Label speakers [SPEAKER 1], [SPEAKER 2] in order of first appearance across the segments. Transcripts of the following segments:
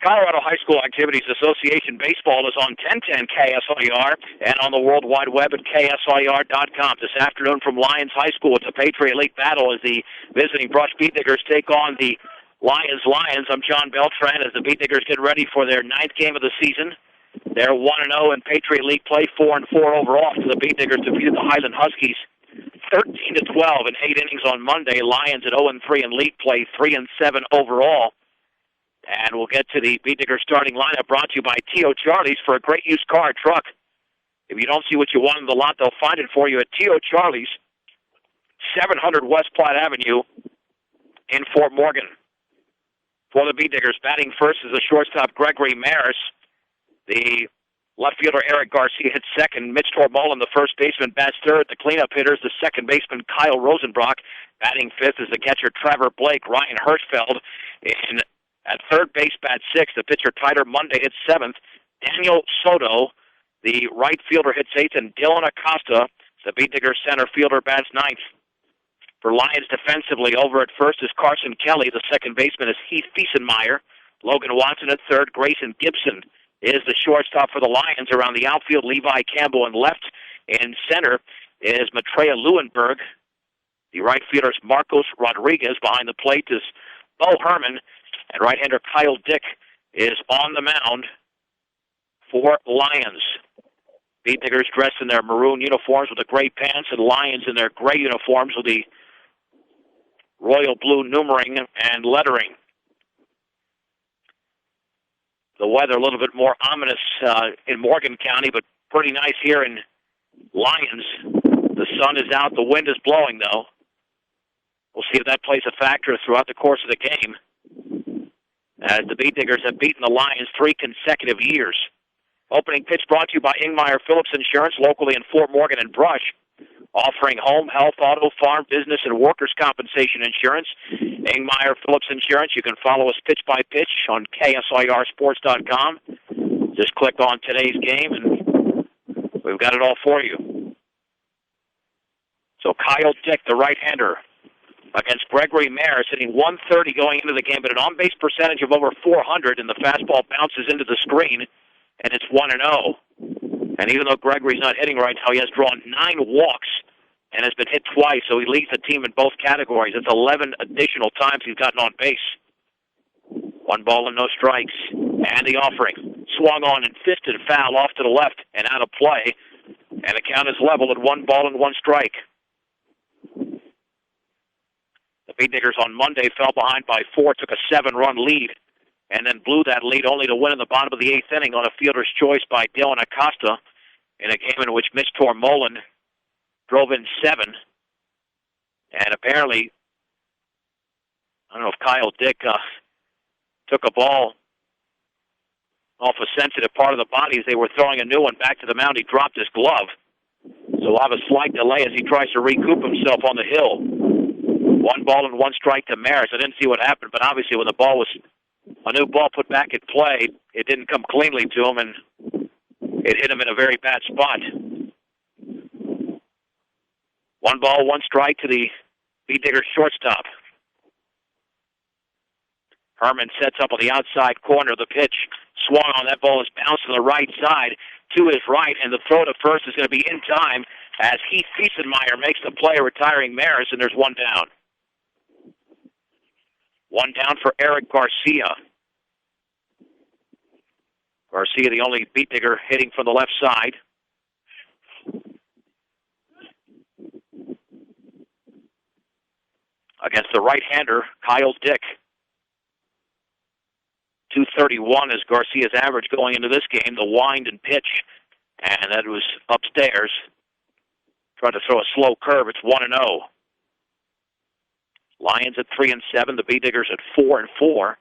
[SPEAKER 1] Colorado High School Activities Association Baseball is on 1010 KSIR and on the World Wide Web at KSIR.com. This afternoon from Lyons High School, it's a Patriot League battle as the visiting Brush Beat Diggers take on the Lyons Lions. I'm John Beltran as the Beat Diggers get ready for their 9th game of the season. They're 1-0 in Patriot League play, 4-4 overall. So the Beat Diggers defeated the Highland Huskies 13-12 in 8 innings on Monday. Lions at 0-3 in league play, 3-7 overall. And we'll get to the Beat Diggers starting lineup brought to you by T.O. Charlie's for a great used car truck. If you don't see what you want in the lot, they'll find it for you at T.O. Charlie's, 700 West Platte Avenue in Fort Morgan. For the Beat Diggers, batting first is the shortstop Gregory Maris. The left fielder Eric Garcia hits second. Mitch Tormolen, the first baseman, bats third. The cleanup hitters, the second baseman Kyle Rosenbrock. Batting fifth is the catcher Trevor Blake. Ryan Hirschfeld at third base, bats sixth. The pitcher Tyler Monday hits seventh. Daniel Soto, the right fielder, hits eighth. And Dylan Acosta, the Beat Diggers center fielder, bats ninth. For Lions defensively, over at first is Carson Kelly. The second baseman is Heath Fiesenmeyer. Logan Watson at third. Grayson Gibson is the shortstop for the Lions. Around the outfield, Levi Campbell, and left and center is Maitreya Lewinberg. The right fielder is Marcos Rodriguez. Behind the plate is Bo Herman, and right-hander Kyle Dick is on the mound for Lions. Beat Diggers dressed in their maroon uniforms with the gray pants, and Lions in their gray uniforms with the royal blue numbering and lettering. The weather a little bit more ominous in Morgan County, but pretty nice here in Lyons. The sun is out. The wind is blowing, though. We'll see if that plays a factor throughout the course of the game, as the Beat Diggers have beaten the Lions 3 consecutive years. Opening pitch brought to you by Ingmeyer Phillips Insurance, locally in Fort Morgan and Brush, offering home, health, auto, farm, business, and workers' compensation insurance. Ingmeyer Phillips Insurance. You can follow us pitch by pitch on KSIRsports.com. Just click on today's game, and we've got it all for you. So Kyle Dick, the right-hander, against Gregory Maris, hitting 130 going into the game, but an on-base percentage of over 400, and the fastball bounces into the screen, and it's 1-0. And even though Gregory's not hitting right now, he has drawn 9 walks and has been hit twice, so he leads the team in both categories. It's 11 additional times he's gotten on base. 1 ball and no strikes. And the offering. Swung on and fisted foul off to the left and out of play. And the count is level at 1 ball and 1 strike. The Beat Diggers on Monday fell behind by 4, took a 7-run lead, and then blew that lead only to win in the bottom of the 8th inning on a fielder's choice by Dylan Acosta in a game in which Mitch Tormolen drove in 7. And apparently, I don't know if Kyle Dick took a ball off a sensitive part of the body as they were throwing a new one back to the mound. He dropped his glove. So we'll have a slight delay as he tries to recoup himself on the hill. 1 ball and 1 strike to Maris. I didn't see what happened, but obviously when the ball was a new ball put back at play, it didn't come cleanly to him, and it hit him in a very bad spot. 1 ball, 1 strike to the Beat Diggers shortstop. Herman sets up on the outside corner of the pitch. Swung on. That ball is bounced to the right side to his right, and the throw to first is going to be in time as Heath Fiesenmeyer makes the play, retiring Maris, and there's 1 down. 1 down for Eric Garcia. Garcia, the only Beat Digger hitting from the left side. Against the right-hander, Kyle Dick. 231 is Garcia's average going into this game. The wind and pitch, and that was upstairs. Tried to throw a slow curve. It's 1-0. Lions at 3-7. The Beat Diggers at 4-4.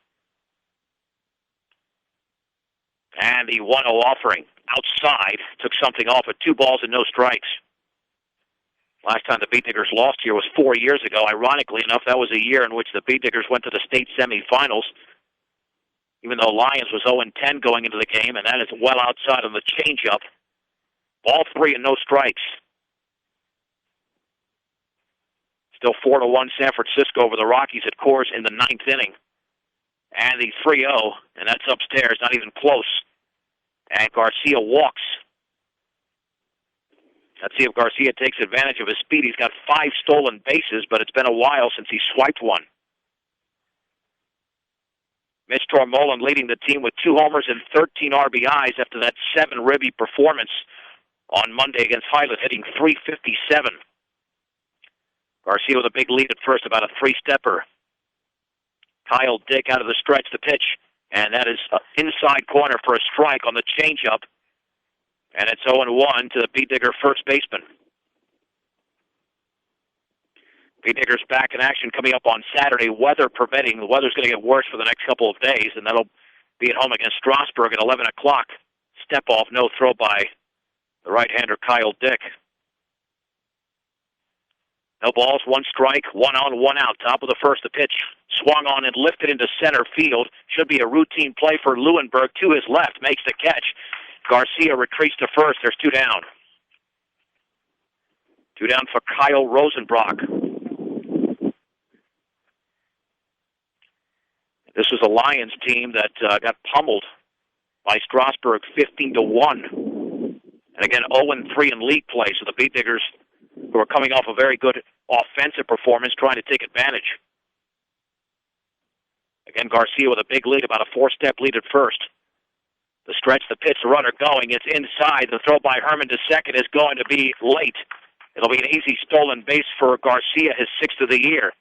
[SPEAKER 1] And the 1-0 offering outside took something off at 2 balls and no strikes. Last time the Beat Diggers lost here was 4 years ago. Ironically enough, that was a year in which the Beat Diggers went to the state semifinals, even though Lyons was 0-10 going into the game, and that is well outside of the changeup. Ball 3 and no strikes. Still 4-1 San Francisco over the Rockies at Coors in the 9th inning. And the 3-0, and that's upstairs, not even close. And Garcia walks. Let's see if Garcia takes advantage of his speed. He's got 5 stolen bases, but it's been a while since he swiped one. Mitch Tormolen leading the team with 2 homers and 13 RBIs after that 7-ribby performance on Monday against Highland, hitting .357. Garcia with a big lead at first, about a 3-stepper. Kyle Dick out of the stretch, the pitch, and that is inside corner for a strike on the changeup. And it's 0-1 to the Beat-Digger first baseman. Beat-Digger's back in action coming up on Saturday, weather permitting. The weather's going to get worse for the next couple of days, and that'll be at home against Strasburg at 11 o'clock. Step off, no throw by the right-hander Kyle Dick. No balls, 1 strike, 1 on, 1 out. Top of the first, the pitch swung on and lifted into center field. Should be a routine play for Leuenberg. To his left, makes the catch. Garcia retreats to first. There's 2 down. 2 down for Kyle Rosenbrock. This was a Lyons team that got pummeled by Strasburg 15-1. And again, 0-3 in league play. So the Beat Diggers, who are coming off a very good offensive performance, trying to take advantage. Again, Garcia with a big lead, about a 4-step lead at first. The stretch, the pitch, the runner going. It's inside. The throw by Herman to second is going to be late. It'll be an easy stolen base for Garcia, his 6th of the year.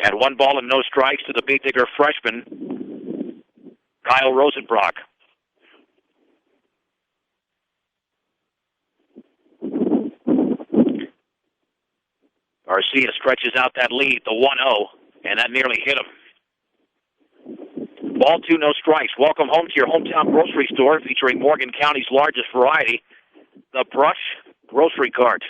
[SPEAKER 1] And 1 ball and no strikes to the Beat Digger freshman, Kyle Rosenbrock. Garcia stretches out that lead, the 1-0, and that nearly hit him. Ball 2, no strikes. Welcome home to your hometown grocery store featuring Morgan County's largest variety, the Brush Grocery Cart.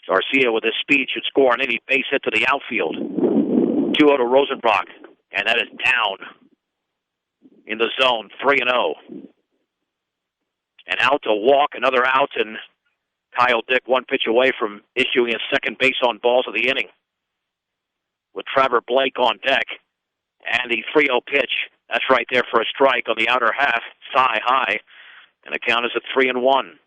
[SPEAKER 1] Garcia, with his speed, should score on any base hit to the outfield. 2-0 to Rosenbrock, and that is down in the zone, 3-0. And out to walk, another out, and Kyle Dick 1 pitch away from issuing his second base on balls of the inning. With Trevor Blake on deck, and the 3-0 pitch, that's right there for a strike on the outer half, thigh high, and the count is at 3-1.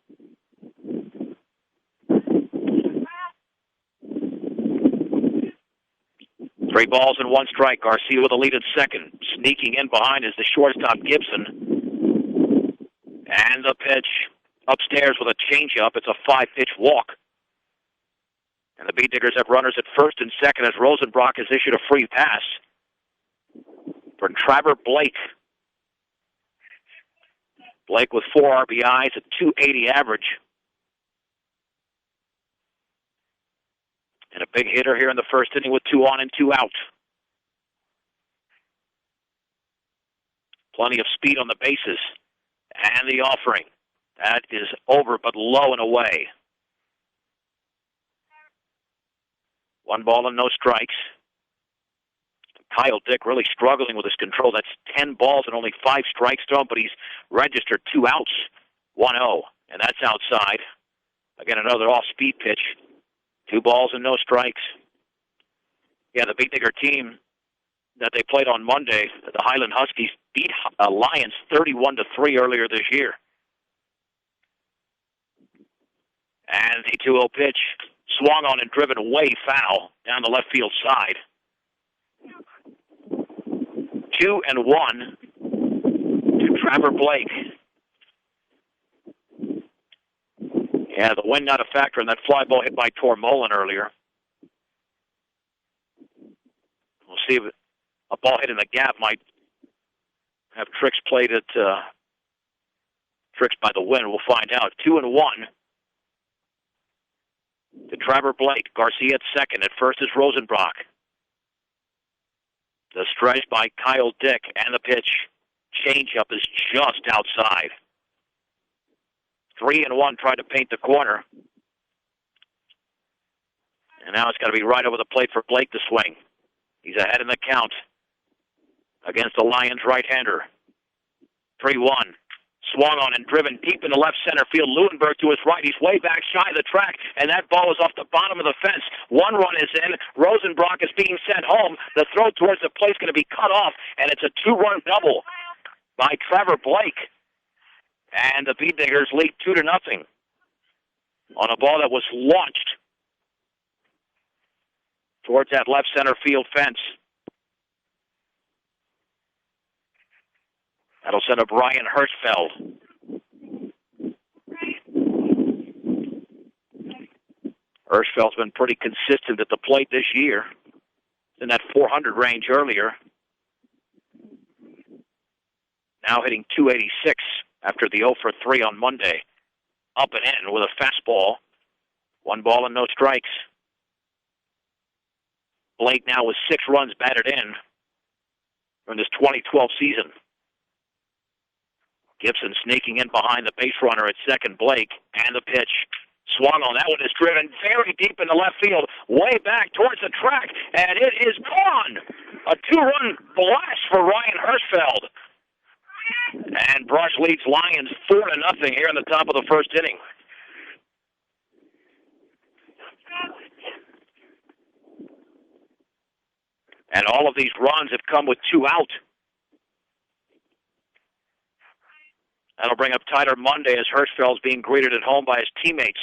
[SPEAKER 1] 3 balls and 1 strike. Garcia with a lead at second. Sneaking in behind is the shortstop Gibson. And the pitch upstairs with a changeup. It's a 5-pitch walk. And the Beat Diggers have runners at first and second as Rosenbrock has issued a free pass for Trevor Blake. Blake with 4 RBIs, a .280 average. And a big hitter here in the first inning with 2 on and 2 out. Plenty of speed on the bases. And the offering. That is over but low and away. 1 ball and no strikes. Kyle Dick really struggling with his control. That's 10 balls and only 5 strikes thrown, but he's registered 2 outs. 1-0, and that's outside. Again, another off-speed pitch. 2 balls and no strikes. Yeah, the Beat Digger team that they played on Monday, the Highland Huskies, beat Lyons 31-3 earlier this year. And the 2-0 pitch swung on and driven way foul down the left field side. 2-1 to Trevor Blake. Yeah, the wind not a factor in that fly ball hit by Tormolen earlier. We'll see if a ball hit in the gap might have tricks played at tricks by the wind. We'll find out. 2-1 to Trevor Blake. Garcia at second. At first is Rosenbrock. The stretch by Kyle Dick, and the pitch changeup is just outside. 3-1, tried to paint the corner. And now it's got to be right over the plate for Blake to swing. He's ahead in the count against the Lions right-hander. 3-1. Swung on and driven deep in the left center field. Lewinberg to his right. He's way back shy of the track, and that ball is off the bottom of the fence. One run is in. Rosenbrock is being sent home. The throw towards the plate is going to be cut off, and it's a 2-run double by Trevor Blake. And the Beatniggers lead 2-0 on a ball that was launched towards that left center field fence. That'll send up Ryan Hirschfeld. Hirschfeld's been pretty consistent at the plate this year. In that 400 range earlier. Now hitting 286 after the 0 for 3 on Monday. Up and in with a fastball. 1 ball and no strikes. Blake now with 6 runs batted in during this 2012 season. Gibson sneaking in behind the base runner at second. Blake, and the pitch. Swung on. That one is driven very deep in the left field, way back towards the track, and it is gone. A 2-run blast for Ryan Hirschfeld. And Brush leads Lyons 4-0 here in the top of the first inning. And all of these runs have come with 2 out. That'll bring up Tyler Monday as Hirschfeld's being greeted at home by his teammates.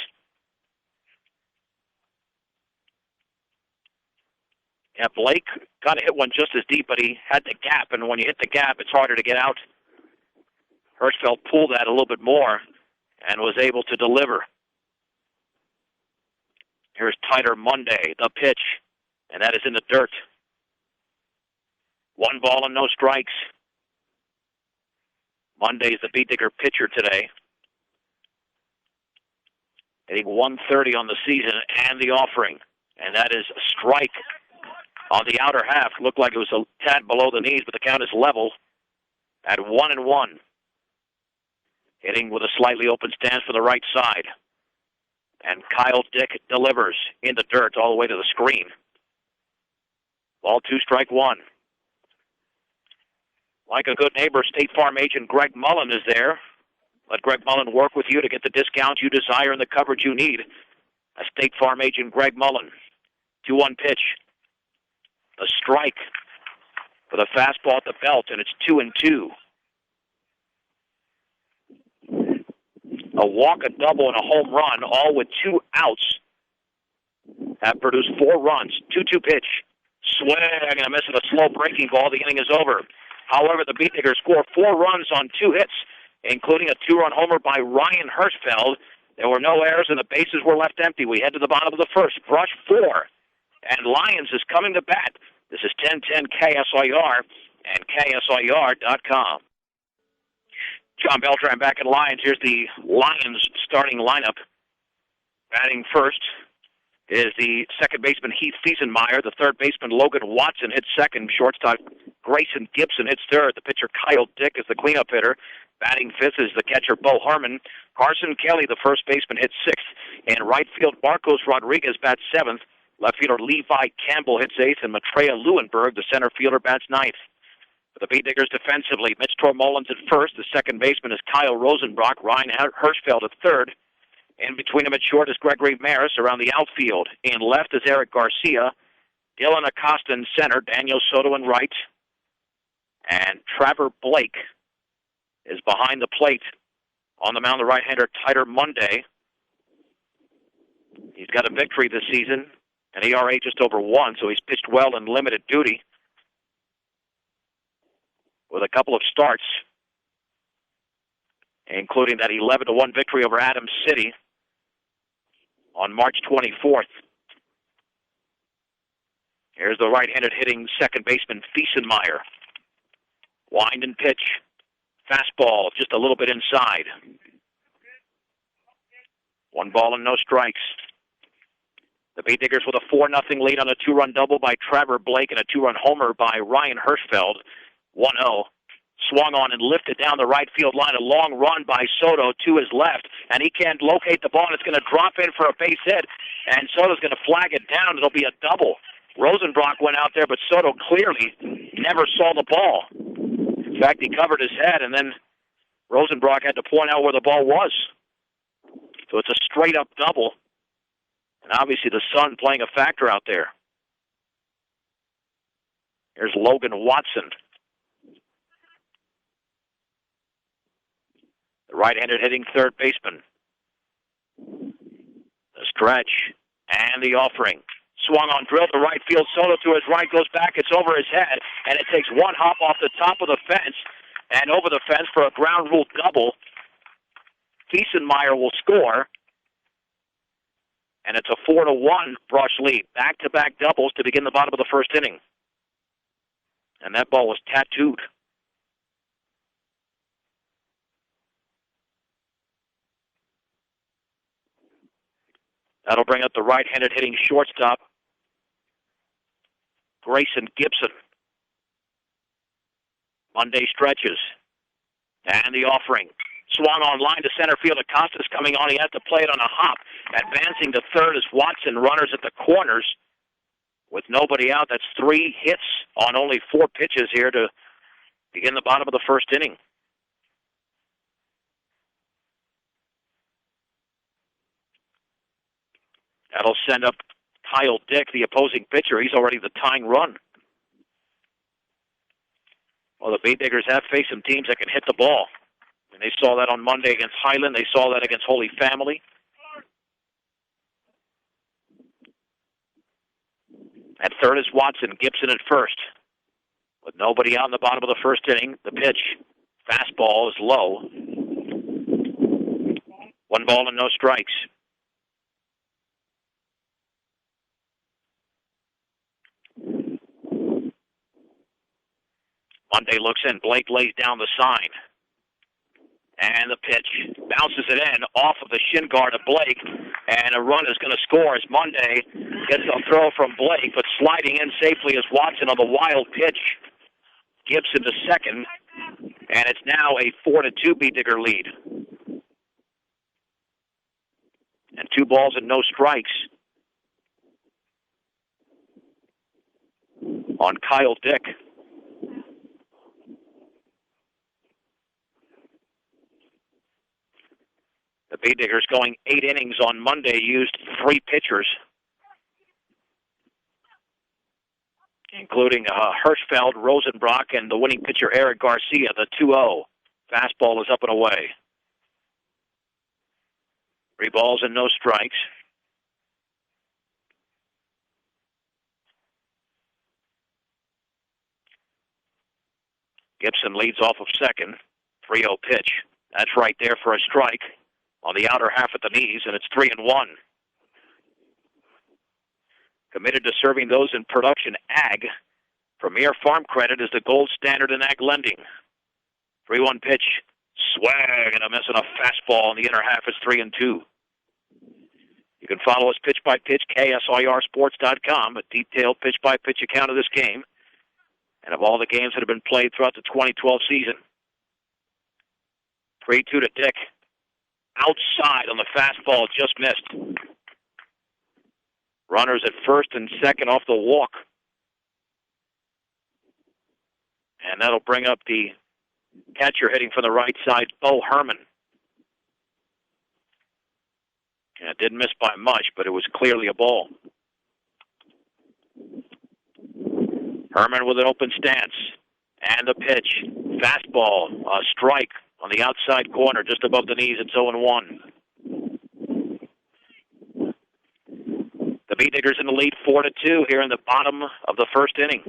[SPEAKER 1] Yeah, Blake got to hit one just as deep, but he had the gap, and when you hit the gap, it's harder to get out. Hirschfeld pulled that a little bit more and was able to deliver. Here's Tyler Monday, the pitch, and that is in the dirt. 1 ball and no strikes. Monday's the Beatdigger pitcher today. Hitting 130 on the season and the offering. And that is a strike on the outer half. Looked like it was a tad below the knees, but the count is level at 1-1. Hitting with a slightly open stance for the right side. And Kyle Dick delivers in the dirt all the way to the screen. Ball 2, strike 1. Like a good neighbor, State Farm agent Greg Mullen is there. Let Greg Mullen work with you to get the discounts you desire and the coverage you need. A State Farm agent Greg Mullen. 2-1 pitch. A strike for the fastball at the belt, and it's 2-2. A walk, a double, and a home run, all with 2 outs, have produced 4 runs. 2-2 pitch. Swing and a miss at a slow breaking ball. The inning is over. However, the Beatniggers score 4 runs on 2 hits, including a 2-run homer by Ryan Hirschfeld. There were no errors, and the bases were left empty. We head to the bottom of the first. Brush 4, and Lyons is coming to bat. This is 1010 KSIR and KSIR.com. John Beltran back at Lyons. Here's the Lyons starting lineup. Batting first is the second baseman Heath Fiesenmeyer. The third baseman Logan Watson hits second. Shortstop Grayson Gibson hits third. The pitcher Kyle Dick is the cleanup hitter. Batting fifth is the catcher Bo Harmon. Carson Kelly, the first baseman, hits sixth. In right field, Marcos Rodriguez bats seventh. Left fielder Levi Campbell hits eighth. And Matreya Lewinberg, the center fielder, bats ninth. For the Beatniggers defensively, Mitch Tormolins at first. The second baseman is Kyle Rosenbrock. Ryan Hirschfeld at third. In between him at short is Gregory Maris around the outfield. In left is Eric Garcia. Dylan Acosta in center. Daniel Soto in right. And Trevor Blake is behind the plate. On the mound, the right-hander Tyler Monday. He's got a victory this season, an ERA just over 1, so he's pitched well in limited duty with a couple of starts, including that 11-1 victory over Adams City on March 24th. Here's the right-handed hitting second baseman Fiesenmeyer. Wind and pitch. Fastball just a little bit inside. 1 ball and no strikes. The Beatniggers with a 4-0 lead on a 2-run double by Trevor Blake and a 2-run homer by Ryan Hirschfeld. 1-0. Swung on and lifted down the right field line. A long run by Soto to his left, and he can't locate the ball, and it's going to drop in for a base hit, and Soto's going to flag it down. It'll be a double. Rosenbrock went out there, but Soto clearly never saw the ball. In fact, he covered his head and then Rosenbrock had to point out where the ball was. So it's a straight-up double. And obviously the sun playing a factor out there. Here's Logan Watson. The right-handed hitting third baseman. The stretch and the offering. Swung on drill to right field. Soto to his right, goes back. It's over his head, and it takes one hop off the top of the fence and over the fence for a ground rule double. Kiesenmeyer will score, and it's a 4-1 Brush lead. Back-to-back doubles to begin the bottom of the first inning. And that ball was tattooed. That'll bring up the right-handed hitting shortstop, Grayson Gibson. Monday stretches. And the offering. Swung on line to center field. Acosta's coming on. He has to play it on a hop. Advancing to third is Watson. Runners at the corners. With nobody out, that's 3 hits on only 4 pitches here to begin the bottom of the first inning. That'll send up Kyle Dick, the opposing pitcher. He's already the tying run. Well, the Bay Diggers have faced some teams that can hit the ball. And they saw that on Monday against Highland. They saw that against Holy Family. At third is Watson. Gibson at first. With nobody out in the bottom of the first inning, the pitch. Fastball is low. 1 ball and no strikes. Monday looks in. Blake lays down the sign. And the pitch bounces it in off of the shin guard of Blake. And a run is going to score as Monday gets a throw from Blake, but sliding in safely is Watson on the wild pitch. Gibson to second. And it's now a 4-2 Bee Digger lead. And 2 balls and no strikes on Kyle Dick. The Bee Diggers going 8 innings on Monday used 3 pitchers, including Hirschfeld, Rosenbrock, and the winning pitcher Eric Garcia. The 2-0 fastball is up and away. 3 balls and no strikes. Gibson leads off of second. 3-0 pitch. That's right there for a strike on the outer half at the knees, and it's 3-1. Committed to serving those in production ag. Premier Farm Credit is the gold standard in ag lending. 3-1 pitch. Swag and a miss on a fastball in the inner half. It's 3-2. You can follow us pitch by pitch, KSIRsports.com, a detailed pitch by pitch account of this game and of all the games that have been played throughout the 2012 season. 3-2 to Dick. Outside on the fastball, just missed. Runners at first and second off the walk. And that'll bring up the catcher hitting from the right side, Bo Herman. And it didn't miss by much, but it was clearly a ball. Herman with an open stance. And the pitch. Fastball, a strike on the outside corner, just above the knees. It's 0-1. The Bee Diggers in the lead 4-2 here in the bottom of the first inning.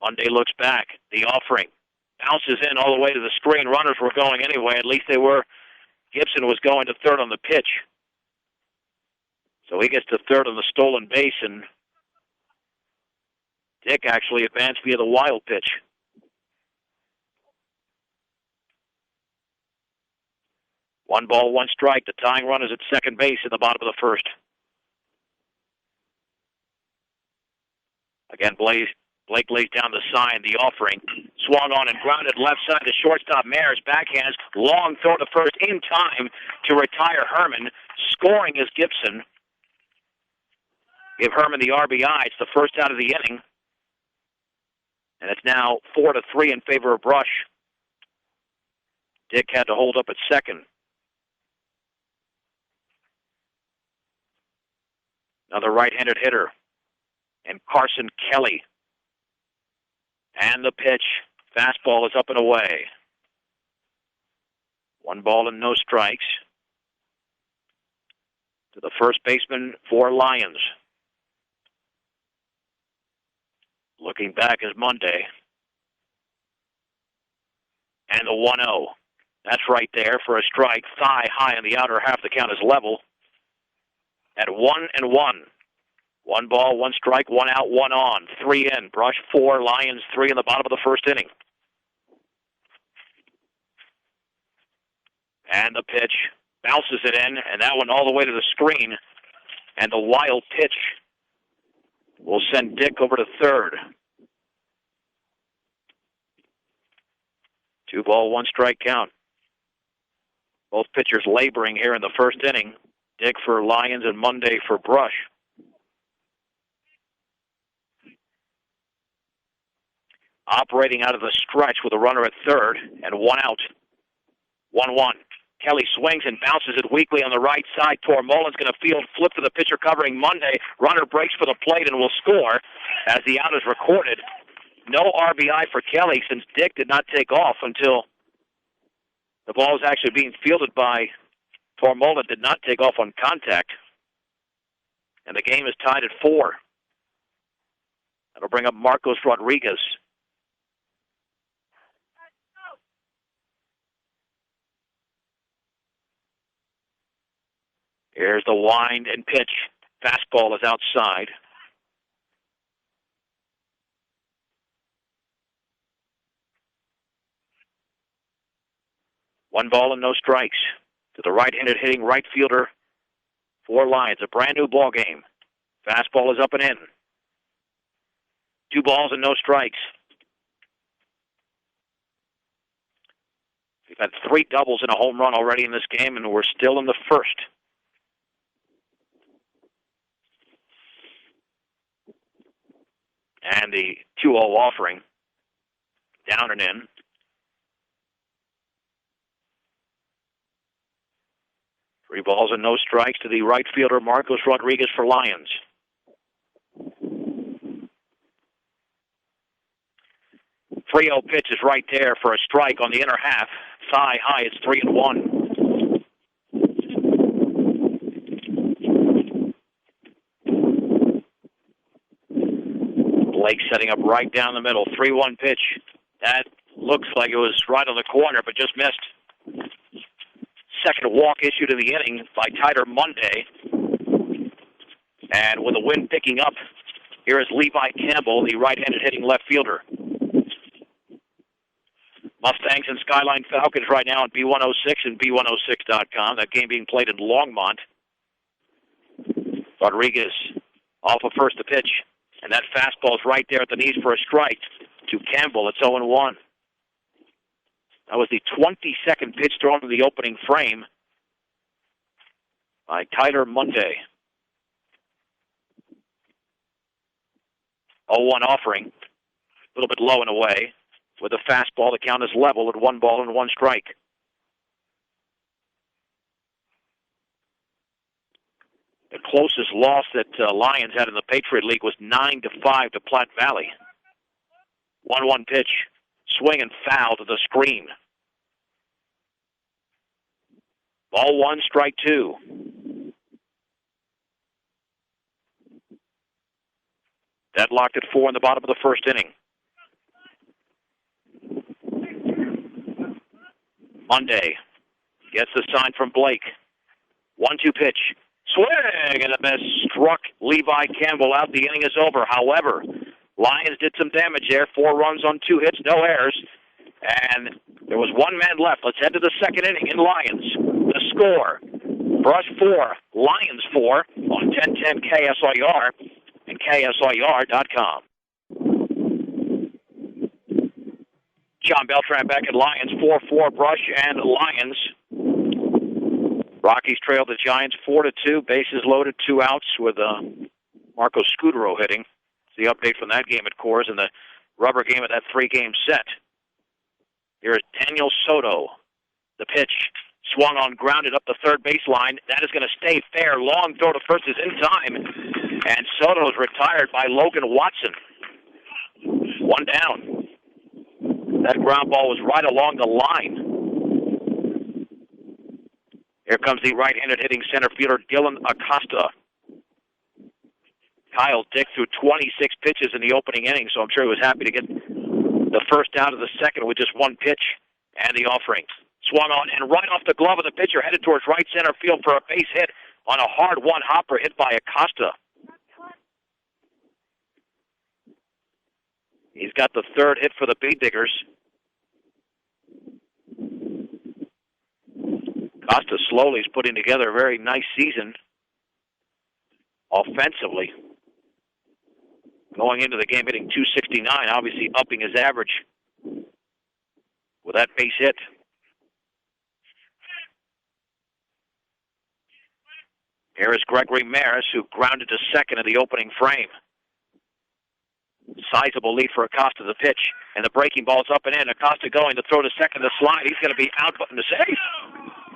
[SPEAKER 1] Monday looks back. The offering bounces in all the way to the screen. Runners were going anyway. At least they were. Gibson was going to third on the pitch. So he gets to third on the stolen base, and Dick actually advanced via the wild pitch. 1 ball, 1 strike. The tying run is at second base in the bottom of the first. Again, Blake lays down the sign, the offering. Swung on and grounded left side to shortstop. Mayers backhands. Long throw to first in time to retire Herman. Scoring is Gibson. Give Herman the RBI. It's the first out of the inning. And it's now 4-3 in favor of Brush. Dick had to hold up at second. Another right-handed hitter. And Carson Kelly. And the pitch. Fastball is up and away. 1 ball and no strikes. To the first baseman for Lyons. Looking back is Monday. And the 1-0. That's right there for a strike. Thigh high in the outer half. The count is level. At 1-1. 1 ball, 1 strike, 1 out, 1 on. 3 in. Brush 4, Lyons 3 in the bottom of the first inning. And the pitch. Bounces it in, and that one all the way to the screen. And the wild pitch will send Dick over to third. 2 ball, 1 strike count. Both pitchers laboring here in the first inning. Dick for Lyons and Monday for Brush. Operating out of the stretch with a runner at third and 1 out. 1-1. Kelly swings and bounces it weakly on the right side. Tormolen's going to field, flip to the pitcher covering Monday. Runner breaks for the plate and will score as the out is recorded. No RBI for Kelly since Dick did not take off until the ball was actually being fielded by Tormolen. Did not take off on contact. And the game is tied at 4. That'll bring up Marcos Rodriguez. Here's the wind and pitch. Fastball is outside. One ball and no strikes to the right-handed hitting right fielder for Lyons. A brand new ball game. Fastball is up and in. 2 balls and no strikes. We've had 3 doubles and a home run already in this game, and we're still in the first. And the 2-0 offering. Down and in. Three balls and no strikes to the right fielder, Marcos Rodriguez for Lyons. Three-0 pitch is right there for a strike on the inner half. Thigh high, it's 3-1. Blake setting up right down the middle. 3-1 pitch. That looks like it was right on the corner, but just missed. Second walk issued in the inning by Tyler Monday. And with the wind picking up, here is Levi Campbell, the right-handed hitting left fielder. Mustangs and Skyline Falcons right now on B106 and B106.com. That game being played in Longmont. Rodriguez off of first to pitch. And that fastball is right there at the knees for a strike to Campbell. It's 0-1. That was the 22nd pitch thrown in the opening frame by Tyler Monday. 0-1 offering. A little bit low and away. With a fastball, the count is level at 1 ball and 1 strike. The closest loss that Lyons had in the Patriot League was 9-5 to Platte Valley. 1-1 pitch. Swing and foul to the screen. Ball 1, strike 2. Deadlocked at 4 in the bottom of the first inning. Monday gets the sign from Blake. 1-2 pitch. Swing and a miss. Struck Levi Campbell out. The inning is over. However, Lyons did some damage there. 4 runs on 2 hits, no errors. And there was 1 man left. Let's head to the second inning in Lyons. The score, Brush 4, Lyons 4 on 1010 KSIR and KSIR.com. John Beltran back at Lyons, 4-4 Brush and Lyons. Rockies trailed the Giants 4-2, bases loaded, 2 outs with Marco Scudero hitting. The update from that game at Coors, and the rubber game of that 3-game set. Here is Daniel Soto. The pitch swung on, grounded up the third baseline. That is going to stay fair. Long throw to first is in time. And Soto is retired by Logan Watson. 1 down. That ground ball was right along the line. Here comes the right-handed hitting center fielder, Dylan Acosta. Kyle Dick threw 26 pitches in the opening inning, so I'm sure he was happy to get the first out of the second with just 1 pitch. And the offering. Swung on and right off the glove of the pitcher, headed towards right center field for a base hit on a hard one-hopper hit by Acosta. He's got the 3rd hit for the Bee Diggers. Acosta slowly is putting together a very nice season offensively. Going into the game hitting .269, obviously upping his average with that base hit. Here is Gregory Maris, who grounded to second in the opening frame. Sizable lead for Acosta. The pitch, and the breaking ball's up and in. Acosta going to throw to second, the slide. He's going to be out, button to save.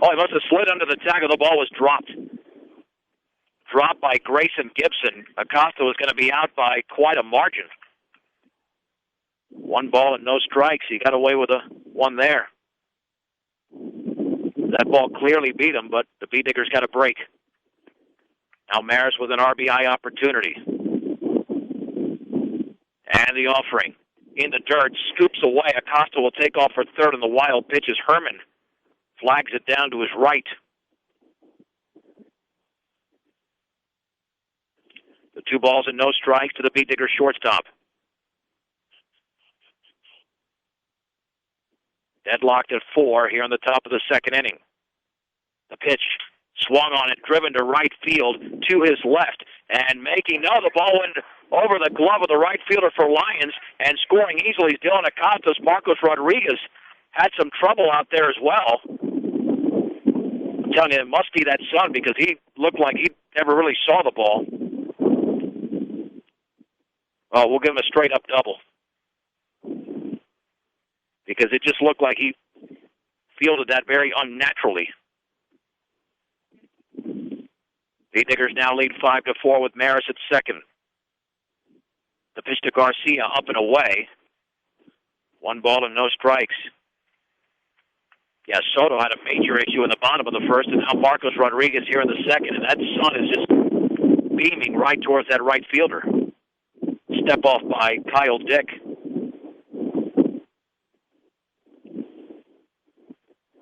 [SPEAKER 1] Oh, he must have slid under the tackle. The ball was dropped. Dropped by Grayson Gibson. Acosta was going to be out by quite a margin. 1 ball and no strikes. He got away with a 1 there. That ball clearly beat him, but the Bee Diggers got a break. Now Maris with an RBI opportunity. And the offering. In the dirt, scoops away. Acosta will take off for third, and the wild pitch is Herman. Flags it down to his right. The 2 balls and no strikes to the Bee Diggers shortstop. Deadlocked at 4 here on the top of the second inning. The pitch swung on it, driven to right field to his left, and the ball went over the glove of the right fielder for Lyons, and scoring easily is Dylan Acosta's Marcos Rodriguez. Had some trouble out there as well. I'm telling you, it must be that sun, because he looked like he never really saw the ball. Oh, we'll give him a straight-up double, because it just looked like he fielded that very unnaturally. The Diggers now lead 5-4 with Maris at second. The pitch to Garcia, up and away. 1 ball and no strikes. Yeah, Soto had a major issue in the bottom of the first, and now Marcos Rodriguez here in the second, and that sun is just beaming right towards that right fielder. Step off by Kyle Dick.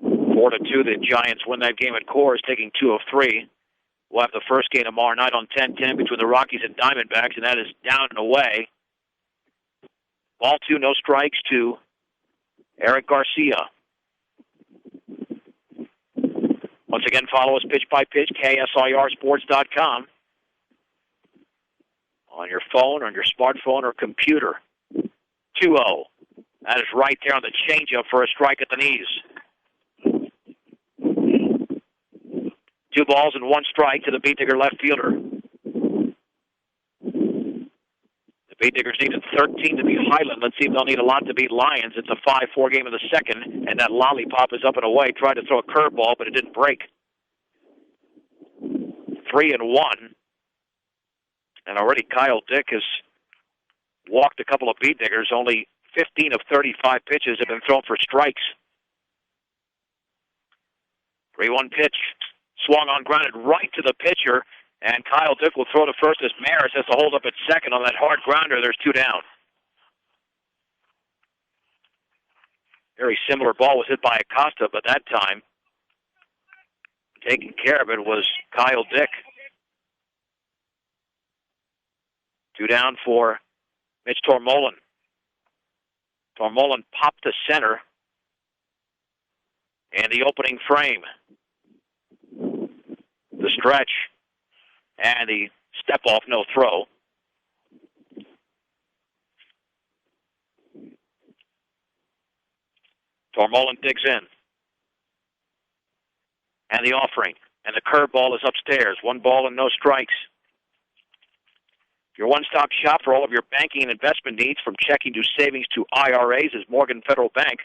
[SPEAKER 1] 4-2, the Giants win that game at Coors, taking 2 of 3. We'll have the first game tomorrow night on 10-10 between the Rockies and Diamondbacks, and that is down and away. Ball 2, no strikes to Eric Garcia. Once again, follow us pitch by pitch, KSIRsports.com. On your phone, on your smartphone, or computer. 2-0. That is right there on the changeup for a strike at the knees. 2 balls and 1 strike to the Bee Digger left fielder. The Bee Diggers needed 13 to beat Highland. Let's see if they'll need a lot to beat Lyons. It's a 5-4 game in the second, and that lollipop is up and away. Tried to throw a curveball, but it didn't break. 3-1. And already Kyle Dick has walked a couple of Bee Diggers. Only 15 of 35 pitches have been thrown for strikes. 3-1 pitch. Swung on, grounded right to the pitcher, and Kyle Dick will throw to first as Maris has to hold up at second on that hard grounder. There's 2 down. Very similar ball was hit by Acosta, but that time, taking care of it was Kyle Dick. 2 down for Mitch Tormolen. Tormolen popped to center in the opening frame. The stretch and the step-off, no throw. Tormolen digs in. And the offering. And the curveball is upstairs. 1 ball and no strikes. Your one-stop shop for all of your banking and investment needs, from checking to savings to IRAs, is Morgan Federal Bank.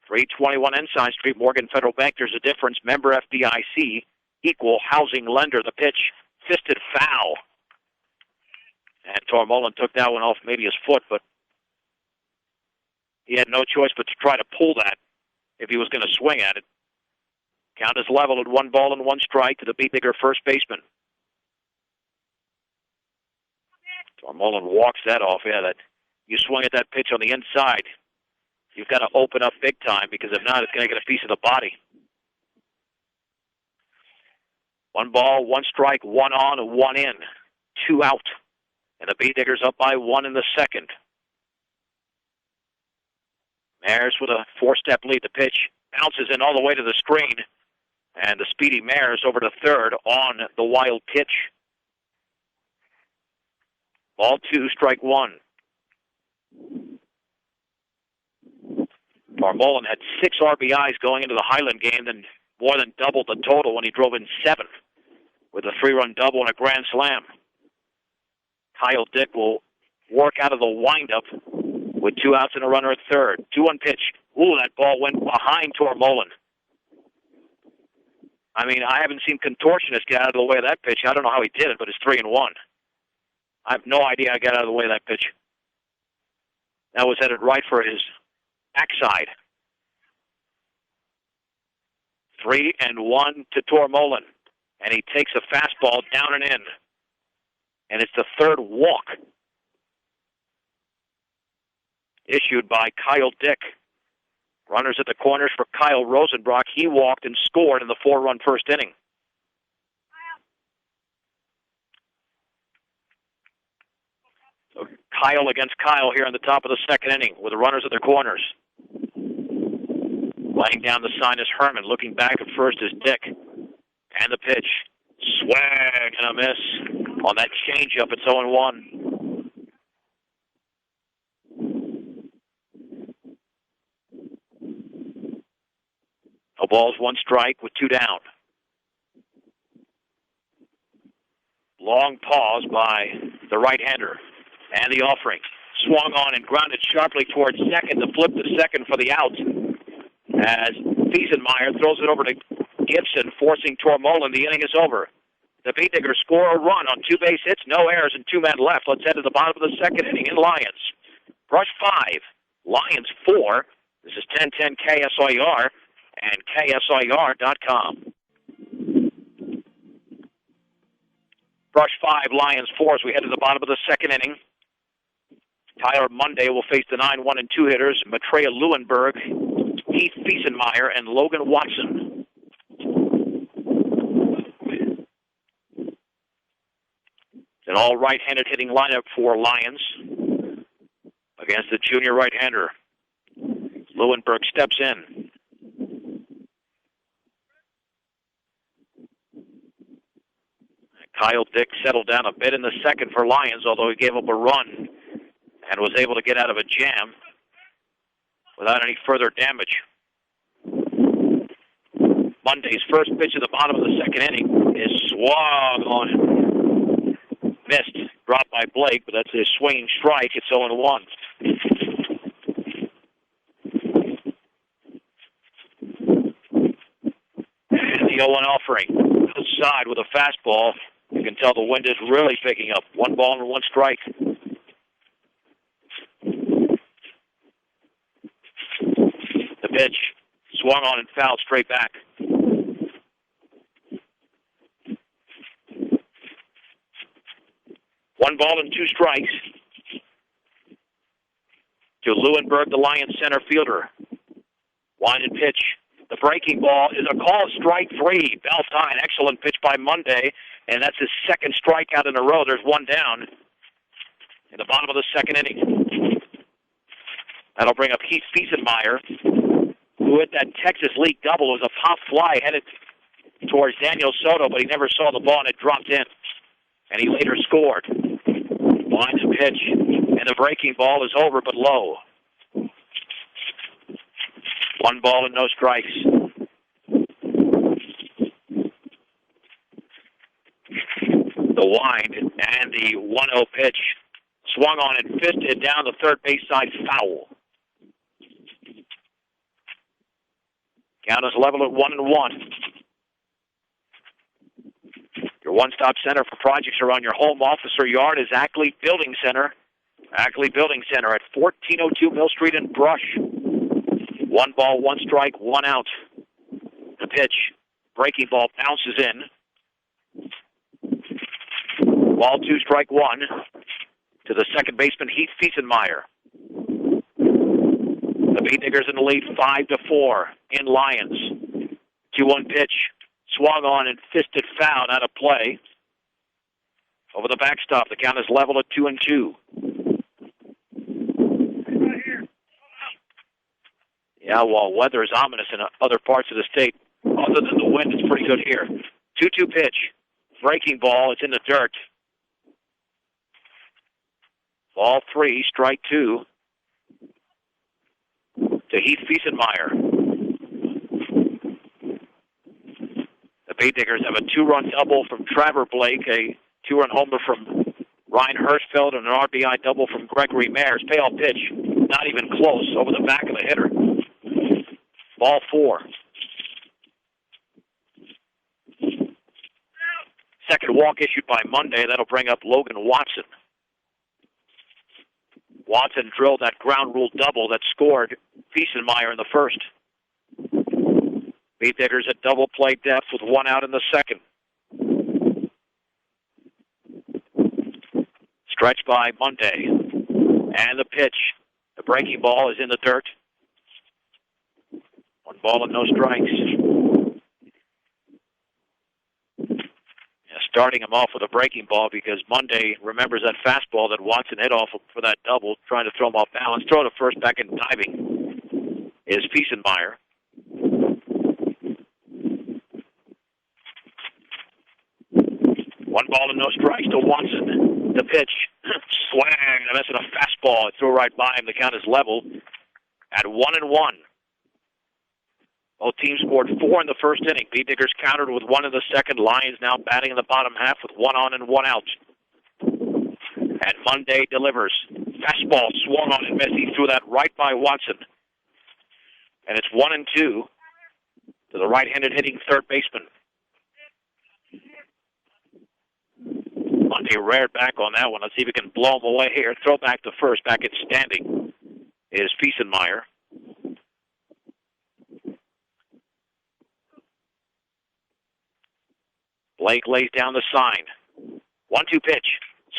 [SPEAKER 1] 321 Ensign Street, Morgan Federal Bank. There's a difference. Member FDIC, equal housing lender. The pitch, fisted foul. And Tormolin took that one off maybe his foot, but he had no choice but to try to pull that if he was going to swing at it. Count is level at 1-1 to the Beatniker first baseman. Tormolin walks that off. Yeah, that you swing at that pitch on the inside, you've got to open up big time, because if not, it's going to get a piece of the body. 1 ball, 1 strike, 1 on, and 1 in. 2 out. And the Beatnikers up by 1 in the second. Mares with a 4-step lead. The pitch bounces in all the way to the screen. And the speedy Mares over to third on the wild pitch. Ball 2, strike 1. Tormolin had 6 RBIs going into the Highland game, then more than doubled the total when he drove in 7 with a 3-run double and a grand slam. Kyle Dick will work out of the windup with 2 outs and a runner at third. 2-1 pitch. Ooh, that ball went behind Tormolin. I mean, I haven't seen contortionist get out of the way of that pitch. I don't know how he did it, but it's 3-1. I have no idea how he got out of the way of that pitch. That was headed right for his backside. 3-1 to Tormolin. And he takes a fastball down and in. And it's the third walk issued by Kyle Dick. Runners at the corners for Kyle Rosenbrock. He walked and scored in the 4-run first inning. So Kyle against Kyle here in the top of the second inning with the runners at their corners. Laying down the sign is Herman. Looking back at first is Dick. And the pitch. Swing and a miss on that changeup. It's 0-1. No balls, 1 strike with 2 down. Long pause by the right-hander. And the offering. Swung on and grounded sharply towards second to flip to second for the out. As Fiesenmeyer throws it over to Gibson, forcing Tormolin. The inning is over. The Beatnikers score a run on 2 base hits, no errors, and 2 men left. Let's head to the bottom of the second inning in Lyons. Brush 5, Lyons 4. This is 1010 KSIR and KSIR.com. Brush 5, Lyons 4 as we head to the bottom of the second inning. Tyler Monday will face the 9-1 and 2 hitters, Maitreya Lewinberg, Heath Fiesenmeyer, and Logan Watson. An all right-handed hitting lineup for Lyons against the junior right-hander. Lewinberg steps in. Kyle Dick settled down a bit in the second for Lyons, although he gave up a run and was able to get out of a jam without any further damage. Monday's first pitch at the bottom of the second inning is swung on and missed. Dropped by Blake, but that's a swinging strike. It's 0-1. And the 0-1 offering. Outside with a fastball. You can tell the wind is really picking up. 1 ball and 1 strike. The pitch swung on and fouled straight back. 1 ball and 2 strikes to Lewinberg, the Lions center fielder. Wind and pitch. The breaking ball is a call, strike 3. Beltine, excellent pitch by Monday, and that's his second strikeout in a row. There's 1 down in the bottom of the second inning. That'll bring up Heath Fiesenmeyer, who hit that Texas League double. It was a pop fly headed towards Daniel Soto, but he never saw the ball, and it dropped in. And he later scored. Wind and pitch, and the breaking ball is over but low. 1 ball and no strikes. The wind and the 1-0 pitch. Swung on and fisted down the third base side, foul. Count is level at 1-1. Your one-stop center for projects around your home, office, or yard is Ackley Building Center. Ackley Building Center at 1402 Mill Street in Brush. 1 ball, 1 strike, 1 out. The pitch, breaking ball, bounces in. Ball 2, strike 1 to the second baseman, Heath Fiesenmeyer. The Beatniggers in the lead, 5-4 in Lyons. 2-1 pitch, swung on and fisted foul, out of play. Over the backstop, the count is level at 2-2. Yeah, well, weather is ominous in other parts of the state. Other than the wind, it's pretty good here. 2-2 pitch, breaking ball, it's in the dirt. Ball 3, strike 2 to Heath Fiesenmeyer. The Beatniggers have a 2-run double from Trevor Blake, a 2-run homer from Ryan Hirschfeld, and an RBI double from Gregory Mayers. Payoff pitch, not even close, over the back of the hitter. Ball 4. Second walk issued by Monday. That'll bring up Logan Watson. Watson drilled that ground rule double that scored Fiesenmeyer in the first. Beatniggers at double play depth with 1 out in the second. Stretch by Monday. And the pitch. The breaking ball is in the dirt. 1 ball and no strikes. Starting him off with a breaking ball because Monday remembers that fastball that Watson hit off for that double, trying to throw him off balance. Throw to first, back in diving is Fiesenmeyer. 1 ball and no strikes to Watson. The pitch, swang, and that's a fastball. It threw right by him. The count is level at 1-1. Both teams scored 4 in the first inning. Beatniggers countered with 1 in the second. Lyons now batting in the bottom half with 1 on and 1 out. And Monday delivers. Fastball swung on and missed. He threw that right by Watson. And it's 1-2 to the right-handed hitting third baseman. Monday reared back on that one. Let's see if we can blow him away here. Throw back to first. Back in standing is Fiesenmeyer. Blake lays down the sign. 1-2 pitch.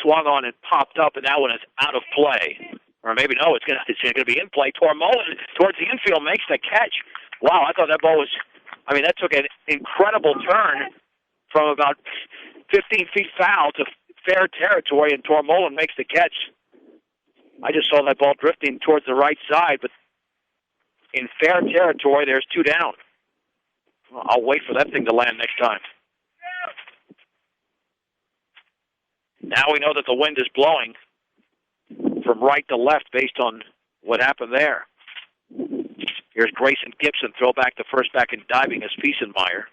[SPEAKER 1] Swung on and popped up, and that one is out of play. Or maybe, no, it's going to be in play. Tormolen towards the infield makes the catch. Wow, I thought that ball was, that took an incredible turn from about 15 feet foul to fair territory, and Tormolen makes the catch. I just saw that ball drifting towards the right side, but in fair territory, there's 2 down. I'll wait for that thing to land next time. Now we know that the wind is blowing from right to left based on what happened there. Here's Grayson Gibson, throw back to first, back in diving as Fiesenmeyer.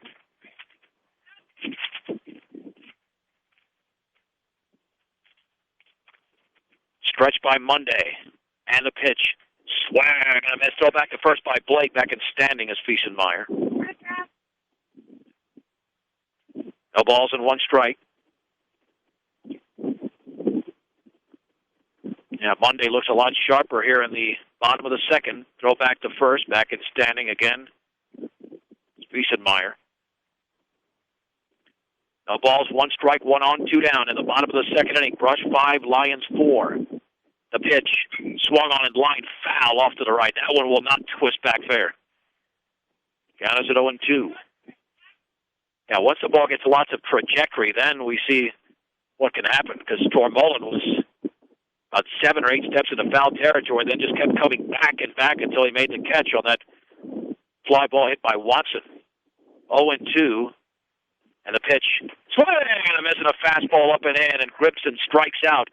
[SPEAKER 1] Stretch by Monday, and the pitch. Swang, and a miss. Throw back to first by Blake, back in standing as Fiesenmeyer. No balls and 1 strike. Yeah, Monday looks a lot sharper here in the bottom of the second. Throw back to first, back in standing again. Fiesenmeyer. No balls, 1 strike, 1 on, 2 down in the bottom of the second inning. Brush 5, Lyons 4. The pitch swung on and line foul off to the right. That one will not twist back fair. Count is at 0-2. Now, once the ball gets lots of trajectory, then we see what can happen, because Tormolen was about 7 or 8 steps into foul territory, then just kept coming back and back until he made the catch on that fly ball hit by Watson. 0-2, and the pitch, swing and a miss, and a fastball up and in, and Gibson strikes out.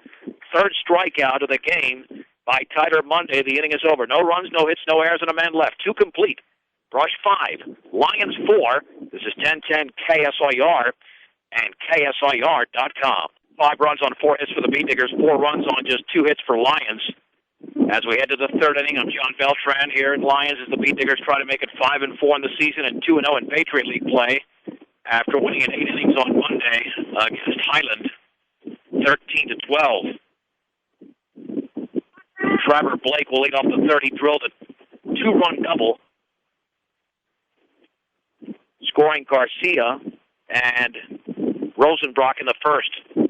[SPEAKER 1] 3rd strikeout of the game by Tyler Monday. The inning is over. No runs, no hits, no errors, and a man left. 2 complete. Brush 5, Lyons 4. This is 1010 KSIR. and KSIR.com. 5 runs on 4 hits for the Beat Diggers, 4 runs on just 2 hits for Lyons. As we head to the 3rd inning, I'm John Beltran here in Lyons as the Beat Diggers try to make it 5-4 in the season and 2-0 in Patriot League play after winning in 8 innings on Monday against Highland, 13-12. Trevor Blake will lead off the 3rd. He drilled a 2-run double, scoring Garcia and Rosenbrock in the 1st.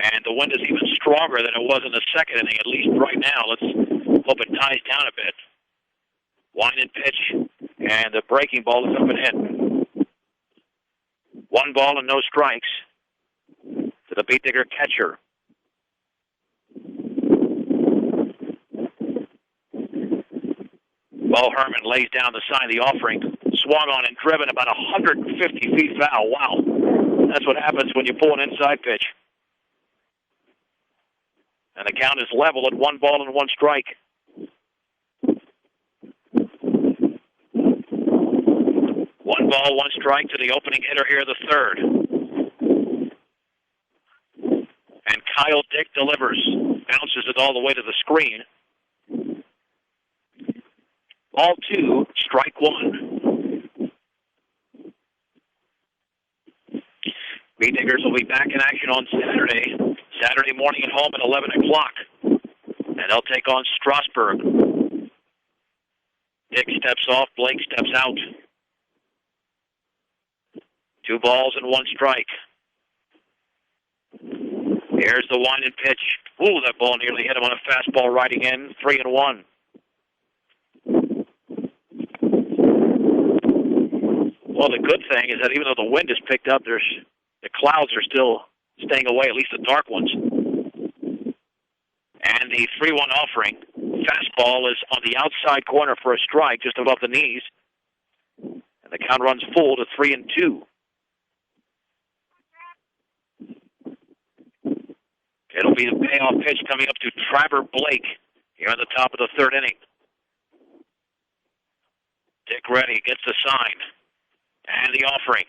[SPEAKER 1] And the wind is even stronger than it was in the 2nd inning, at least right now. Let's hope it dies down a bit. Wind and pitch, and the breaking ball is up and in. 1 ball and no strikes to the Beat Digger catcher. Bo Herman lays down the sign of the offering. Swung on and driven about 150 feet foul. Wow. That's what happens when you pull an inside pitch. And the count is level at 1 ball and 1 strike. 1 ball, 1 strike to the opening hitter here, the 3rd. And Kyle Dick delivers. Bounces it all the way to the screen. Ball 2, strike 1. Beat Diggers will be back in action on Saturday morning at home at 11 o'clock. And they'll take on Strasburg. Dick steps off, Blake steps out. 2 balls and 1 strike. Here's the wind and pitch. Ooh, that ball nearly hit him on a fastball riding in. 3-1. Well, the good thing is that even though the wind is picked up, the clouds are still staying away, at least the dark ones. And the 3-1 offering. Fastball is on the outside corner for a strike, just above the knees. And the count runs full to 3-2. It'll be the payoff pitch coming up to Trevor Blake here on the top of the 3rd inning. Dick ready, gets the sign. And the offering.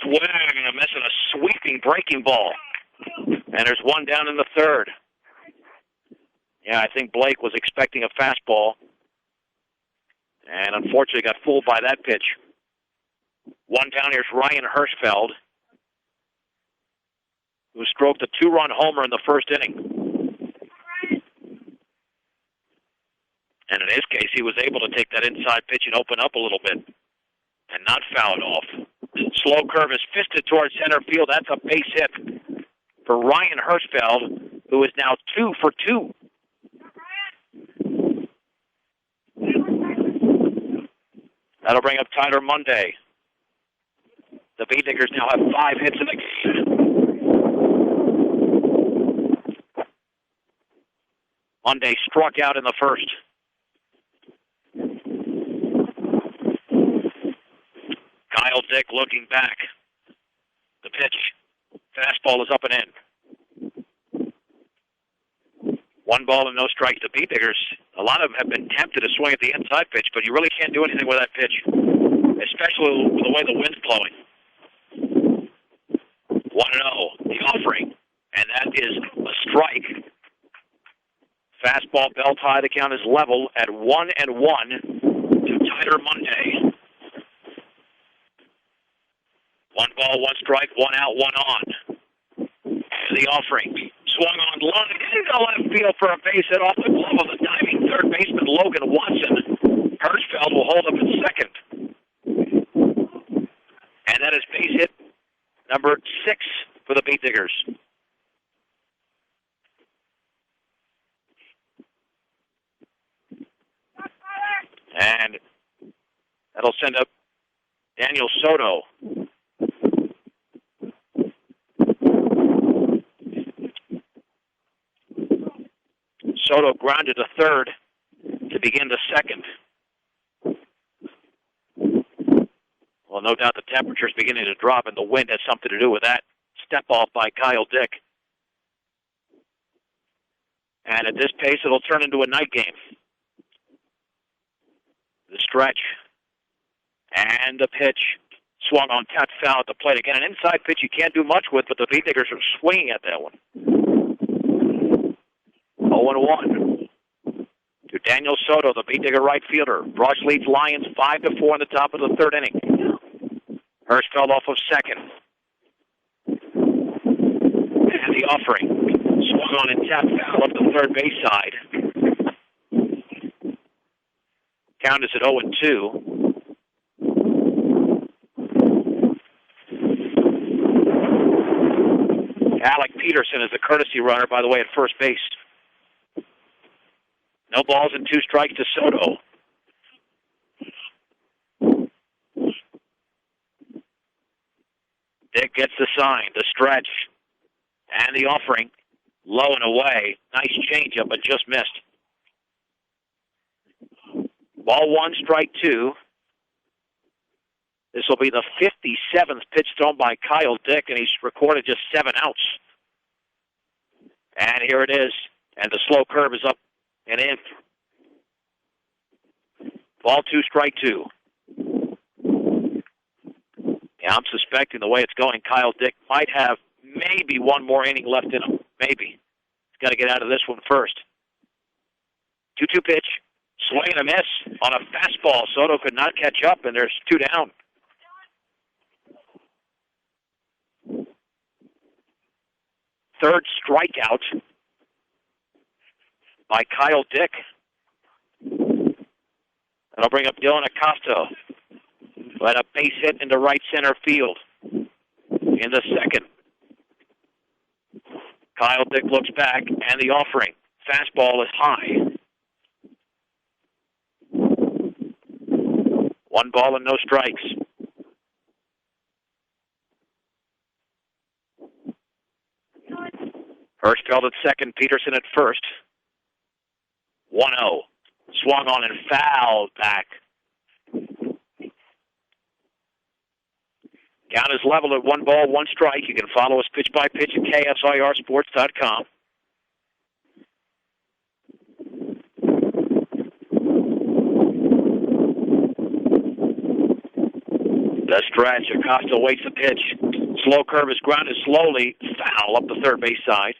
[SPEAKER 1] Swing and a miss and a sweeping breaking ball. And there's 1 down in the 3rd. Yeah, I think Blake was expecting a fastball. And unfortunately got fooled by that pitch. 1 down, here's Ryan Hirschfeld, who stroked a 2-run homer in the 1st inning. And in his case, he was able to take that inside pitch and open up a little bit and not foul it off. Slow curve is fisted towards center field. That's a base hit for Ryan Hirschfeld, who is now 2 for 2. That'll bring up Tyler Monday. The Beat Diggers now have 5 hits in the game. Monday struck out in the 1st. Kyle Dick looking back. The pitch. Fastball is up and in. 1 ball and no strikes to Beat Diggers. A lot of them have been tempted to swing at the inside pitch, but you really can't do anything with that pitch, especially with the way the wind's blowing. 1-0, the offering, and that is a strike. Fastball belt high. The count is level at 1-1 to Tyler Monday. 1 ball, 1 strike, 1 out, 1 on. The offering. Swung on line into left field for a base hit off the glove of the diving 3rd baseman Logan Watson. Hirschfeld will hold up at 2nd. And that is base hit number 6 for the Beat Diggers. And that'll send up Daniel Soto. Soto grounded to 3rd to begin the 2nd. Well, no doubt the temperature's beginning to drop, and the wind has something to do with that. Step off by Kyle Dick. And at this pace, it'll turn into a night game. The stretch. And the pitch. Swung on, tapped foul at the plate. Again, an inside pitch you can't do much with, but the Beatniggers are swinging at that one. 0-1 to Daniel Soto, the Beatnigger right fielder. Brush leads Lyons 5-4 in the top of the third inning. Hirschfeld off of second. And the offering. Swung on and tapped foul up the third base side. Count is at 0-2. Alec Peterson is the courtesy runner, by the way, at first base. No balls and 2 strikes to Soto. Dick gets the sign, the stretch, and the offering. Low and away. Nice changeup, but just missed. Ball 1, strike 2. This will be the 57th pitch thrown by Kyle Dick, and he's recorded just 7 outs. And here it is. And the slow curve is up and in. Ball 2, strike 2. Yeah, I'm suspecting the way it's going, Kyle Dick might have maybe one more inning left in him. Maybe. He's got to get out of this one first. 2-2 pitch. Swing and a miss on a fastball. Soto could not catch up, and there's 2 down. Third strikeout by Kyle Dick. That'll bring up Dylan Acosta, who had a base hit into right center field in the second. Kyle Dick looks back, and the offering. Fastball is high. 1 ball and no strikes. Hirschfeld at second, Peterson at first. 1-0. Swung on and fouled back. Count is level at 1 ball, 1 strike. You can follow us pitch by pitch at KSIRsports.com. The stretch. Acosta waits the pitch. Slow curve is grounded slowly. Foul up the third base side.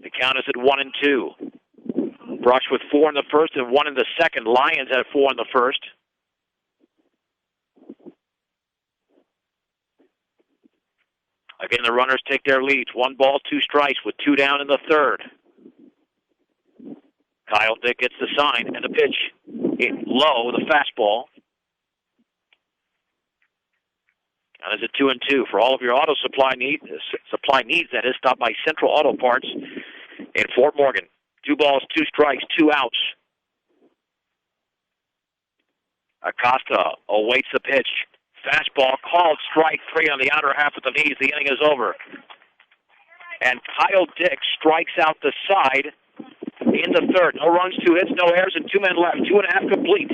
[SPEAKER 1] The count is at 1-2. Brush with 4 in the first and 1 in the second. Lyons had 4 in the first. Again, the runners take their leads. 1 ball, 2 strikes with 2 down in the third. Kyle Dick gets the sign and the pitch. Low, the fastball. Count is at 2-2. For all of your auto supply needs, that is, stop by Central Auto Parts in Fort Morgan. 2 balls, 2 strikes, 2 outs. Acosta awaits the pitch. Fastball called strike 3 on the outer half of the knees. The inning is over. And Kyle Dick strikes out the side in the third. No runs, 2 hits, no errors, and 2 men left. 2.5 complete.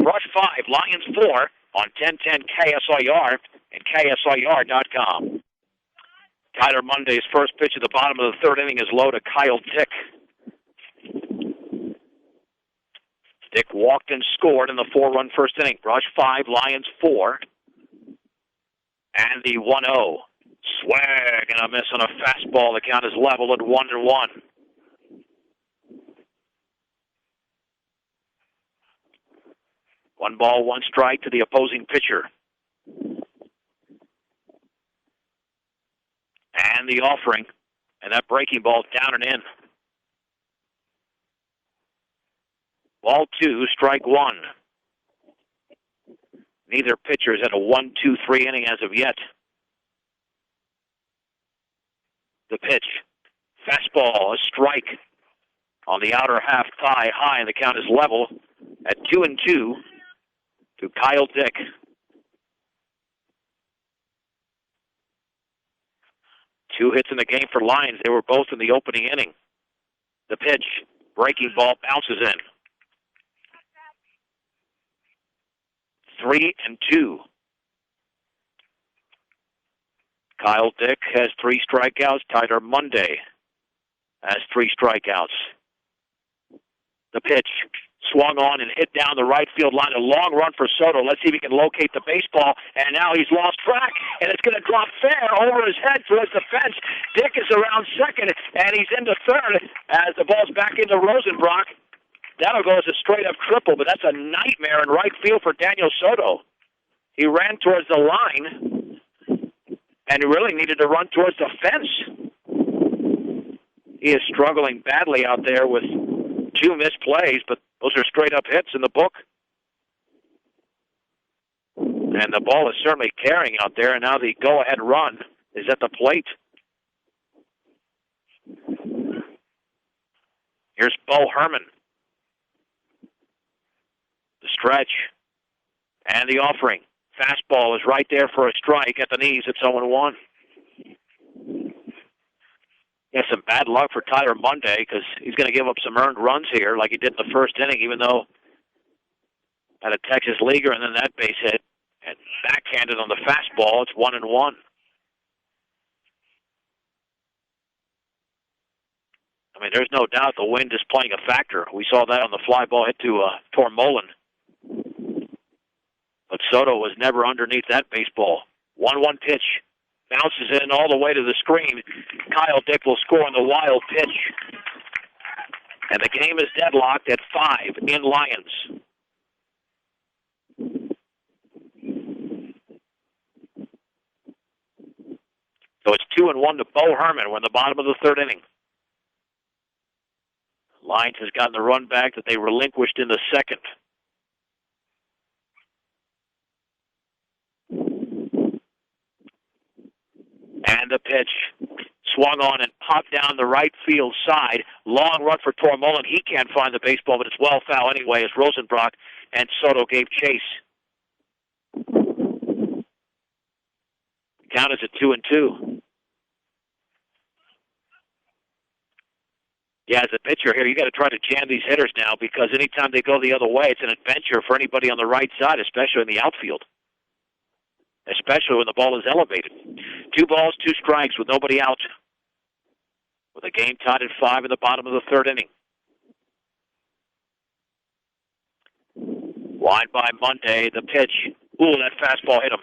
[SPEAKER 1] Brush 5, Lyons 4 on 1010 KSIR and KSIR.com. Tyler Monday's first pitch at the bottom of the third inning is low to Kyle Dick. Dick walked and scored in the 4-run first inning. Brush 5, Lyons 4. And the 1-0. Swag and a miss on a fastball. The count is level at 1-1. One ball, 1 strike to the opposing pitcher. And the offering. And that breaking ball down and in. Ball 2, strike 1. Neither pitcher's had a 1-2-3 inning as of yet. The pitch. Fastball, a strike on the outer half, thigh high, and the count is level at 2-2 to Kyle Dick. Two hits in the game for Lyons. They were both in the opening inning. The pitch. Breaking ball bounces in. 3-2. Kyle Dick has 3 strikeouts. Tyler Monday has 3 strikeouts. The pitch. Swung on and hit down the right field line. A long run for Soto. Let's see if he can locate the baseball. And now he's lost track, and it's going to drop fair over his head towards the fence. Dick is around second, and he's into third as the ball's back into Rosenbrock. That'll go as a straight-up triple, but that's a nightmare in right field for Daniel Soto. He ran towards the line, and he really needed to run towards the fence. He is struggling badly out there with 2 missed plays, but those are straight-up hits in the book. And the ball is certainly carrying out there, and now the go-ahead run is at the plate. Here's Bo Herman. The stretch and the offering. Fastball is right there for a strike at the knees. It's 0-1. Yeah, some bad luck for Tyler Monday because he's going to give up some earned runs here like he did in the first inning, even though had a Texas leaguer and then that base hit and backhanded on the fastball. It's 1-1. I mean, there's no doubt the wind is playing a factor. We saw that on the fly ball hit to Tormolen. But Soto was never underneath that baseball. 1-1 pitch. Bounces in all the way to the screen. Kyle Dick will score on the wild pitch. And the game is deadlocked at 5 in Lyons. So it's 2-1 to Bo Herman. We're in the bottom of the third inning. Lyons has gotten the run back that they relinquished in the second. And the pitch swung on and popped down the right field side. Long run for Tormolen. He can't find the baseball, but it's well foul anyway as Rosenbrock and Soto gave chase. Count is at 2-2. Yeah, as a pitcher here, you got to try to jam these hitters now because anytime they go the other way, it's an adventure for anybody on the right side, especially in the outfield. Especially when the ball is elevated. 2 balls, 2 strikes with nobody out. With a game tied at 5 in the bottom of the third inning. Wide by Monday, the pitch. Ooh, that fastball hit him.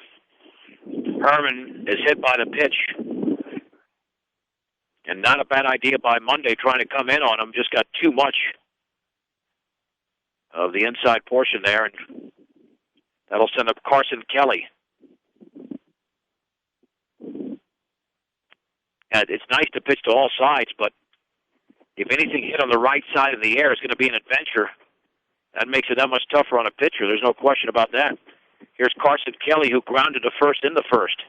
[SPEAKER 1] Herman is hit by the pitch. And not a bad idea by Monday trying to come in on him. Just got too much of the inside portion there. And that'll send up Carson Kelly. And it's nice to pitch to all sides, but if anything hit on the right side of the air, it's going to be an adventure. That makes it that much tougher on a pitcher. There's no question about that. Here's Carson Kelly, who grounded to first in the first.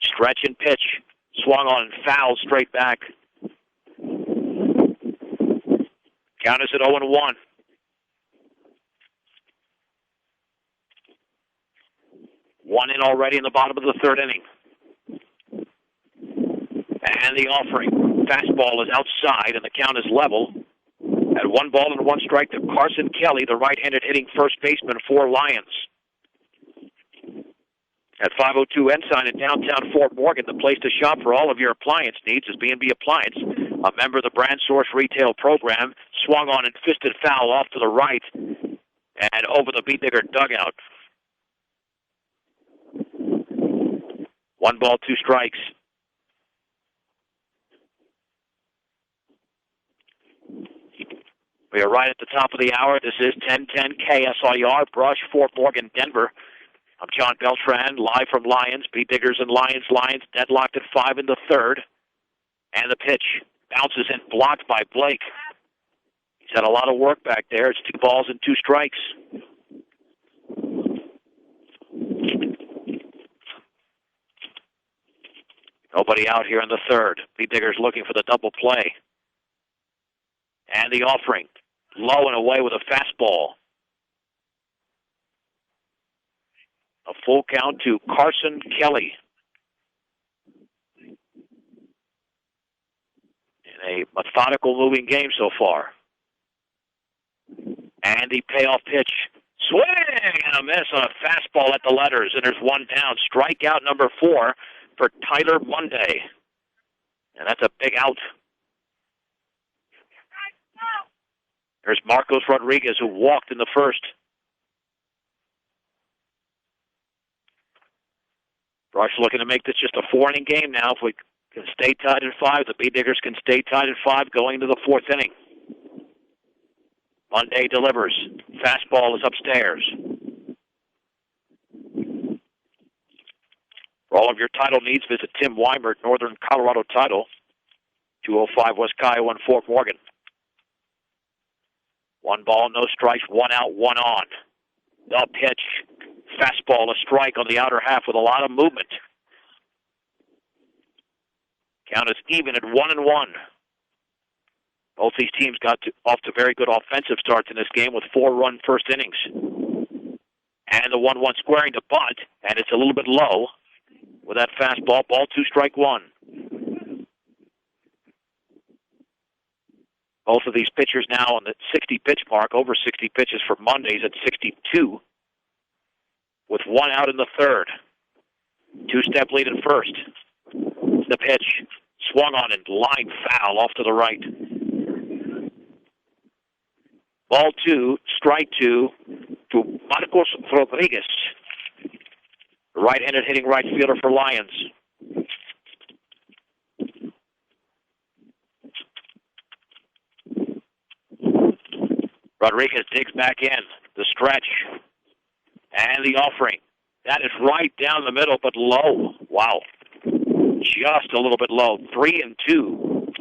[SPEAKER 1] Stretch and pitch. Swung on and fouled straight back. Count is at 0-1. One in already in the bottom of the third inning. And the offering. Fastball is outside, and the count is level. At 1-1 strike to Carson Kelly, the right-handed hitting first baseman for Lyons. At 502 Ensign in downtown Fort Morgan, the place to shop for all of your appliance needs is B&B Appliance, a member of the Brand Source Retail Program. Swung on and fisted foul off to the right and over the Beat Digger dugout. 1 ball, 2 strikes. We are right at the top of the hour. This is 1010 KSIR, Brush, Fort Morgan, Denver. I'm John Beltran, live from Lyons. Beat Diggers and Lyons. Lyons deadlocked at 5 in the third. And the pitch bounces in, blocked by Blake. He's had a lot of work back there. It's 2 balls and 2 strikes. Nobody out here in the third. Beat Diggers looking for the double play. And the offering. Low and away with a fastball. A full count to Carson Kelly. In a methodical moving game so far. And the payoff pitch. Swing and a miss on a fastball at the letters. And there's 1 down. Strikeout number 4 for Tyler Monday. And that's a big out. There's Marcos Rodriguez, who walked in the first. Brush looking to make this just a 4-inning game now. If we can stay tied at 5, the Bee-Diggers can stay tied at 5 going into the 4th inning. Monday delivers. Fastball is upstairs. For all of your title needs, visit Tim Weimer, Northern Colorado Title, 205 West Kiowa and Fort Morgan. 1 ball, no strikes, 1 out, 1 on. The pitch. Fastball, a strike on the outer half with a lot of movement. Count is even at 1-1. Both these teams got off to very good offensive starts in this game with 4-run first innings. And the 1-1 squaring to bunt, and it's a little bit low with that fastball. Ball 2, strike 1. Both of these pitchers now on the 60-pitch mark, over 60 pitches for Mondays at 62, with 1 out in the 3rd. 2-step lead at first. The pitch swung on and line foul off to the right. Ball 2, strike 2 to Marcos Rodriguez, the right-handed hitting right fielder for Lyons. Rodriguez digs back in. The stretch. And the offering. That is right down the middle, but low. Wow. Just a little bit low. 3-2.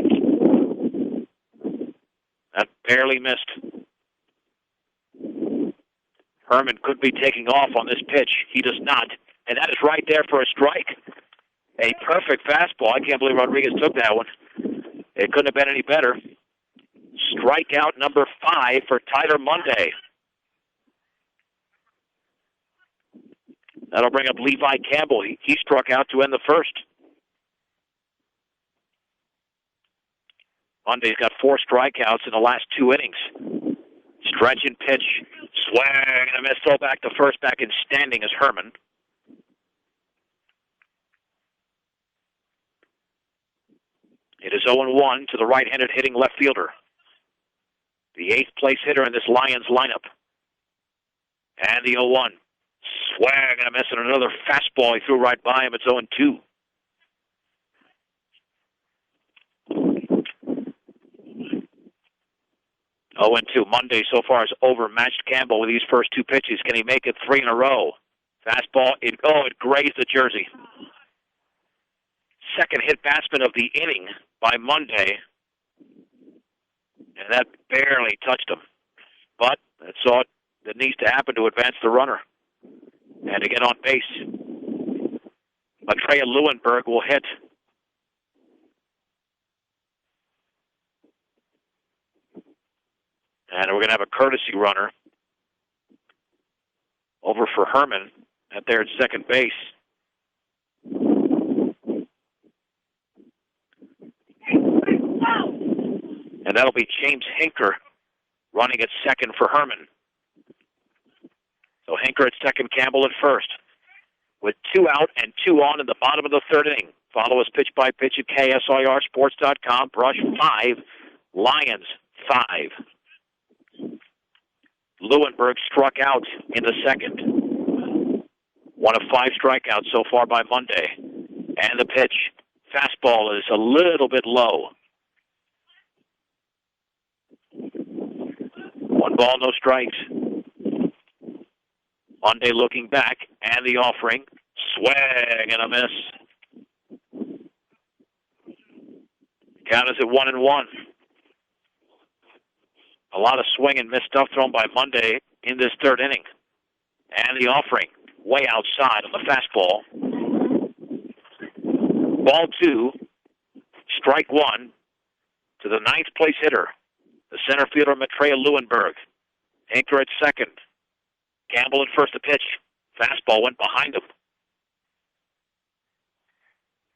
[SPEAKER 1] That barely missed. Herman could be taking off on this pitch. He does not. And that is right there for a strike. A perfect fastball. I can't believe Rodriguez took that one. It couldn't have been any better. Strikeout number 5 for Tyler Monday. That'll bring up Levi Campbell. He struck out to end the first. Monday's got 4 strikeouts in the last 2 innings. Stretch and pitch. Swing and a miss. Throw back to first. Back in standing is Herman. It is 0-1 to the right-handed hitting left fielder. The 8th place hitter in this Lions lineup. And the 0-1. Swing and a miss, and another fastball. He threw right by him. It's 0-2. Monday so far has overmatched Campbell with these first 2 pitches. Can he make it 3 in a row? Fastball. It grazed the jersey. Second hit batsman of the inning by Monday. And that barely touched him. But that's all that needs to happen to advance the runner. And to get on base. Maitreya Lewinberg will hit. And we're going to have a courtesy runner over for Herman at there at second base. And that'll be James Hinker running at second for Herman. So Hinker at second, Campbell at first. With 2 out and 2 on in the bottom of the 3rd inning. Follow us pitch by pitch at KSIRsports.com. Brush 5, Lions 5. Lewinberg struck out in the 2nd. 1 of 5 strikeouts so far by Monday. And the pitch. Fastball is a little bit low. 1 ball, no strikes. Monday looking back, and the offering. Swing and a miss. Count is at 1-1. A lot of swing and miss stuff thrown by Monday in this 3rd inning. And the offering, way outside on the fastball. Ball 2, strike 1 to the 9th place hitter, the center fielder, Maitreya Lewinberg. Hinker at second. Campbell at first to pitch. Fastball went behind him.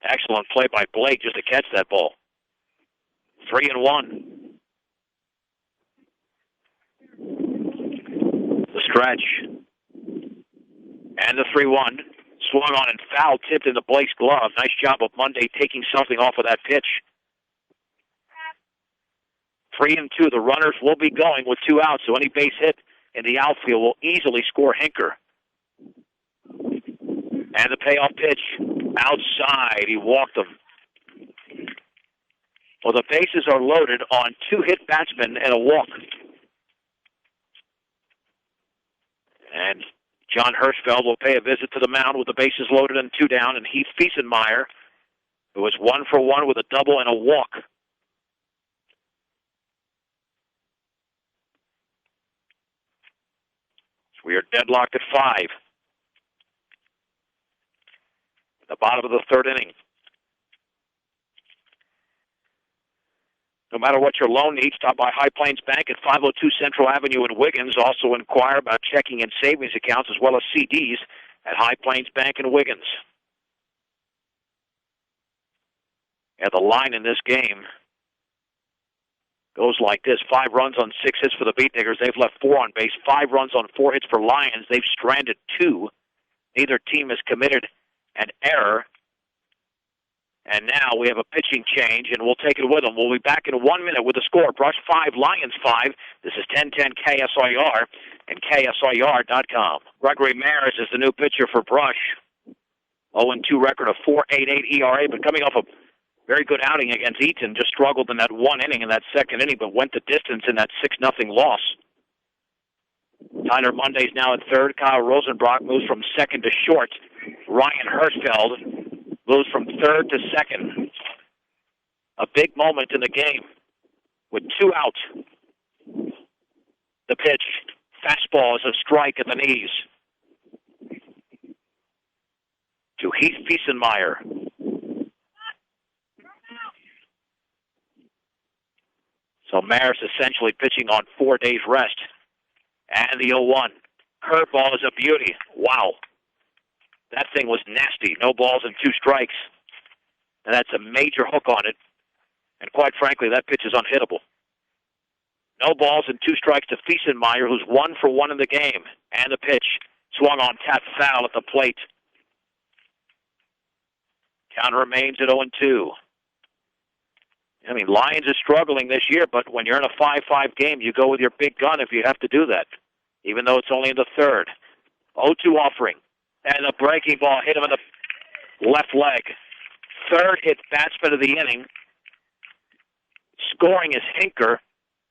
[SPEAKER 1] Excellent play by Blake just to catch that ball. 3-1. The stretch. And the 3-1. Swung on and foul tipped into Blake's glove. Nice job of Monday taking something off of that pitch. 3-2. The runners will be going with 2 outs, so any base hit in the outfield will easily score Hinker. And the payoff pitch outside. He walked him. Well, the bases are loaded on 2 hit batsmen and a walk. And John Hirschfeld will pay a visit to the mound with the bases loaded and 2 down, and Heath Fiesenmeyer, who was 1 for 1 with a double and a walk. We are deadlocked at 5. The bottom of the 3rd inning. No matter what your loan needs, stop by High Plains Bank at 502 Central Avenue in Wiggins. Also inquire about checking and savings accounts as well as CDs at High Plains Bank in Wiggins. And the line in this game goes like this. 5 runs on 6 hits for the Beat Diggers. They've left 4 on base. 5 runs on 4 hits for Lyons. They've stranded 2. Neither team has committed an error. And now we have a pitching change, and we'll take it with them. We'll be back in 1 minute with the score. Brush 5, Lyons 5. This is 1010 KSIR and KSIR.com. Gregory Maris is the new pitcher for Brush. 0-2 record, a 4.88 ERA, but coming off a very good outing against Eaton. Just struggled in that 1 inning in that 2nd inning, but went the distance in that 6-0 loss. Tyler Monday's now at 3rd. Kyle Rosenbrock moves from 2nd to short. Ryan Hirschfeld moves from 3rd to 2nd. A big moment in the game with 2 outs. The pitch, fastball is a strike at the knees. To Heath Fiesenmeyer. So Maris essentially pitching on 4 days rest. And the 0-1. Curveball is a beauty. Wow. That thing was nasty. No balls and 2 strikes. And that's a major hook on it. And quite frankly, that pitch is unhittable. No balls and 2 strikes to Fiesenmeyer, who's 1 for 1 in the game. And the pitch swung on, tap foul at the plate. Count remains at 0-2. I mean, Lyons is struggling this year, but when you're in a 5-5 game, you go with your big gun if you have to do that, even though it's only in the 3rd. 0-2 offering. And the breaking ball hit him in the left leg. 3rd hit batsman of the inning. Scoring is Hinker,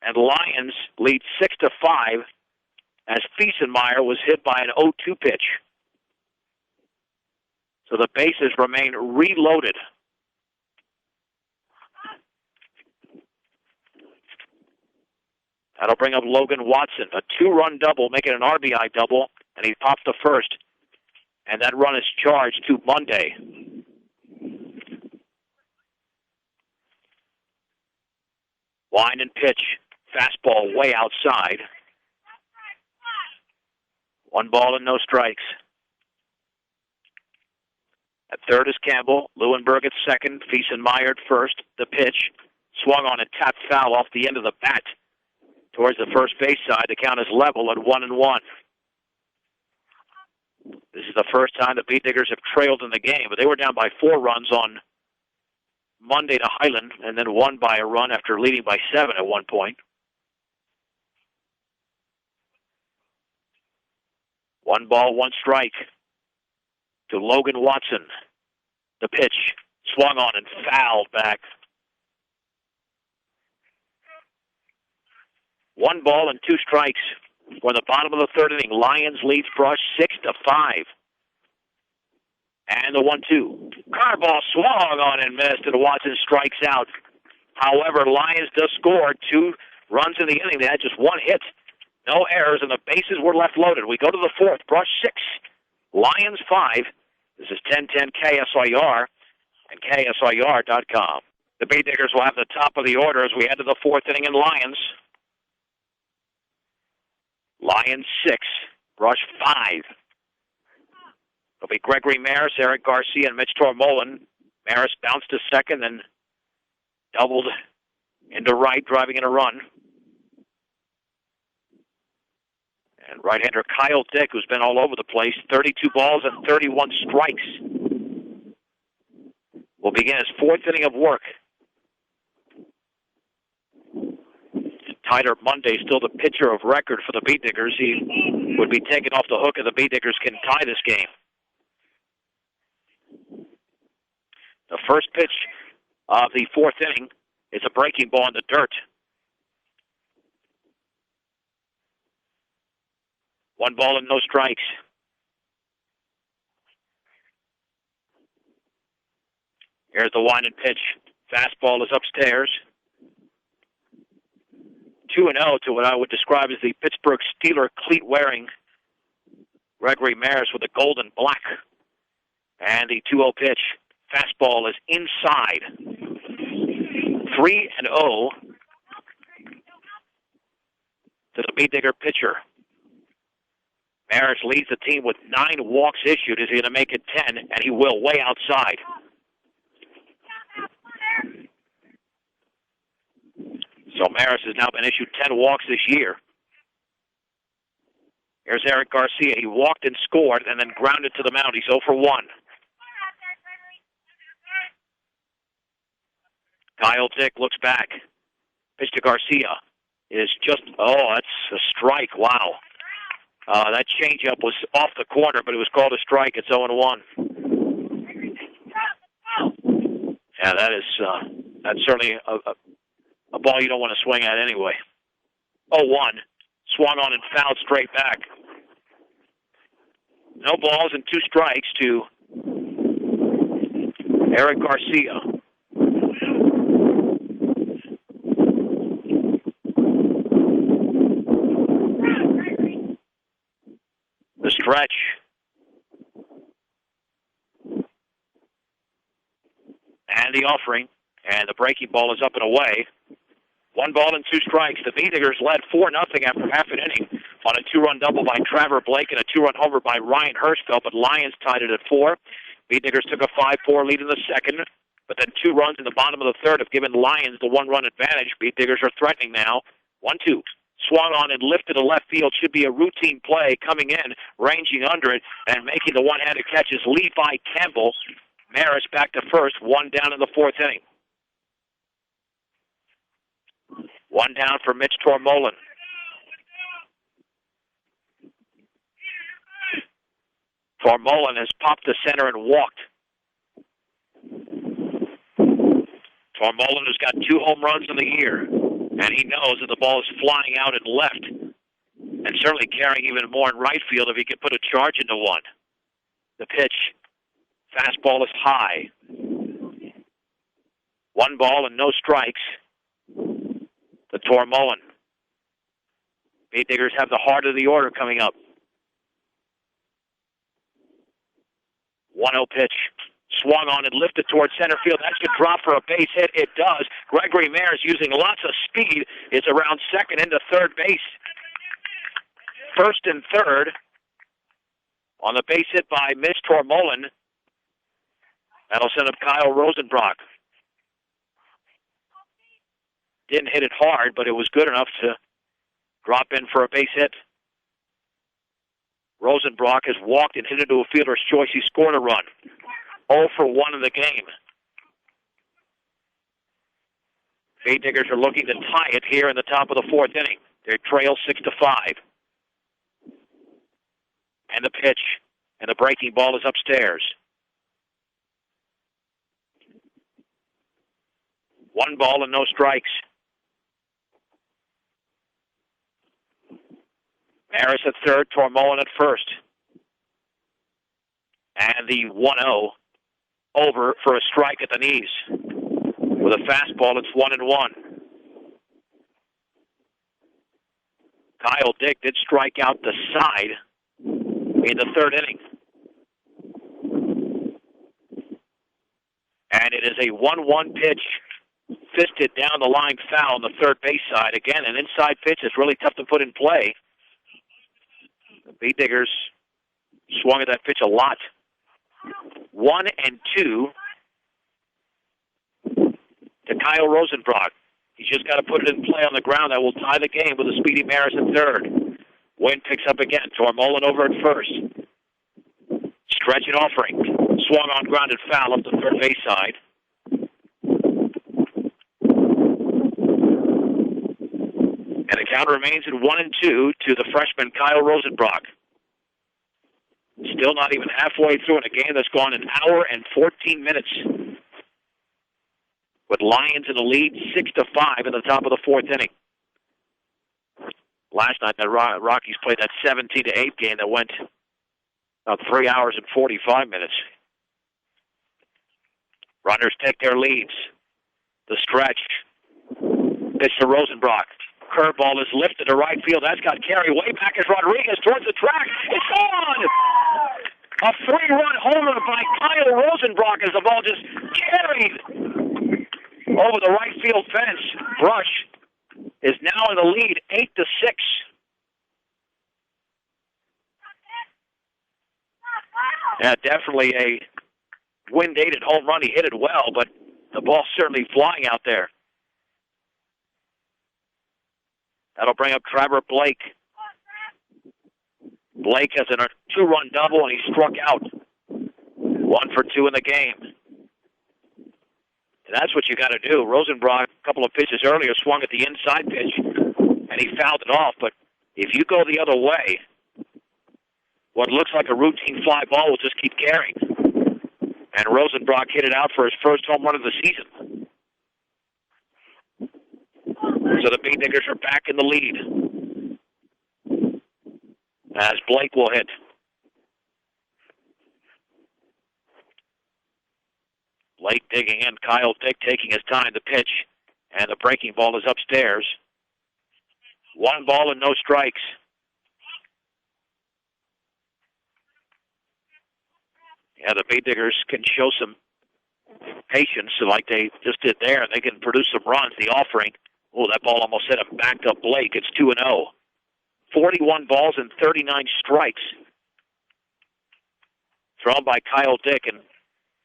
[SPEAKER 1] and Lyons lead 6-5 as Fiesenmeyer was hit by an 0-2 pitch. So the bases remain reloaded. That'll bring up Logan Watson, a 2-run double, making an RBI double, and he pops to 1st. And that run is charged to Monday. Line and pitch, fastball way outside. 1 ball and no strikes. At 3rd is Campbell, Leuenberg at 2nd, Fiesenmeyer at 1st. The pitch swung on and tapped foul off the end of the bat. Towards the first base side, the count is level at 1-1. This is the first time the Beat Diggers have trailed in the game, but they were down by 4 runs on Monday to Highland, and then won by a run after leading by 7 at one point. 1 ball, 1 strike to Logan Watson. The pitch swung on and fouled back. 1 ball and 2 strikes for the bottom of the 3rd inning. Lyons leads Brush 6-5. And the 1-2. Curveball swung on and missed, and Watson strikes out. However, Lyons does score 2 runs in the inning. They had just 1 hit. No errors, and the bases were left loaded. We go to the 4th. Brush 6. Lyons 5. This is 1010 KSIR and KSIR.com. The Beat Diggers will have the top of the order as we head to the 4th inning in Lyons. Lyons 6, Brush 5. It'll be Gregory Maris, Eric Garcia, and Mitch Tormolen. Maris bounced to 2nd and doubled into right, driving in a run. And right-hander Kyle Dick, who's been all over the place, 32 balls and 31 strikes, will begin his 4th inning of work. Tyler Monday, still the pitcher of record for the Beat Diggers. He would be taken off the hook if the Beat Diggers can tie this game. The first pitch of the fourth inning is a breaking ball in the dirt. 1 ball and no strikes. Here's the wind and pitch. Fastball is upstairs. 2-0 to what I would describe as the Pittsburgh Steeler cleat-wearing Gregory Maris with the gold and black. And the 2-0 pitch. Fastball is inside. 3-0 to the Beat Digger pitcher. Maris leads the team with 9 walks issued. Is he going to make it 10? And he will, way outside. So Maris has now been issued 10 walks this year. Here's Eric Garcia. He walked and scored and then grounded to the mound. He's 0 for 1. Kyle Dick looks back. Pitch to Garcia is just, that's a strike. Wow. That changeup was off the corner, but it was called a strike. It's 0-1. Yeah, that's certainly a ball you don't want to swing at anyway. 0-1. Swung on and fouled straight back. No balls and 2 strikes to Eric Garcia. The stretch. And the offering. And the breaking ball is up and away. 1 ball and 2 strikes. The Beat Diggers led 4-0 after half an inning on a 2-run double by Trevor Blake and a 2-run homer by Ryan Hirschfeld, but Lyons tied it at 4. Beat Diggers took a 5-4 lead in the second, but then 2 runs in the bottom of the third have given Lyons the 1-run advantage. Beat Diggers are threatening now. 1-2. Swung on and lifted to left field. Should be a routine play coming in, ranging under it, and making the one-handed catch is Levi Campbell. Maris back to first, 1 down in the fourth inning. 1 down for Mitch Tormolin. Tormolin has popped to center and walked. Tormolin has got 2 home runs in the year, and he knows that the ball is flying out and left, and certainly carrying even more in right field if he can put a charge into one. The pitch, fastball is high. 1 ball and no strikes to Tormolin. Beat Diggers have the heart of the order coming up. 1-0 pitch. Swung on and lifted towards center field. That should drop for a base hit. It does. Gregory Maris, using lots of speed, is around second into third base. First and third on the base hit by Mitch Tormolin. That'll send up Kyle Rosenbrock. Didn't hit it hard, but it was good enough to drop in for a base hit. Rosenbrock has walked and hit into a fielder's choice. He scored a run. 0 for 1 in the game. Beat Diggers are looking to tie it here in the top of the fourth inning. They trail 6-5. And the pitch, and the breaking ball is upstairs. 1 ball and no strikes. Maris at third, Tormolin at first. And the 1-0 over for a strike at the knees. With a fastball, it's 1-1. Kyle Dick did strike out the side in the third inning. And it is a 1-1 pitch, fisted down the line foul on the third base side. Again, an inside pitch is really tough to put in play. The Beat Diggers swung at that pitch a lot. 1-2 to Kyle Rosenbrock. He's just got to put it in play on the ground. That will tie the game with a speedy Maris at third. Wynn picks up again. Tormolin over at first. Stretch and offering. Swung on, grounded foul up the third base side. And the count remains at 1-2 to the freshman Kyle Rosenbrock. Still not even halfway through in a game that's gone an hour and 14 minutes. With Lyons in the lead, 6-5 in the top of the fourth inning. Last night, the Rockies played that 17-8 game that went about 3 hours and 45 minutes. Runners take their leads. The stretch. Pitch to Rosenbrock. Curveball is lifted to right field. That's got carried way back as Rodriguez towards the track. It's gone! A 3-run homer by Kyle Rosenbrock as the ball just carried over the right field fence. Brush is now in the lead, 8-6. Yeah, definitely a wind-aided home run. He hit it well, but the ball's certainly flying out there. That'll bring up Trevor Blake. Blake has a 2-run double, and he struck out. 1 for 2 in the game. And that's what you got to do. Rosenbrock, a couple of pitches earlier, swung at the inside pitch, and he fouled it off. But if you go the other way, what looks like a routine fly ball will just keep carrying. And Rosenbrock hit it out for his first home run of the season. So the Beatnickers are back in the lead. As Blake will hit. Blake digging in. Kyle Dick taking his time to pitch. And the breaking ball is upstairs. 1 ball and no strikes. Yeah, the Beatnickers can show some patience like they just did there. They can produce some runs. The offering. Oh, that ball almost hit him. Backed up Blake. It's 2-0. 41 balls and 39 strikes. Thrown by Kyle Dick, and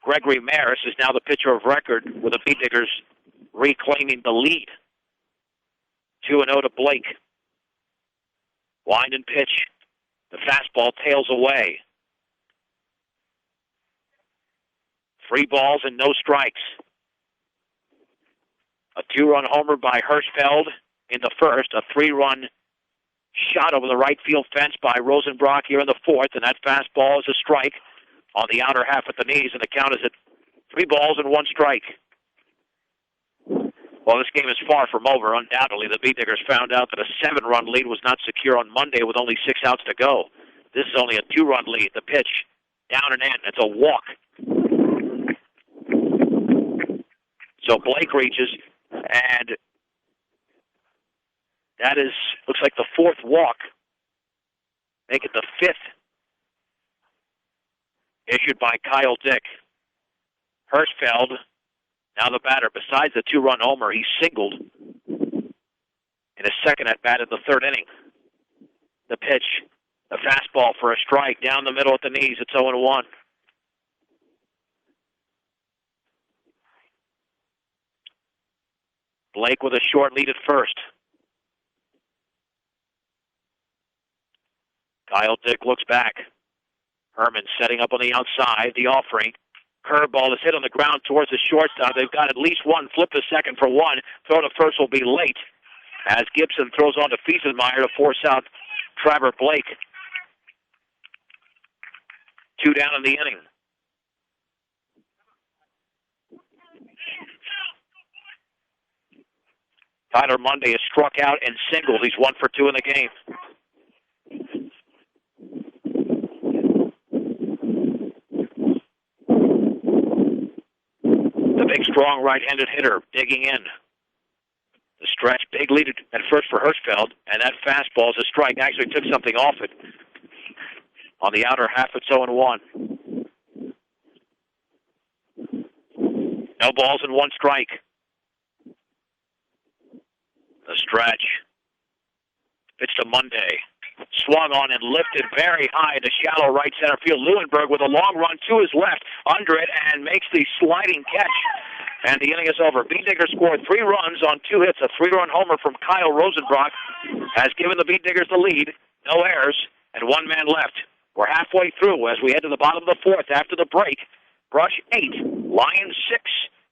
[SPEAKER 1] Gregory Maris is now the pitcher of record with the Beatnickers reclaiming the lead. 2-0 to Blake. Wind and pitch. The fastball tails away. 3 balls and no strikes. A 2-run homer by Hirschfeld in the first. A 3-run shot over the right field fence by Rosenbrock here in the fourth. And that fastball is a strike on the outer half at the knees. And the count is at 3 balls and 1 strike. Well, this game is far from over. Undoubtedly, the Beatnickers found out that a 7-run lead was not secure on Monday with only 6 outs to go. This is only a 2-run lead. The pitch, down and in. It's a walk. So Blake reaches, and that is, looks like the 4th walk. Make it the 5th. Issued by Kyle Dick. Hirschfeld, now the batter. Besides the 2-run homer, he singled in his second at-bat in the 3rd inning. The pitch, the fastball for a strike, down the middle at the knees. It's 0-1. Blake with a short lead at first. Kyle Dick looks back. Herman setting up on the outside. The offering. Curveball is hit on the ground towards the shortstop. They've got at least one. Flip to second for 1. Throw to first will be late as Gibson throws on to Fiesenmeyer to force out Trevor Blake. 2 down in the inning. Tyler Monday has struck out and singled. He's 1 for 2 in the game. The big, strong right-handed hitter digging in. The stretch, big lead at first for Hirschfeld, and that fastball is a strike. Actually took something off it. On the outer half, it's 0-1. No balls and 1 strike. The stretch. Pitch to Monday. Swung on and lifted very high to shallow right center field. Leuenberg with a long run to his left, under it, and makes the sliding catch. And the inning is over. Beatnickers scored 3 runs on 2 hits. A 3-run homer from Kyle Rosenbrock has given the Beatnickers the lead. No errors, and 1 man left. We're halfway through as we head to the bottom of the 4th after the break. Brush 8, Lyons 6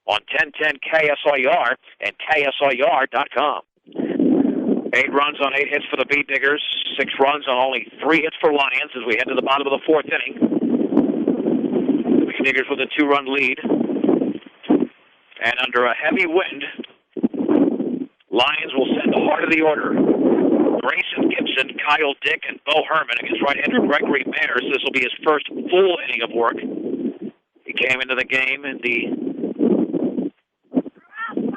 [SPEAKER 1] on 1010 KSIR and KSIR.com. 8 runs on 8 hits for the Beat Diggers. 6 runs on only 3 hits for Lyons as we head to the bottom of the 4th inning. The Beat Diggers with a 2-run lead. And under a heavy wind, Lyons will send the heart of the order. Grayson Gibson, Kyle Dick, and Bo Herman against right-hander Gregory Mayers. This will be his first full inning of work. He came into the game in the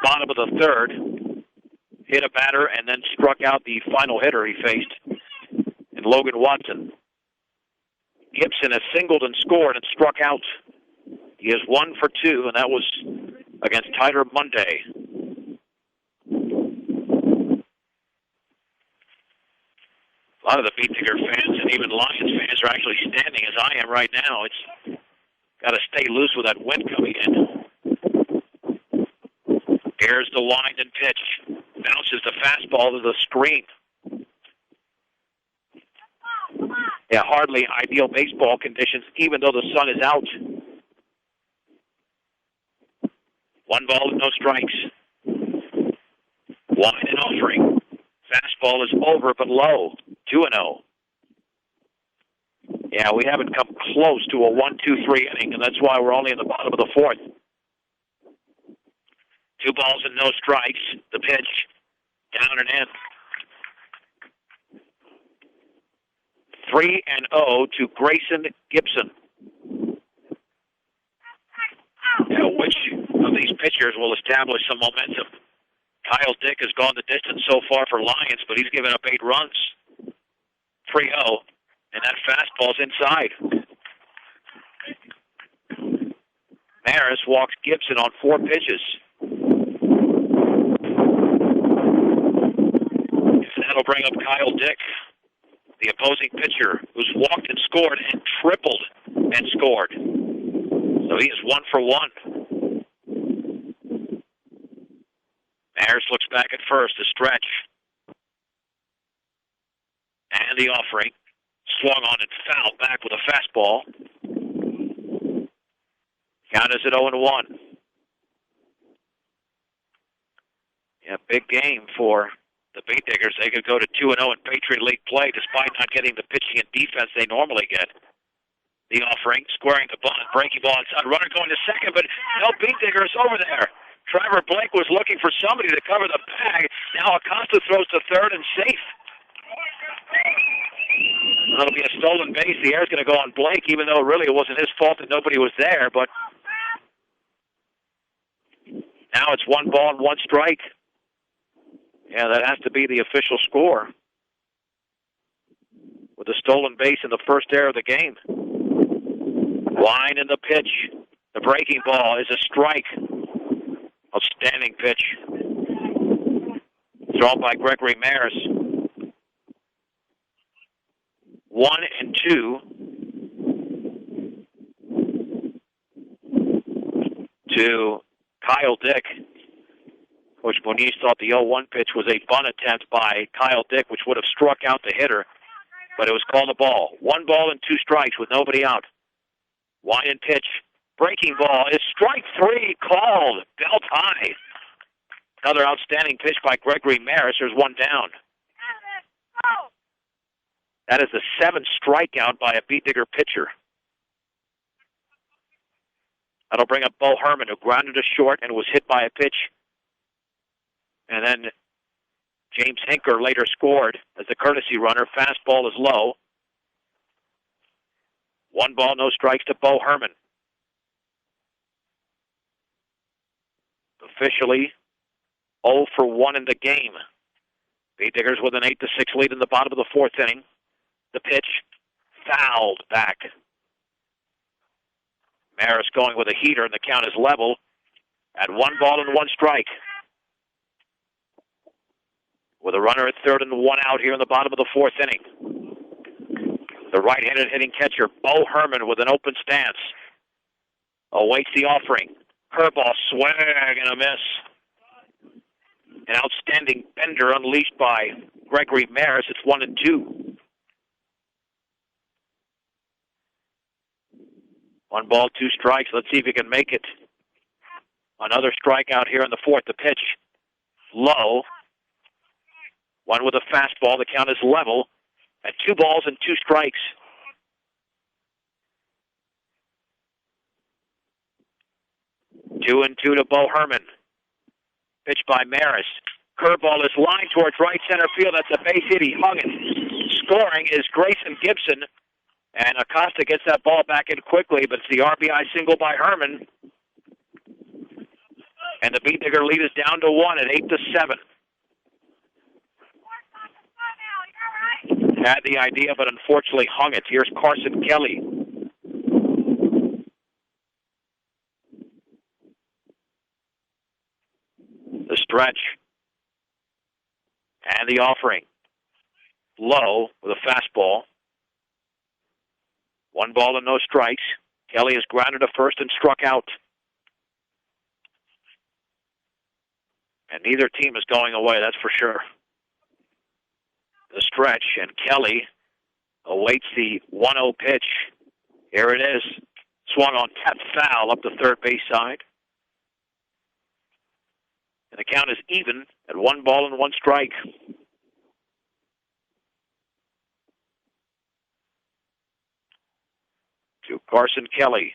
[SPEAKER 1] bottom of the 3rd, hit a batter, and then struck out the final hitter he faced in Logan Watson. Gibson has singled and scored and struck out. He is 1 for 2, and that was against Tyler Monday. A lot of the Beat Digger fans and even Lions fans are actually standing as I am right now. It's got to stay loose with that wind coming in. Here's the wind and pitch. Bounces the fastball to the screen. Yeah, hardly ideal baseball conditions, even though the sun is out. 1 ball and no strikes. Wide and offering. Fastball is over but low. 2-0. Yeah, we haven't come close to a 1-2-3 inning, and that's why we're only in the bottom of the 4th. 2 balls and no strikes. The pitch, down and in. 3-0 to Grayson Gibson. Now, which of these pitchers will establish some momentum? Kyle Dick has gone the distance so far for Lyons, but he's given up 8 runs. 3-0, and that fastball's inside. Maris walks Gibson on 4 pitches. That'll bring up Kyle Dick, the opposing pitcher, who's walked and scored and tripled and scored. So he is 1 for 1. Maris looks back at first to stretch. And the offering. Swung on and fouled back with a fastball. Count is at 0-1. Yeah, big game for the Beat Diggers. They could go to 2-0 in Patriot League play despite not getting the pitching and defense they normally get. The offering, squaring the bunt, breaking ball inside. Runner going to second, but no Beat Digger is over there. Trevor Blake was looking for somebody to cover the bag. Now Acosta throws to third and safe. That'll be a stolen base. The air's going to go on Blake, even though really it wasn't his fault that nobody was there. But now it's 1 ball and 1 strike. Yeah, that has to be the official score. With a stolen base in the first error of the game. Line in the pitch. The breaking ball is a strike. Outstanding pitch. Thrown by Gregory Maris. 1-2 to Kyle Dick. Coach Moniz thought the 0-1 pitch was a bunt attempt by Kyle Dick, which would have struck out the hitter, but it was called a ball. 1 ball and 2 strikes with nobody out. Wide and pitch. Breaking ball is strike 3 called. Belt high. Another outstanding pitch by Gregory Maris. There's 1 down. That is the 7th strikeout by a Beat Digger pitcher. That'll bring up Bo Herman, who grounded to short and was hit by a pitch. And then James Hinker later scored as the courtesy runner. Fastball is low. 1 ball, no strikes to Bo Herman. Officially 0 for 1 in the game. Beat Diggers with an 8-6 lead in the bottom of the 4th inning. The pitch fouled back. Maris going with a heater, and the count is level at 1 ball and 1 strike. With a runner at third and 1 out here in the bottom of the 4th inning. The right-handed hitting catcher, Bo Herman, with an open stance. Awaits the offering. Curveball, swing and a miss. An outstanding bender unleashed by Gregory Maris. It's 1-2. 1 ball, 2 strikes. Let's see if he can make it. Another strikeout here in the 4th. The pitch low. One with a fastball. The count is level at 2 balls and 2 strikes. Two and two to Bo Herman. Pitched by Maris. Curveball is lined towards right center field. That's a base hit. He hung it. Scoring is Grayson Gibson. And Acosta gets that ball back in quickly, but it's the RBI single by Herman. And the Beat Digger lead is down to 1 at 8-7. Had the idea, but unfortunately hung it. Here's Carson Kelly. The stretch. And the offering. Low with a fastball. 1 ball and no strikes. Kelly is grounded to first and struck out. And neither team is going away, that's for sure. The stretch, and Kelly awaits the 1-0 pitch. Here it is. Swung on, tapped foul up the third base side. And the count is even at 1 ball and 1 strike. To Carson Kelly.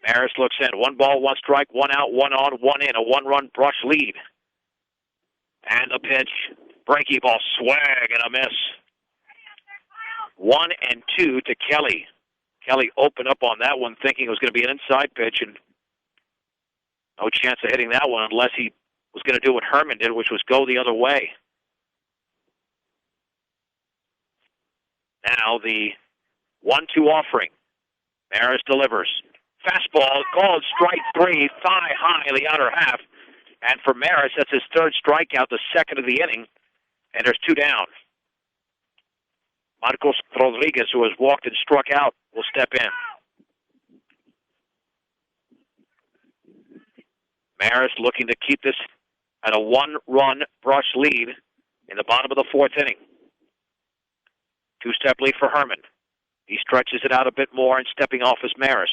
[SPEAKER 1] Maris looks in. 1 ball, 1 strike, 1 out, 1 on, 1 in. A 1-run Brush lead. And the pitch. Breaking ball, swag and a miss. 1 and 2 to Kelly. Kelly opened up on that one thinking it was going to be an inside pitch, and no chance of hitting that one unless he was going to do what Herman did, which was go the other way. Now the 1-2 offering. Maris delivers. Fastball, called strike 3, thigh high in the outer half. And for Maris, that's his 3rd strikeout, the 2nd of the inning. And there's 2 down. Marcos Rodriguez, who has walked and struck out, will step in. Maris looking to keep this at a 1-run Brush lead in the bottom of the 4th inning. 2-step lead for Herman. He stretches it out a bit more, and stepping off is Maris.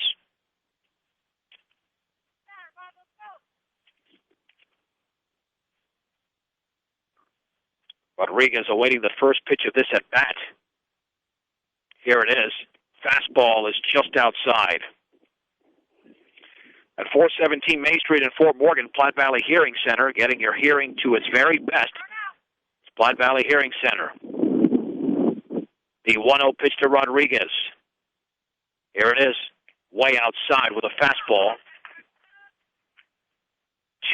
[SPEAKER 1] Rodriguez awaiting the first pitch of this at bat. Here it is. Fastball is just outside. At 417 Main Street in Fort Morgan, Platte Valley Hearing Center, getting your hearing to its very best. It's Platte Valley Hearing Center. The 1-0 pitch to Rodriguez. Here it is. Way outside with a fastball.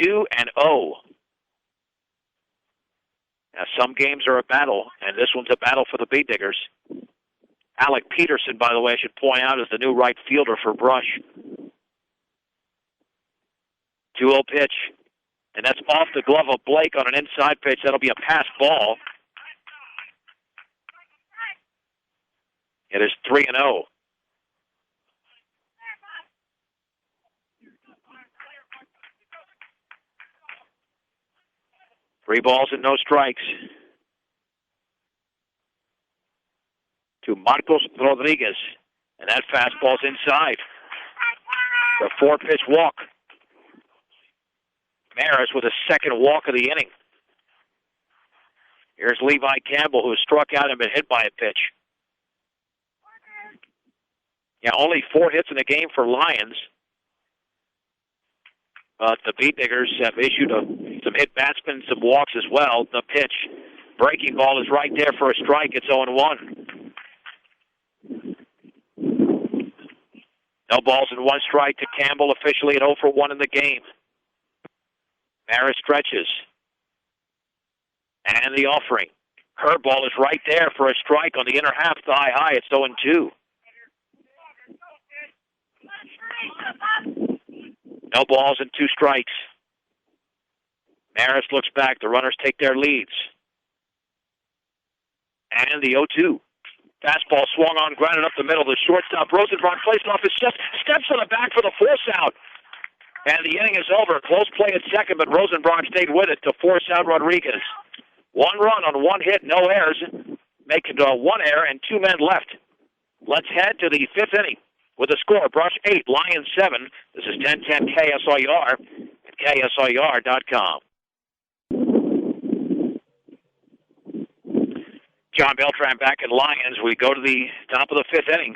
[SPEAKER 1] 2-0. Now, some games are a battle, and this one's a battle for the Beat Diggers. Alec Peterson, by the way, I should point out, is the new right fielder for Brush. 2-0 pitch, and that's off the glove of Blake on an inside pitch. That'll be a pass ball. It is 3-0. Three balls and no strikes to Marcos Rodriguez. And that fastball's inside. The 4-pitch walk. Maris with a 2nd walk of the inning. Here's Levi Campbell, who has struck out and been hit by a pitch. Yeah, only 4 hits in the game for Lyons. But the Beat Diggers have issued some hit batsmen, some walks as well. The pitch, breaking ball is right there for a strike. It's 0-1. No balls and 1 strike to Campbell, officially at 0-for-1 in the game. Maris stretches. And the offering. Curveball is right there for a strike on the inner half, thigh high. It's 0-2. No balls and 2 strikes. Maris looks back. The runners take their leads. And the 0-2. Fastball swung on, grounded up the middle. The shortstop, Rosenbach, plays it off his chest, steps on the back for the force out. And the inning is over. Close play at second, but Rosenbach stayed with it to force out Rodriguez. 1 run on 1 hit, no errors. Make it 1 error and 2 men left. Let's head to the 5th inning with the score. Brush 8, Lyons 7. This is 1010 KSIR. And KSIR.com. John Beltran back at Lyons. We go to the top of the fifth inning.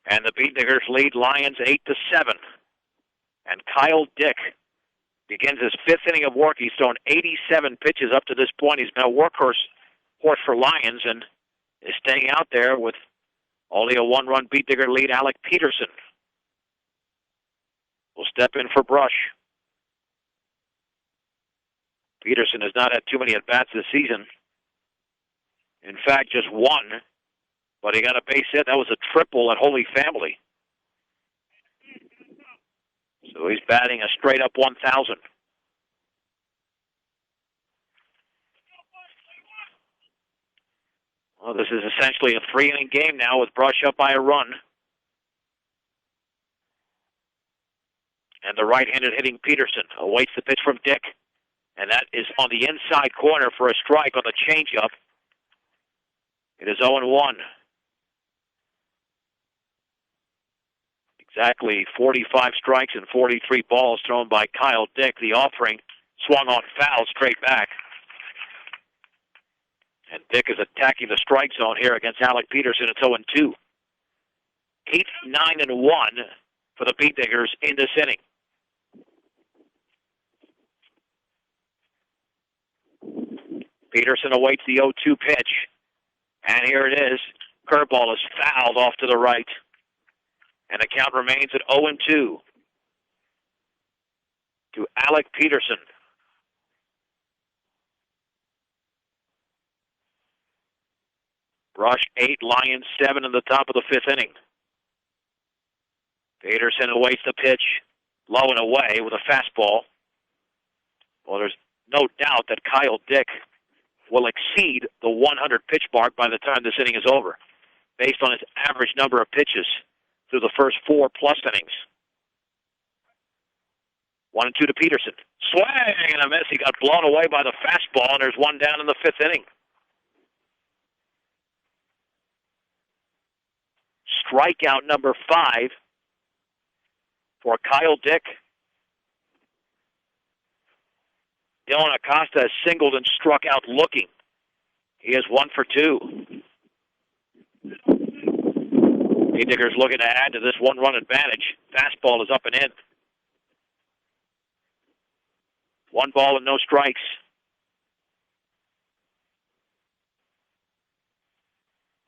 [SPEAKER 1] And the Beatniggers lead Lyons 8-7. And Kyle Dick begins his fifth inning of work. He's thrown 87 pitches up to this point. He's been a workhorse for Lyons and is staying out there with only a one-run Beatnigger lead. Alec Peterson will step in for Brush. Peterson has not had too many at-bats this season. In fact, just one, but he got a base hit. That was a triple at Holy Family. So he's batting a straight-up 1,000. Well, this is essentially a three-inning game now with Brush up by a run. And the right-handed hitting Peterson awaits the pitch from Dick. And that is on the inside corner for a strike on the changeup. It is 0-1. Exactly 45 strikes and 43 balls thrown by Kyle Dick. The offering swung on foul straight back. And Dick is attacking the strike zone here against Alec Peterson. It's 0-2. 8-9-1 for the Beatniggers in this inning. Peterson awaits the 0-2 pitch. And here it is. Curveball is fouled off to the right. And the count remains at 0-2 to Alec Peterson. Brush 8, Lyons 7 in the top of the fifth inning. Peterson awaits the pitch, low and away with a fastball. Well, there's no doubt that Kyle Dick will exceed the 100 pitch mark by the time this inning is over, based on his average number of pitches through the first 4+ innings. 1-2 to Peterson. Swing and a miss. He got blown away by the fastball, and there's one down in the fifth inning. Strikeout number 5 for Kyle Dick. Dylan Acosta has singled and struck out looking. He is 1 for 2. Beatniggers looking to add to this one-run advantage. Fastball is up and in. 1 ball and no strikes.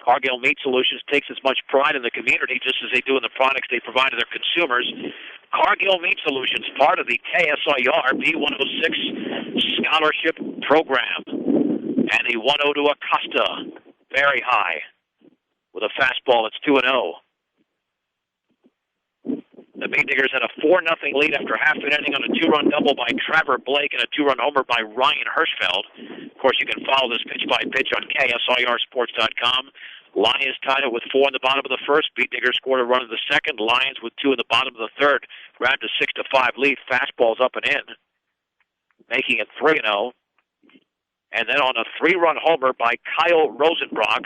[SPEAKER 1] Cargill Meat Solutions takes as much pride in the community just as they do in the products they provide to their consumers. Cargill Meat Solutions, part of the KSIR B106 Scholarship Program. And the 1-0 to Acosta, very high. With a fastball, it's 2-0. The Beatniggers had a 4-0 lead after half an inning on a 2-run double by Trevor Blake and a 2-run homer by Ryan Hirschfeld. Of course, you can follow this pitch-by-pitch on KSIRsports.com. Lyons tied it with 4 in the bottom of the first. Beatniggers scored a run in the second. Lyons with 2 in the bottom of the third. Grabbed a 6-5 lead. Fastball's up and in, making it 3-0. And then on a 3-run homer by Kyle Rosenbrock,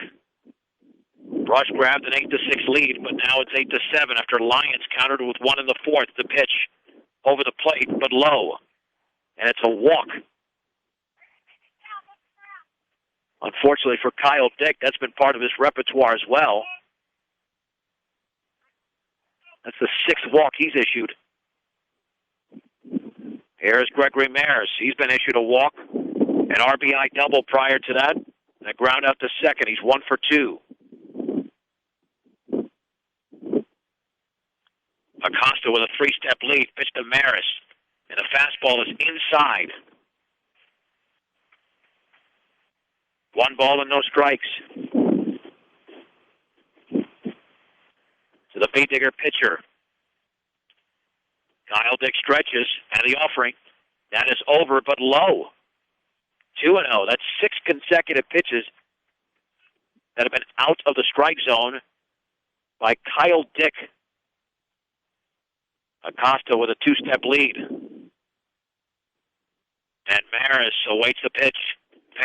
[SPEAKER 1] Brush grabbed an 8-6 lead, but now it's 8-7 after Lyons countered with 1 in the fourth. The pitch over the plate, but low. And it's a walk. Unfortunately for Kyle Dick, that's been part of his repertoire as well. That's the 6th walk he's issued. Here's Gregory Maris. He's been issued a walk, an RBI double prior to that, and a ground out to second. He's 1 for 2. Acosta with a 3-step lead, pitch to Maris, and the fastball is inside. 1 ball and no strikes. To the Beatnigger pitcher. Kyle Dick stretches, and the offering. That is over, but low. 2-0. That's 6 consecutive pitches that have been out of the strike zone by Kyle Dick. Acosta with a 2-step lead. And Maris awaits the pitch.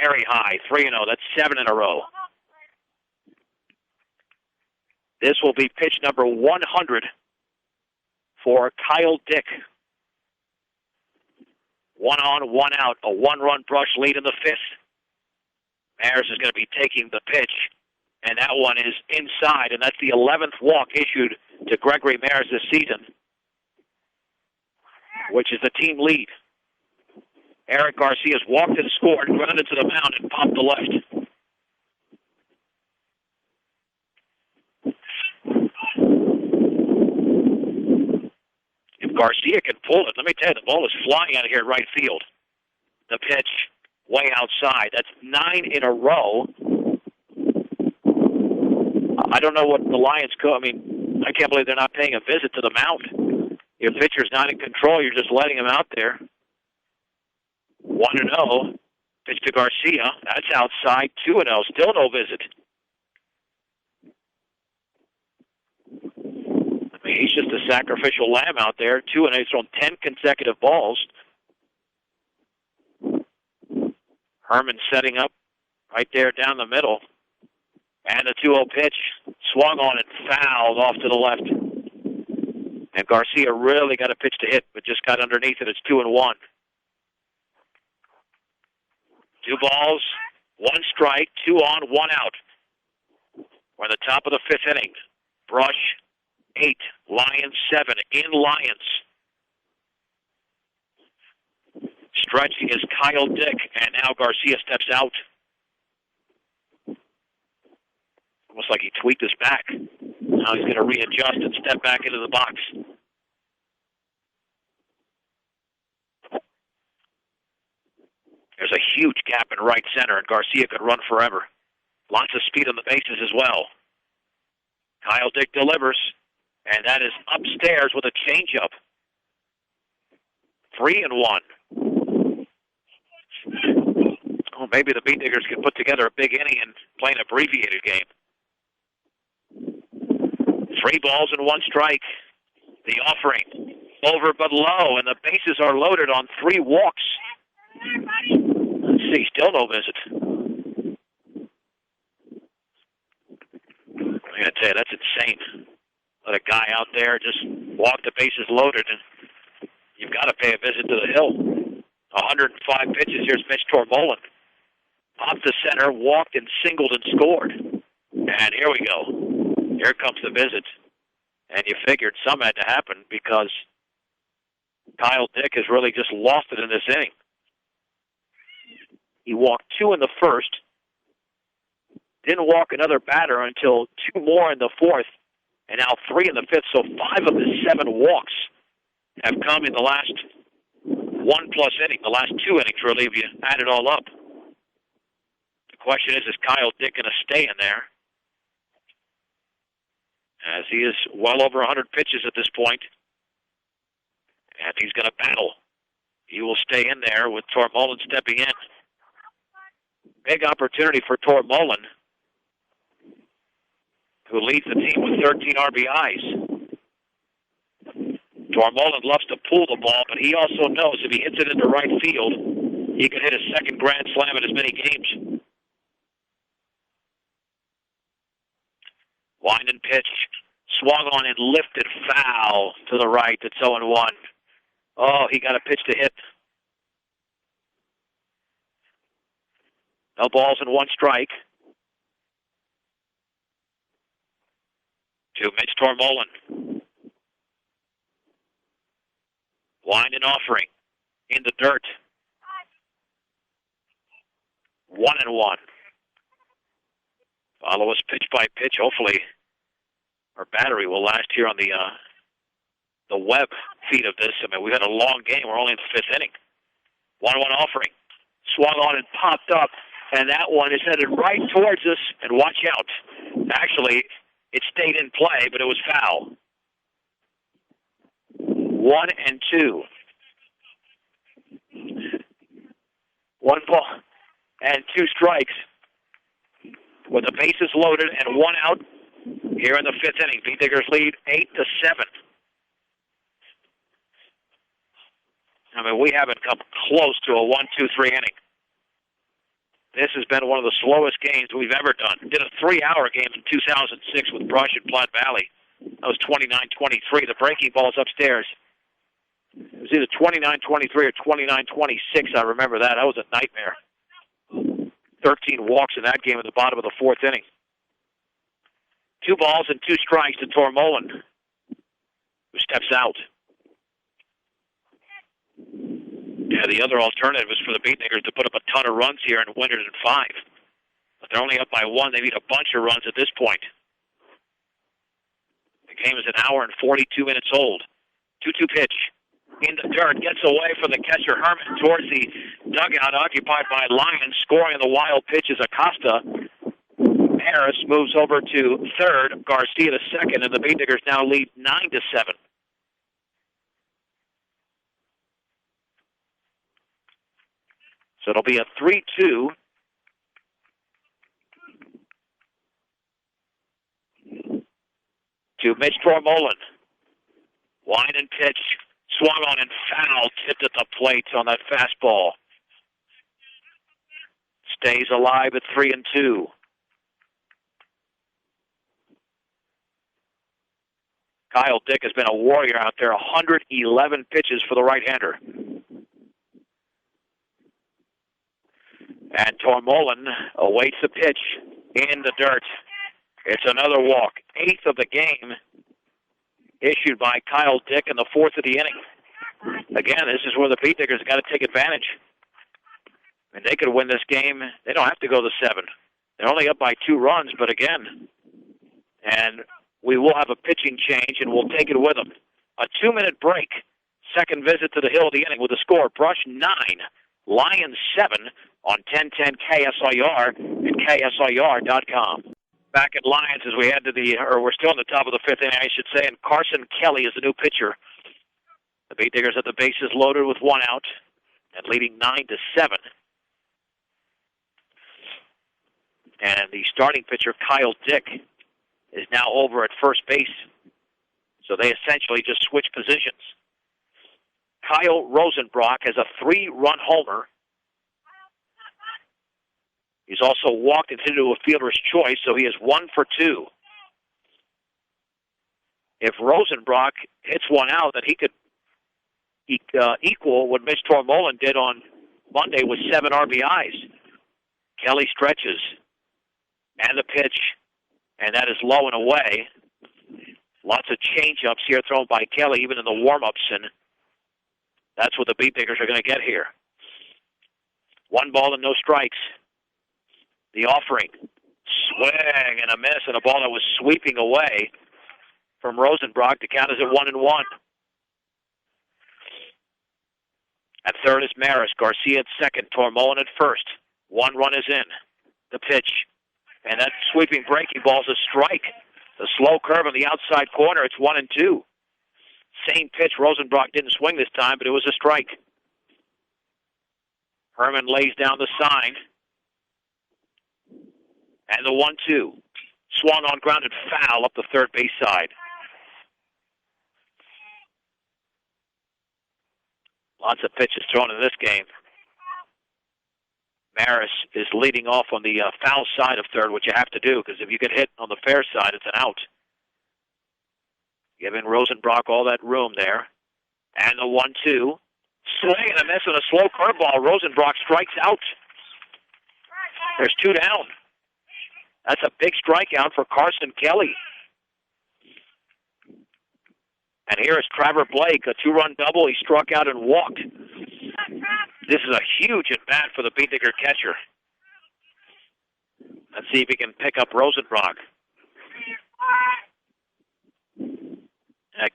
[SPEAKER 1] Very high, 3-0. That's 7 in a row. This will be pitch number 100 for Kyle Dick. 1 on, 1 out. A 1-run Brush lead in the 5th. Maris is going to be taking the pitch, and that one is inside, and that's the 11th walk issued to Gregory Maris this season, which is the team lead. Eric Garcia's walked and scored, grounded to the mound, and popped the left. If Garcia can pull it, let me tell you, the ball is flying out of here at right field. The pitch way outside. That's 9 in a row. I don't know what the Lions could. I mean, I can't believe they're not paying a visit to the mound. Your pitcher's not in control. You're just letting him out there. 1-0. Pitch to Garcia. That's outside. 2-0. Still no visit. I mean, he's just a sacrificial lamb out there. 2-0. He's thrown 10 consecutive balls. Herman setting up right there down the middle. And the 2-0 pitch. Swung on and fouled off to the left. And Garcia really got a pitch to hit, but just got underneath it. It's 2-1. 2 balls, 1 strike, 2 on, 1 out. We're in the top of the 5th inning. Brush 8, Lyons 7 in Lyons. Stretching is Kyle Dick, and now Garcia steps out. Almost like he tweaked his back. Now he's going to readjust and step back into the box. There's a huge gap in right center, and Garcia could run forever. Lots of speed on the bases as well. Kyle Dick delivers, and that is upstairs with a changeup. 3-1. Oh, maybe the Beat Diggers can put together a big inning and play an abbreviated game. 3 balls and 1 strike. The offering over but low, and the bases are loaded on 3 walks. Let's see, still no visit. I'm going to tell you, that's insane. Let a guy out there just walk the bases loaded, and you've got to pay a visit to the hill. 105 pitches. Here's Mitch Tormolen. Off the center, walked and singled and scored. And here we go. Here comes the visit. And you figured some had to happen because Kyle Dick has really just lost it in this inning. He walked 2 in the 1st. Didn't walk another batter until 2 more in the 4th. And now 3 in the 5th. So 5 of his 7 walks have come in the last 1+ inning. The last 2 innings, really, if you add it all up. The question is Kyle Dick going to stay in there? As he is well over 100 pitches at this point. And he's going to battle. He will stay in there with Tormolen stepping in. Big opportunity for Tormolen, who leads the team with 13 RBIs. Tormolen loves to pull the ball, but he also knows if he hits it into right field, he can hit a second grand slam in as many games. Wind and pitch, swung on and lifted foul to the right. It's 0-1. Oh, he got a pitch to hit. No balls and 1 strike. To Mitch Tormolen. Wind and offering. In the dirt. 1-1. Follow us pitch by pitch. Hopefully our battery will last here on the web feed of this. I mean, we've had a long game. We're only in the 5th inning. 1-1 offering. Swung on and popped up. And that one is headed right towards us. And watch out. Actually, it stayed in play, but it was foul. 1-2. 1 ball and 2 strikes. With the bases loaded and 1 out here in the 5th inning. Beat Diggers lead 8-7. I mean, we haven't come close to a 1-2-3 inning. This has been one of the slowest games we've ever done. Did a 3-hour game in 2006 with Brush and Platte Valley. That was 29-23. The breaking ball's upstairs. It was either 29-23 or 29-26. I remember that. That was a nightmare. 13 walks in that game at the bottom of the fourth inning. 2 balls and 2 strikes to Tormolen, who steps out. Yeah, the other alternative is for the Beatniggers to put up a ton of runs here and win it in 5. But they're only up by 1. They need a bunch of runs at this point. The game is an hour and 42 minutes old. 2-2 pitch. In the dirt, gets away from the catcher Herman towards the dugout occupied by Lyons. Scoring on the wild pitch is Acosta. Harris moves over to third, Garcia to second, and the Beatniggers now lead 9-7. So it'll be a 3-2. To Mitch Tormolen. Line and pitch. Swung on and foul, tipped at the plate on that fastball. Stays alive at 3-2. Kyle Dick has been a warrior out there. 111 pitches for the right-hander. And Tormolen awaits the pitch in the dirt. It's another walk. 8th of the game. Issued by Kyle Dick in the 4th of the inning. Again, this is where the Beatniggers got to take advantage. And they could win this game. They don't have to go to 7. They're only up by 2 runs, but again, and we will have a pitching change, and we'll take it with them. A 2-minute break. Second visit to the hill of the inning with the score. Brush 9, Lyons 7 on 1010 KSIR and KSIR.com. Back at Lyons as we head to we're still in the top of the 5th inning, I should say, and Carson Kelly is the new pitcher. The Beatniggers have the bases loaded with 1 out and leading 9-7. And the starting pitcher, Kyle Dick, is now over at first base. So they essentially just switch positions. Kyle Rosenbrock has a 3-run homer. He's also walked into a fielder's choice, so he is 1 for 2. If Rosenbrock hits one out, then he could equal what Mitch Tormolen did on Monday with 7 RBIs. Kelly stretches, and the pitch, and that is low and away. Lots of change-ups here thrown by Kelly, even in the warm-ups, and that's what the Beatniggers are going to get here. 1 ball and no strikes. The offering, swing and a miss, and a ball that was sweeping away from Rosenbrock. The count is at 1-1. At third is Maris. Garcia at second. Tormolen at first. 1 run is in. The pitch, and that sweeping breaking ball is a strike. The slow curve on the outside corner. It's 1-2. Same pitch. Rosenbrock didn't swing this time, but it was a strike. Herman lays down the sign. And the 1-2. Swung on, grounded foul up the third base side. Lots of pitches thrown in this game. Maris is leading off on the foul side of third, which you have to do, because if you get hit on the fair side, it's an out. Giving Rosenbrock all that room there. And the 1-2. Swing and a miss on a slow curveball. Rosenbrock strikes out. There's 2 down. That's a big strikeout for Carson Kelly. And here is Trevor Blake, a 2-run double. He struck out and walked. This is a huge at-bat for the Beatnigger catcher. Let's see if he can pick up Rosenbrock.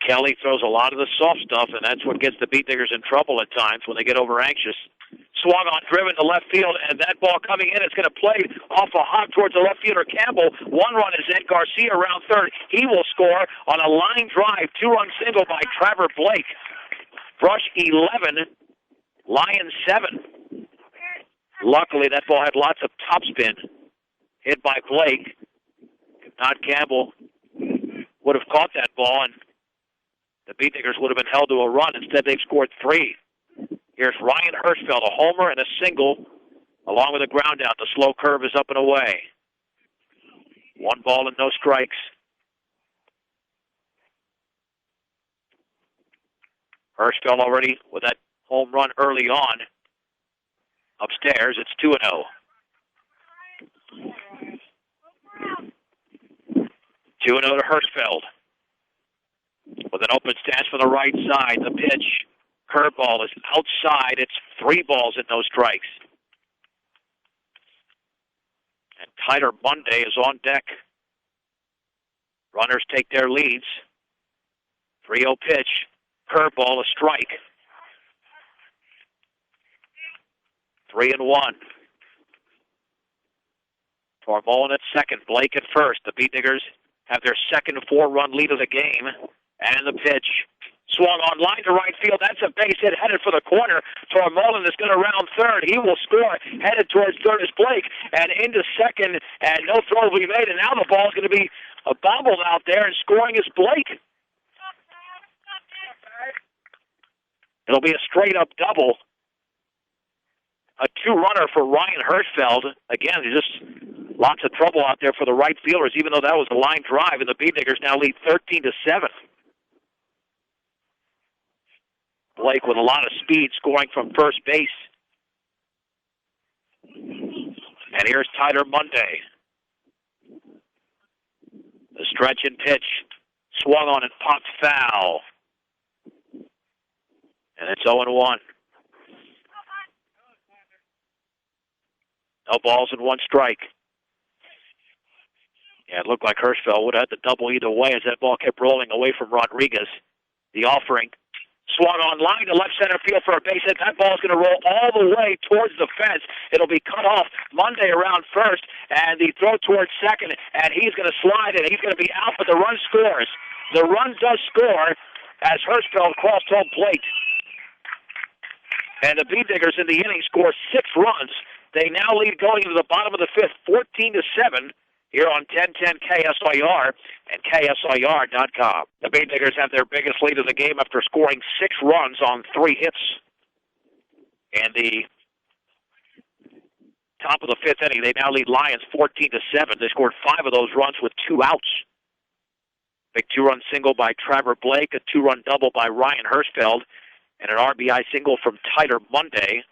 [SPEAKER 1] Kelly throws a lot of the soft stuff, and that's what gets the Beatniggers in trouble at times when they get over-anxious. Swung on, driven to left field, and that ball coming in, it's going to play off a hop towards the left fielder, Campbell. 1 run is in. Garcia around third. He will score on a line drive. 2-run single by Trevor Blake. Brush 11, Lyons 7. Luckily, that ball had lots of topspin. Hit by Blake. If not, Campbell would have caught that ball, and the Beatniggers would have been held to a run. Instead, they've scored 3. Here's Ryan Hirschfeld, a homer and a single, along with a ground out. The slow curve is up and away. 1 ball and no strikes. Hirschfeld already with that home run early on. Upstairs, it's 2-0. 2-0 to Hirschfeld. With an open stance from the right side. The pitch. Curveball is outside. It's 3 balls and no strikes. And Tyler Monday is on deck. Runners take their leads. 3-0 pitch. Curveball, a strike. 3-1. Tormolen at second. Blake at first. The Beatniggers have their second 4-run lead of the game. And the pitch. Swung on line to right field. That's a base hit headed for the corner. Tormolen is going to round third. He will score. Headed towards third is Blake. And into second. And no throw will be made. And now the ball is going to be bobbled out there. And scoring is Blake. It'll be a straight-up double. A 2-runner for Ryan Hirschfeld. Again, there's just lots of trouble out there for the right fielders, even though that was a line drive. And the Beatniggers now lead 13-7. Blake with a lot of speed scoring from first base. And here's Tyler Monday. The stretch and pitch. Swung on and popped foul. And it's 0-1. No balls and 1 strike. Yeah, it looked like Hirschfeld would have had the double either way as that ball kept rolling away from Rodriguez. The offering. Swung on line to left center field for a base hit. That ball's going to roll all the way towards the fence. It'll be cut off. Monday around first, and the throw towards second, and he's going to slide it. He's going to be out, but the run scores. The run does score as Hirschfeld crossed home plate. And the Beatniggers in the inning score 6 runs. They now lead going into the bottom of the 5th, 14-7. Here on 1010 KSIR and KSIR.com. The Beatniggers have their biggest lead of the game after scoring 6 runs on 3 hits. In the top of the 5th inning, they now lead Lyons 14-7. They scored 5 of those runs with 2 outs. Big 2-run single by Trevor Blake, a 2-run double by Ryan Hirschfeld, and an RBI single from Tyler Monday,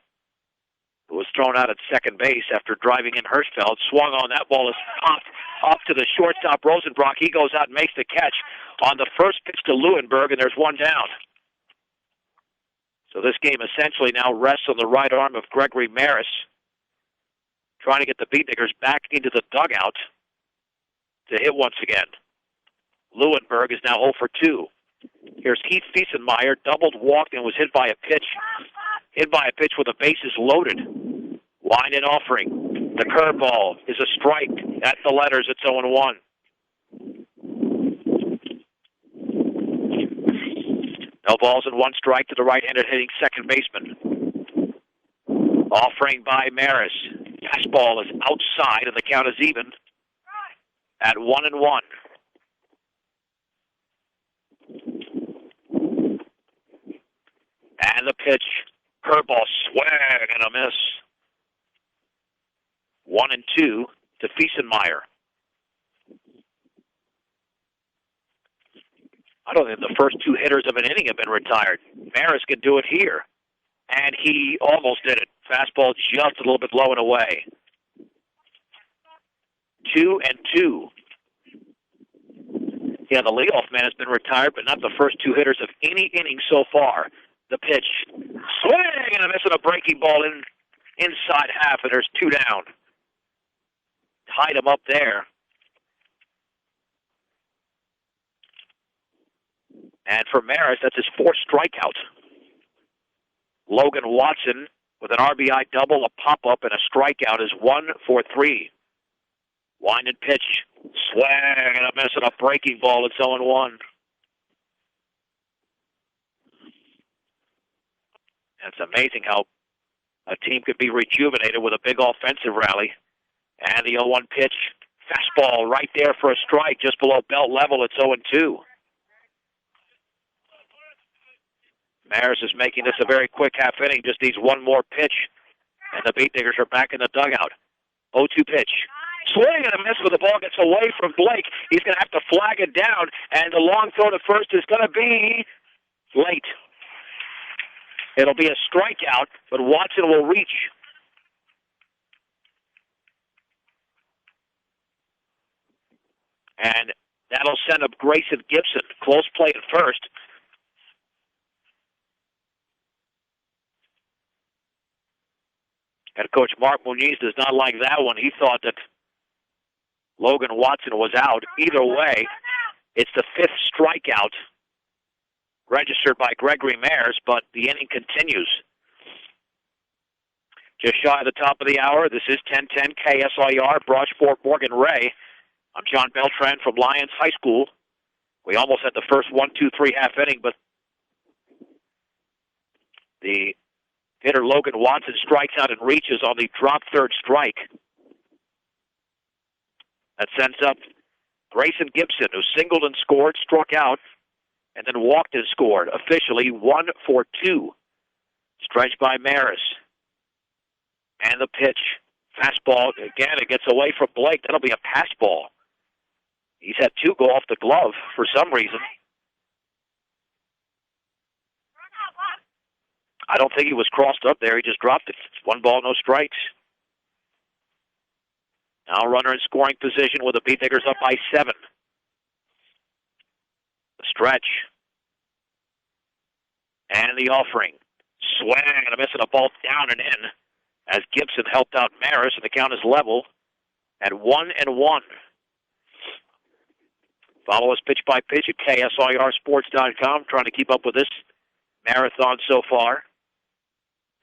[SPEAKER 1] who was thrown out at second base after driving in Hirschfeld. Swung on. That ball is popped up to the shortstop, Rosenbrock. He goes out and makes the catch on the first pitch to Leuenberg, and there's 1 down. So this game essentially now rests on the right arm of Gregory Maris, trying to get the Beatniggers back into the dugout to hit once again. Leuenberg is now 0 for 2. Here's Keith Fiesenmeyer, doubled, walked, and was hit by a pitch. Hit by a pitch with the bases loaded. Line and offering. The curveball is a strike. At the letters, it's 0-1. No balls and 1 strike to the right-handed hitting second baseman. Offering by Maris. Fastball is outside, and the count is even at 1-1. And the pitch. Curveball, swing and a miss. 1-2 to Fiesenmeyer. I don't think the first 2 hitters of an inning have been retired. Maris can do it here. And he almost did it. Fastball just a little bit low and away. 2-2. Yeah, the leadoff man has been retired, but not the first 2 hitters of any inning so far. The pitch. Swing and a miss on a breaking ball inside half, and there's 2 down. Tied him up there. And for Maris, that's his 4th strikeout. Logan Watson with an RBI double, a pop-up, and a strikeout is 1 for 3. Wind and pitch. Swing and a miss on a breaking ball. It's 0-1. It's amazing how a team could be rejuvenated with a big offensive rally. And the 0-1 pitch, fastball right there for a strike, just below belt level. It's 0-2. Maris is making this a very quick half inning, just needs 1 more pitch. And the Beatniggers are back in the dugout. 0-2 pitch. Swing and a miss, but the ball gets away from Blake. He's going to have to flag it down, and the long throw to first is going to be late. It'll be a strikeout, but Watson will reach. And that'll send up Grayson Gibson. Close play at first. Head coach Mark Muniz does not like that one. He thought that Logan Watson was out. Either way, it's the fifth strikeout registered by Gregory Mayers, but the inning continues. Just shy of the top of the hour, this is 1010 KSIR, Broadsport Morgan Ray. I'm John Beltran from Lyons High School. We almost had the first 1-2-3 half inning, but the hitter Logan Watson strikes out and reaches on the drop third strike. That sends up Grayson Gibson, who singled and scored, struck out, and then walked and scored. Officially 1-for-2. Stretched by Maris. And the pitch. Fastball. Again, it gets away from Blake. That'll be a pass ball. He's had two go off the glove for some reason. I don't think he was crossed up there. He just dropped it. It's 1 ball, no strikes. Now runner in scoring position with the Beatniggers up by 7. The stretch. And the offering. Swing and a miss and a ball down and in as Gibson helped out Maris, and the count is level at 1-1. Follow us pitch by pitch at KSIRsports.com. Trying to keep up with this marathon so far.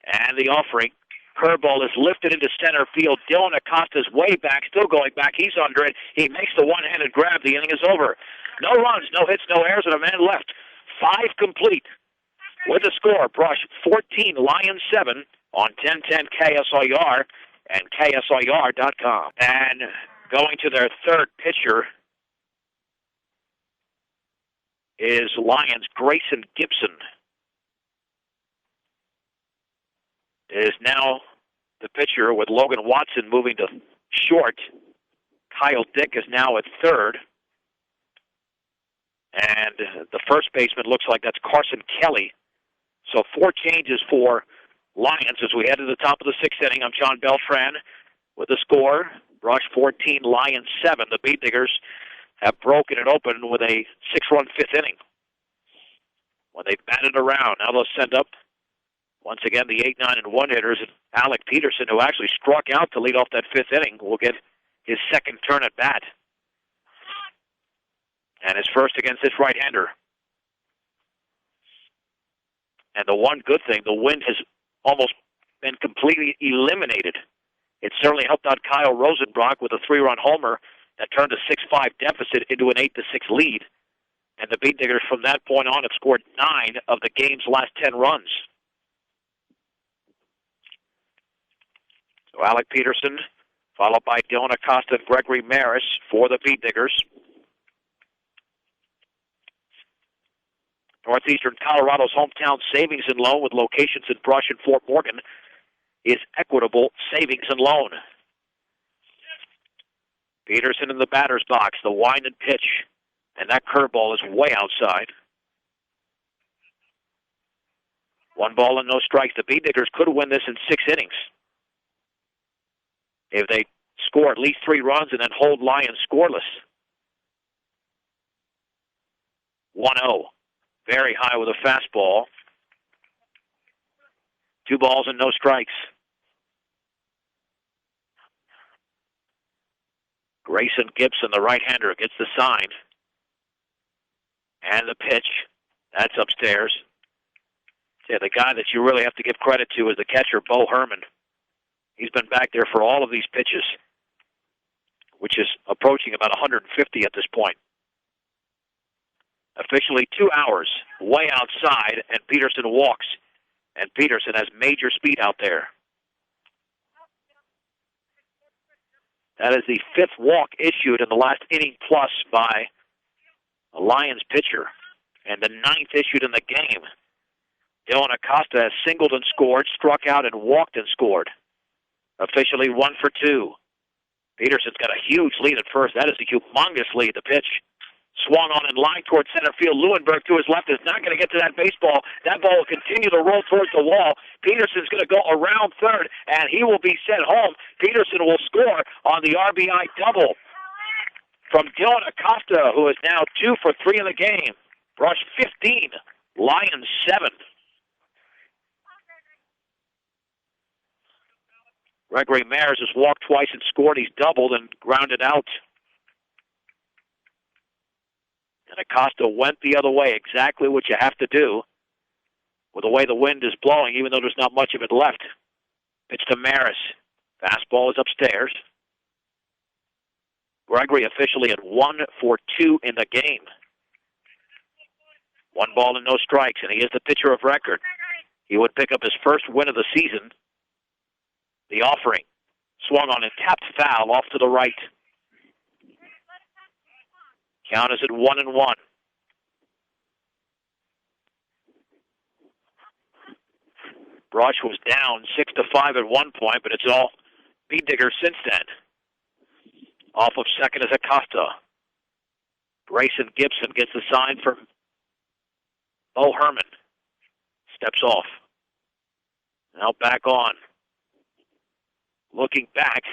[SPEAKER 1] And the offering. Curveball is lifted into center field. Dylan Acosta's way back, still going back. He's under it. He makes the one-handed grab. The inning is over. No runs, no hits, no errors, and a man left. 5 complete. With the score, Brush 14, Lyons 7 on 1010 KSIR and KSIR.com. And going to their third pitcher is Lyons' Grayson Gibson. Is now the pitcher with Logan Watson moving to short. Kyle Dick is now at third. And the first baseman looks like that's Carson Kelly. So 4 changes for Lyons as we head to the top of the 6th inning. I'm John Beltran with the score. Brush 14, Lyons 7. The Beatniggers have broken it open with a 6-run 5th inning. When they batted around, now they'll send up once again the 8, 9, and 1 hitters. Alec Peterson, who actually struck out to lead off that 5th inning, will get his second turn at bat. And his first against this right-hander. And the one good thing, the wind has almost been completely eliminated. It certainly helped out Kyle Rosenbrock with a 3-run homer that turned a 6-5 deficit into an 8-6 lead. And the Beatniggers from that point on have scored 9 of the game's last 10 runs. So Alec Peterson, followed by Dylan Acosta and Gregory Maris for the Beatniggers. Northeastern Colorado's hometown savings and loan with locations in Brush and Fort Morgan is Equitable Savings and Loan. Peterson in the batter's box, the wind and pitch, and that curveball is way outside. 1 ball and no strikes. The Beatniggers could win this in 6 innings if they score at least 3 runs and then hold Lyons scoreless. 1-0. Very high with a fastball. 2 balls and no strikes. Grayson Gibson, the right-hander, gets the sign. And the pitch. That's upstairs. Yeah, the guy that you really have to give credit to is the catcher, Bo Herman. He's been back there for all of these pitches, which is approaching about 150 at this point. Officially 2 hours, way outside, and Peterson walks. And Peterson has major speed out there. That is the 5th walk issued in the last inning plus by a Lions pitcher, and the 9th issued in the game. Dylan Acosta has singled and scored, struck out and walked and scored. Officially 1 for 2. Peterson's got a huge lead at first. That is a humongous lead. The pitch Swung on in line towards center field. Lewinberg to his left is not going to get to that baseball. That ball will continue to roll towards the wall. Peterson's going to go around third, and he will be sent home. Peterson will score on the RBI double from Dylan Acosta, who is now 2 for 3 in the game. Brush 15, Lyons 7. Gregory Maris has walked twice and scored. He's doubled and grounded out. And Acosta went the other way, exactly what you have to do with the way the wind is blowing, even though there's not much of it left. Pitch to Maris. Fastball is upstairs. Gregory officially at 1 for 2 in the game. 1 ball and no strikes, and he is the pitcher of record. He would pick up his first win of the season. The offering. Swung on and tapped foul off to the right. Count is at 1-1. Brush was down 6-5 at one point, but it's all Beediger since then. Off of second is Acosta. Grayson Gibson gets the sign from Bo Herman. Steps off. Now back on. Looking back.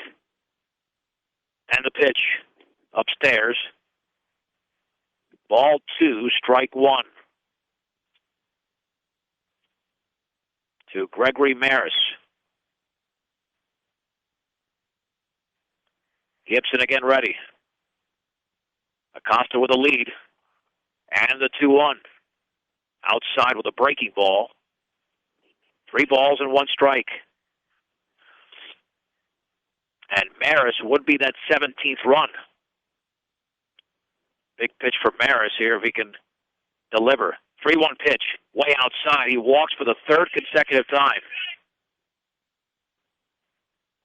[SPEAKER 1] And the pitch. Upstairs. Ball 2, strike 1. To Gregory Maris. Gibson again ready. Acosta with a lead. And the 2-1. Outside with a breaking ball. 3 balls and 1 strike. And Maris would be that 17th run. Big pitch for Maris here if he can deliver. 3-1 pitch, way outside. He walks for the 3rd consecutive time.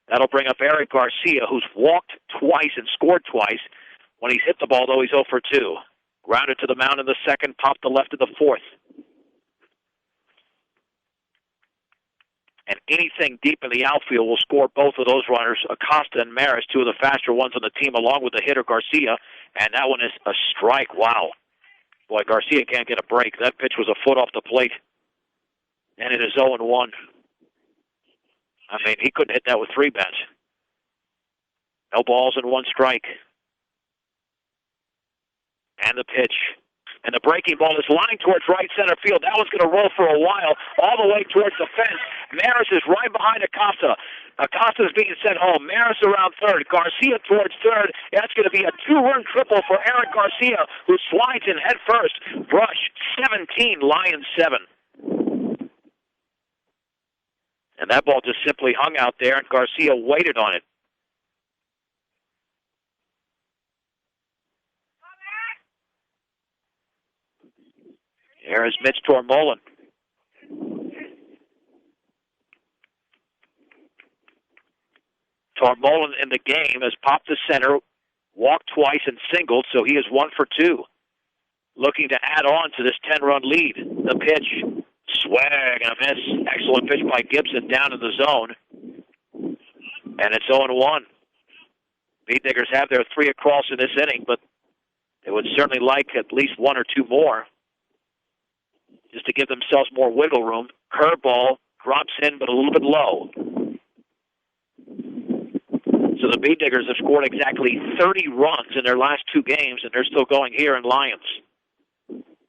[SPEAKER 1] That'll bring up Eric Garcia, who's walked twice and scored twice. When he's hit the ball, though, he's 0 for 2. Grounded to the mound in the 2nd, popped to left in the 4th. And anything deep in the outfield will score both of those runners, Acosta and Maris, 2 of the faster ones on the team, along with the hitter Garcia. And that one is a strike. Wow. Boy, Garcia can't get a break. That pitch was a foot off the plate. And it is 0-1. I mean, he couldn't hit that with 3 bats. No balls and 1 strike. And the pitch. And the breaking ball is lined towards right center field. That one's going to roll for a while, all the way towards the fence. Maris is right behind Acosta. Acosta is being sent home. Maris around third. Garcia towards third. That's going to be a 2-run triple for Eric Garcia, who slides in head first. Brush 17, Lyons 7. And that ball just simply hung out there, and Garcia waited on it. Here is Mitch Tormolen. Tormolen in the game has popped to center, walked twice and singled, so he is 1 for 2. Looking to add on to this 10-run lead. The pitch, swag and a miss. Excellent pitch by Gibson down in the zone. And it's 0-1. Beediggers have their 3 across in this inning, but they would certainly like at least 1 or 2 more, just to give themselves more wiggle room. Curveball drops in, but a little bit low. So the Beediggers have scored exactly 30 runs in their last 2 games, and they're still going here in Lyons.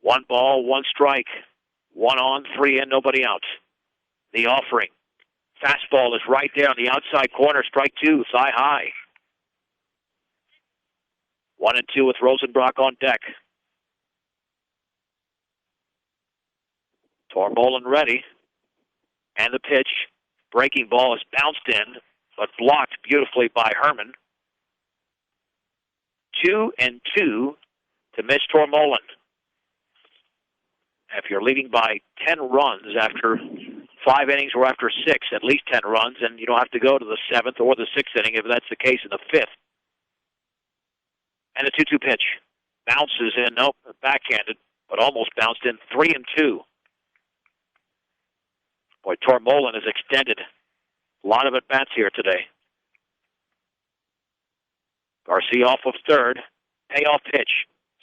[SPEAKER 1] 1 ball, 1 strike. 1 on, 3 in, nobody out. The offering. Fastball is right there on the outside corner. Strike 2, thigh high. 1-2 with Rosenbrock on deck. Tormolen ready. And the pitch. Breaking ball is bounced in, but blocked beautifully by Herman. 2-2 to Mitch Tormolen. If you're leading by 10 runs after 5 innings or after 6, at least 10 runs, and you don't have to go to the 7th or the 6th inning if that's the case in the 5th. And a 2-2 pitch. Bounces in, nope, backhanded, but almost bounced in. 3-2. Boy, Tormolen has extended a lot of at-bats here today. Garcia off of third. Payoff pitch.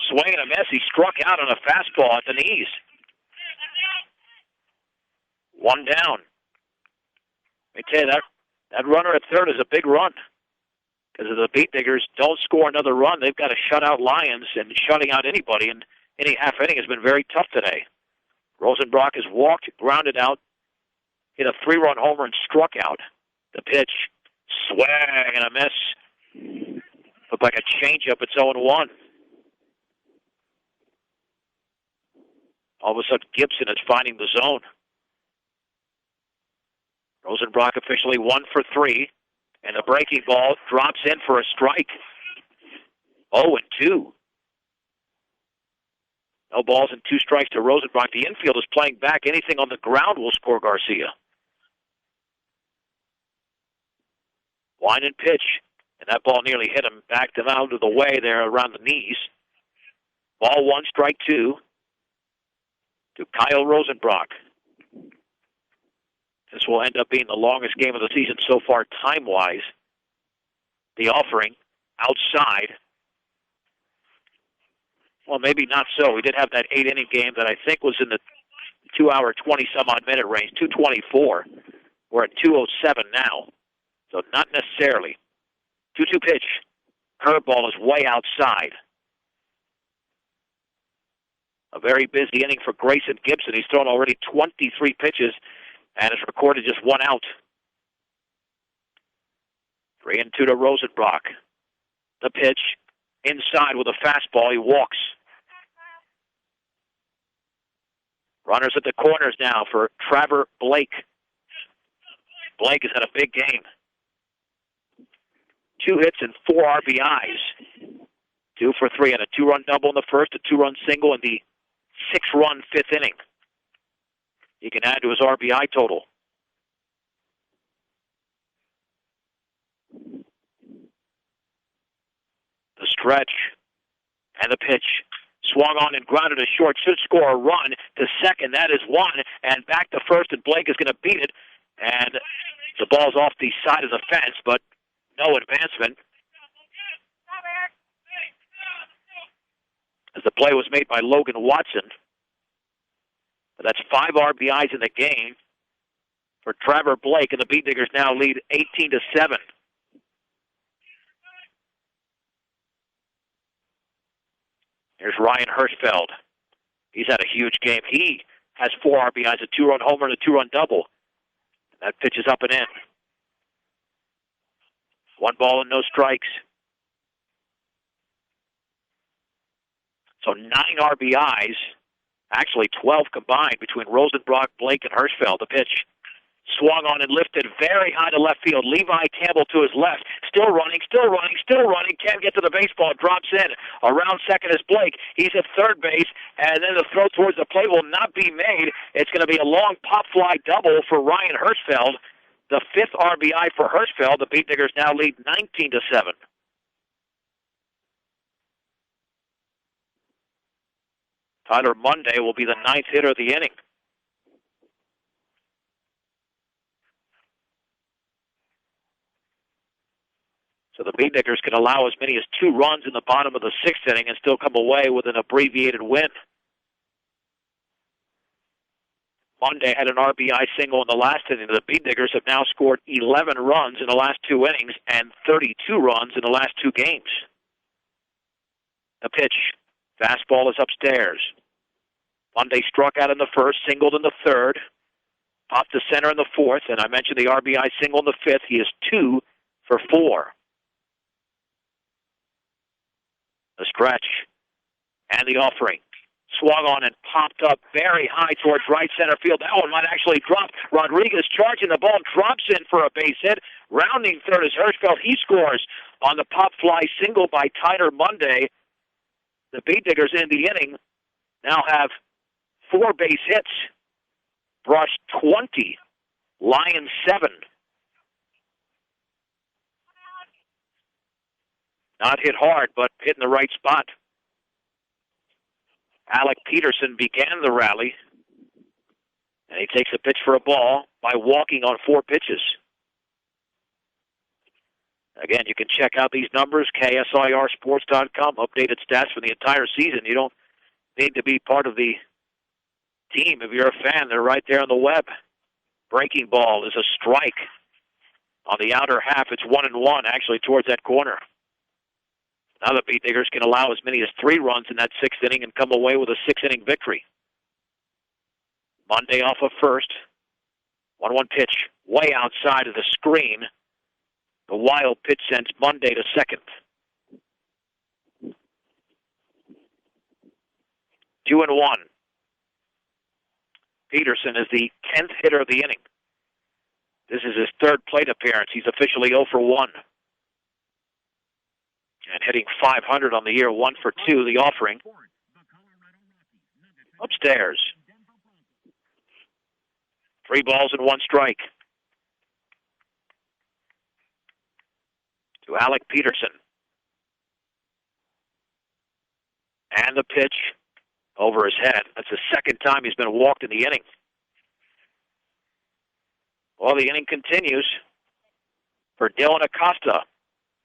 [SPEAKER 1] Swing and a miss. He struck out on a fastball at the knees. One down. Let me tell you, that runner at third is a big run. Because if the Beat Diggers don't score another run, they've got to shut out Lyons, and shutting out anybody in any half inning has been very tough today. Rosenbrock has walked, grounded out, hit a 3-run homer, and struck out. The pitch, swing and a miss. Looked like a changeup. It's 0-1. All of a sudden, Gibson is finding the zone. Rosenbrock officially 1 for 3, and the breaking ball drops in for a strike. 0-2. No balls and 2 strikes to Rosenbrock. The infield is playing back. Anything on the ground will score Garcia. Line and pitch, and that ball nearly hit him, backed him out of the way there around the knees. Ball 1, strike 2 to Kyle Rosenbrock. This will end up being the longest game of the season so far, time-wise. The offering, outside. Well, maybe not so. We did have that 8-inning game that I think was in the 2-hour, 20-some-odd minute range, 2:24. We're at 2:07 now, so not necessarily. 2-2 pitch. Curveball is way outside. A very busy inning for Grayson Gibson. He's thrown already 23 pitches and has recorded just 1 out. 3-2 to Rosenbrock. The pitch, inside with a fastball. He walks. Runners at the corners now for Trevor Blake. Blake has had a big game. 2 hits and 4 RBIs. 2 for 3 and a 2-run double in the first, a 2-run single in the 6-run 5th inning. He can add to his RBI total. The stretch and the pitch. Swung on and grounded to short. Should score a run to second. That is 1. And back to first, and Blake is going to beat it. And the ball's off the side of the fence, but no advancement. As the play was made by Logan Watson. But that's 5 RBIs in the game for Trevor Blake, and the Beat Diggers now lead 18-7. Here's Ryan Hirschfeld. He's had a huge game. He has 4 RBIs, a 2-run homer, and a 2-run double. That pitch is up and in. 1 ball and no strikes. So 9 RBIs, actually 12 combined between Rosenbrock, Blake, and Hirschfeld. The pitch swung on and lifted very high to left field. Levi Campbell to his left. Still running. Can't get to the baseball. Drops in. Around second is Blake. He's at third base, and then the throw towards the plate will not be made. It's going to be a long pop fly double for Ryan Hirschfeld. The 5th RBI for Hirschfeld. The Beat Diggers now lead 19-7. Tyler Monday will be the 9th hitter of the inning. So the Beat Diggers can allow as many as 2 runs in the bottom of the 6th inning and still come away with an abbreviated win. Monday had an RBI single in the last inning. The Beat Diggers have now scored 11 runs in the last 2 innings and 32 runs in the last 2 games. The pitch. Fastball is upstairs. Monday struck out in the first, singled in the third, popped to center in the 4th, and I mentioned the RBI single in the 5th. He is 2 for 4. The stretch and the offering. Swung on and popped up very high towards right center field. That one might actually drop. Rodriguez charging the ball, drops in for a base hit. Rounding third is Hirschfeld. He scores on the pop fly single by Tyler Monday. The Beat Diggers in the inning now have 4 base hits. Brush 20. Lyons 7. Not hit hard, but hit in the right spot. Alec Peterson began the rally, and he takes a pitch for a ball by walking on 4 pitches. Again, you can check out these numbers, KSIRsports.com, updated stats for the entire season. You don't need to be part of the team. If you're a fan, they're right there on the web. Breaking ball is a strike. On the outer half, it's 1-1, actually, towards that corner. Now the Beat Diggers can allow as many as 3 runs in that 6th inning and come away with a 6-inning victory. Monday off of first. 1-1 pitch, way outside of the screen. The wild pitch sends Monday to second. 2-1. Peterson is the 10th hitter of the inning. This is his 3rd plate appearance. He's officially 0 for 1. And hitting .500 on the year, 1 for 2, the offering. Upstairs. 3 balls and 1 strike. To Alec Peterson. And the pitch over his head. That's the 2nd time he's been walked in the inning. Well, the inning continues for Dylan Acosta.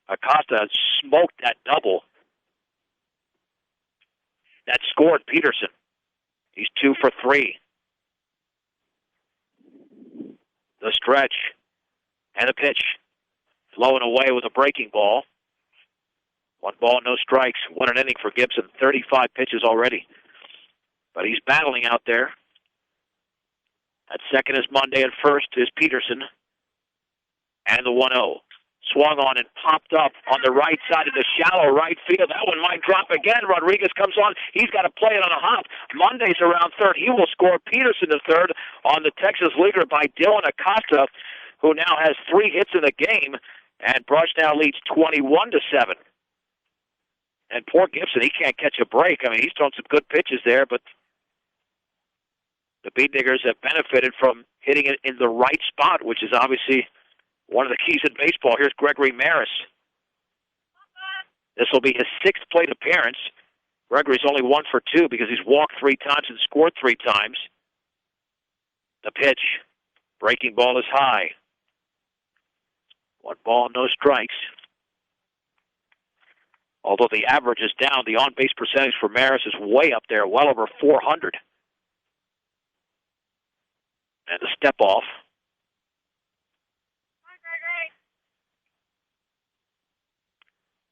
[SPEAKER 1] Acosta smoked that double that scored Peterson. He's 2 for 3. The stretch and the pitch. Low and away with a breaking ball. 1 ball, no strikes. 1 inning for Gibson. 35 pitches already. But he's battling out there. At second is Monday. At first is Peterson. And the 1-0. Swung on and popped up on the right side of the shallow right field. That one might drop again. Rodriguez comes on. He's got to play it on a hop. Monday's around third. He will score Peterson to third on the Texas leader by Dylan Acosta, who now has 3 hits in the game. And Brush now leads 21-7. And poor Gibson, he can't catch a break. I mean, he's thrown some good pitches there, but the Beat Diggers have benefited from hitting it in the right spot, which is obviously one of the keys in baseball. Here's Gregory Maris. This will be his 6th plate appearance. Gregory's only 1 for 2 because he's walked 3 times and scored 3 times. The pitch. Breaking ball is high. 1 ball, no strikes. Although the average is down, the on-base percentage for Maris is way up there, well over 400. And the step off.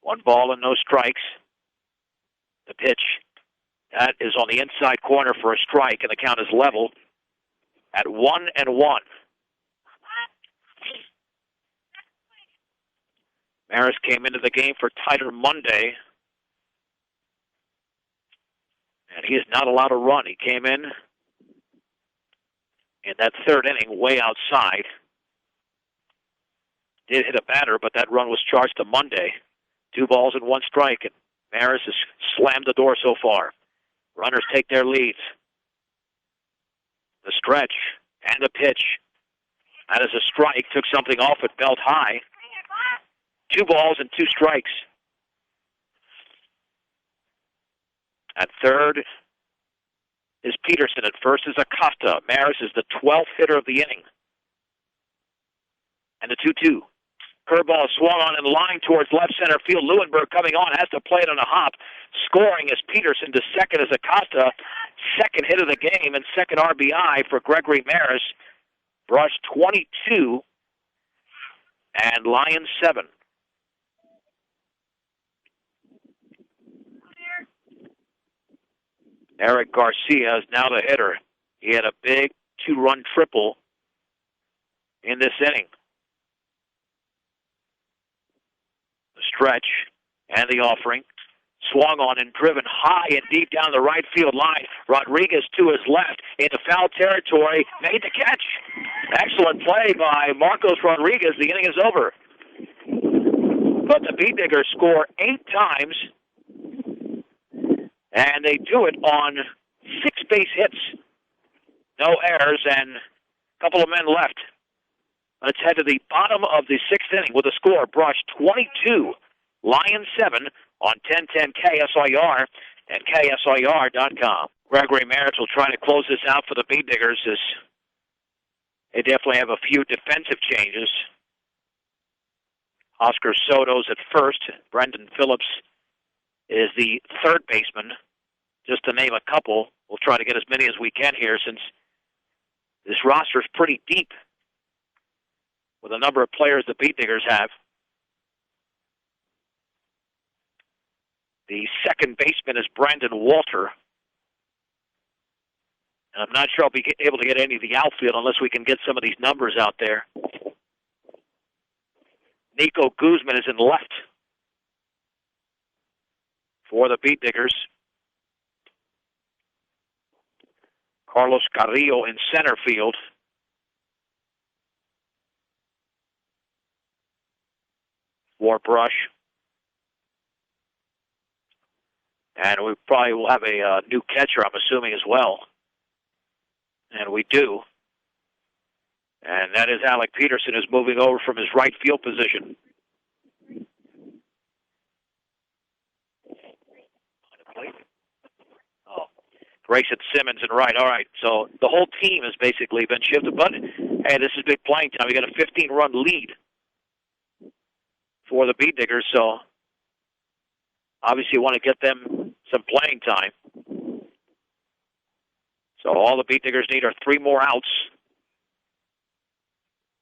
[SPEAKER 1] One ball and no strikes. The pitch. That is on the inside corner for a strike, and the count is level at 1-1. Maris came into the game for Tyler Monday, and he is not allowed to run. He came in that 3rd inning way outside. Did hit a batter, but that run was charged to Monday. 2 balls and 1 strike, and Maris has slammed the door so far. Runners take their leads. The stretch and the pitch. That is a strike. Took something off it, belt high. 2 balls and 2 strikes. At third is Peterson. At first is Acosta. Maris is the 12th hitter of the inning. And the 2-2. Curveball swung on and line towards left center field. Leuenberg coming on, has to play it on a hop. Scoring is Peterson. To second is Acosta. 2nd hit of the game and 2nd RBI for Gregory Maris. Brush 22 and Lyons 7. Eric Garcia is now the hitter. He had a big 2-run triple in this inning. The stretch and the offering. Swung on and driven high and deep down the right field line. Rodriguez to his left into foul territory. Made the catch. Excellent play by Marcos Rodriguez. The inning is over. But the Beat Diggers score 8 times. And they do it on 6 base hits. No errors and a couple of men left. Let's head to the bottom of the 6th inning with a score. Brush 22, Lyons 7 on 1010 KSIR and KSIR.com. Gregory Maris will try to close this out for the Beat Diggers as they definitely have a few defensive changes. Oscar Soto's at first. Brendan Phillips is the third baseman. Just to name a couple, we'll try to get as many as we can here since this roster is pretty deep with a number of players the Beat Diggers have. The second baseman is Brandon Walter. And I'm not sure I'll be able to get any of the outfield unless we can get some of these numbers out there. Nico Guzman is in left for the Beat Diggers. Carlos Carrillo in center field. For Brush. And we probably will have a new catcher, I'm assuming, as well. And we do. And that is Alec Peterson, who's moving over from his right field position. Oh, Grayson Simmons in right. All right, so the whole team has basically been shifted. But, hey, this is big playing time. We got a 15-run lead for the Beat Diggers, so obviously you want to get them some playing time. So all the Beat Diggers need are 3 more outs,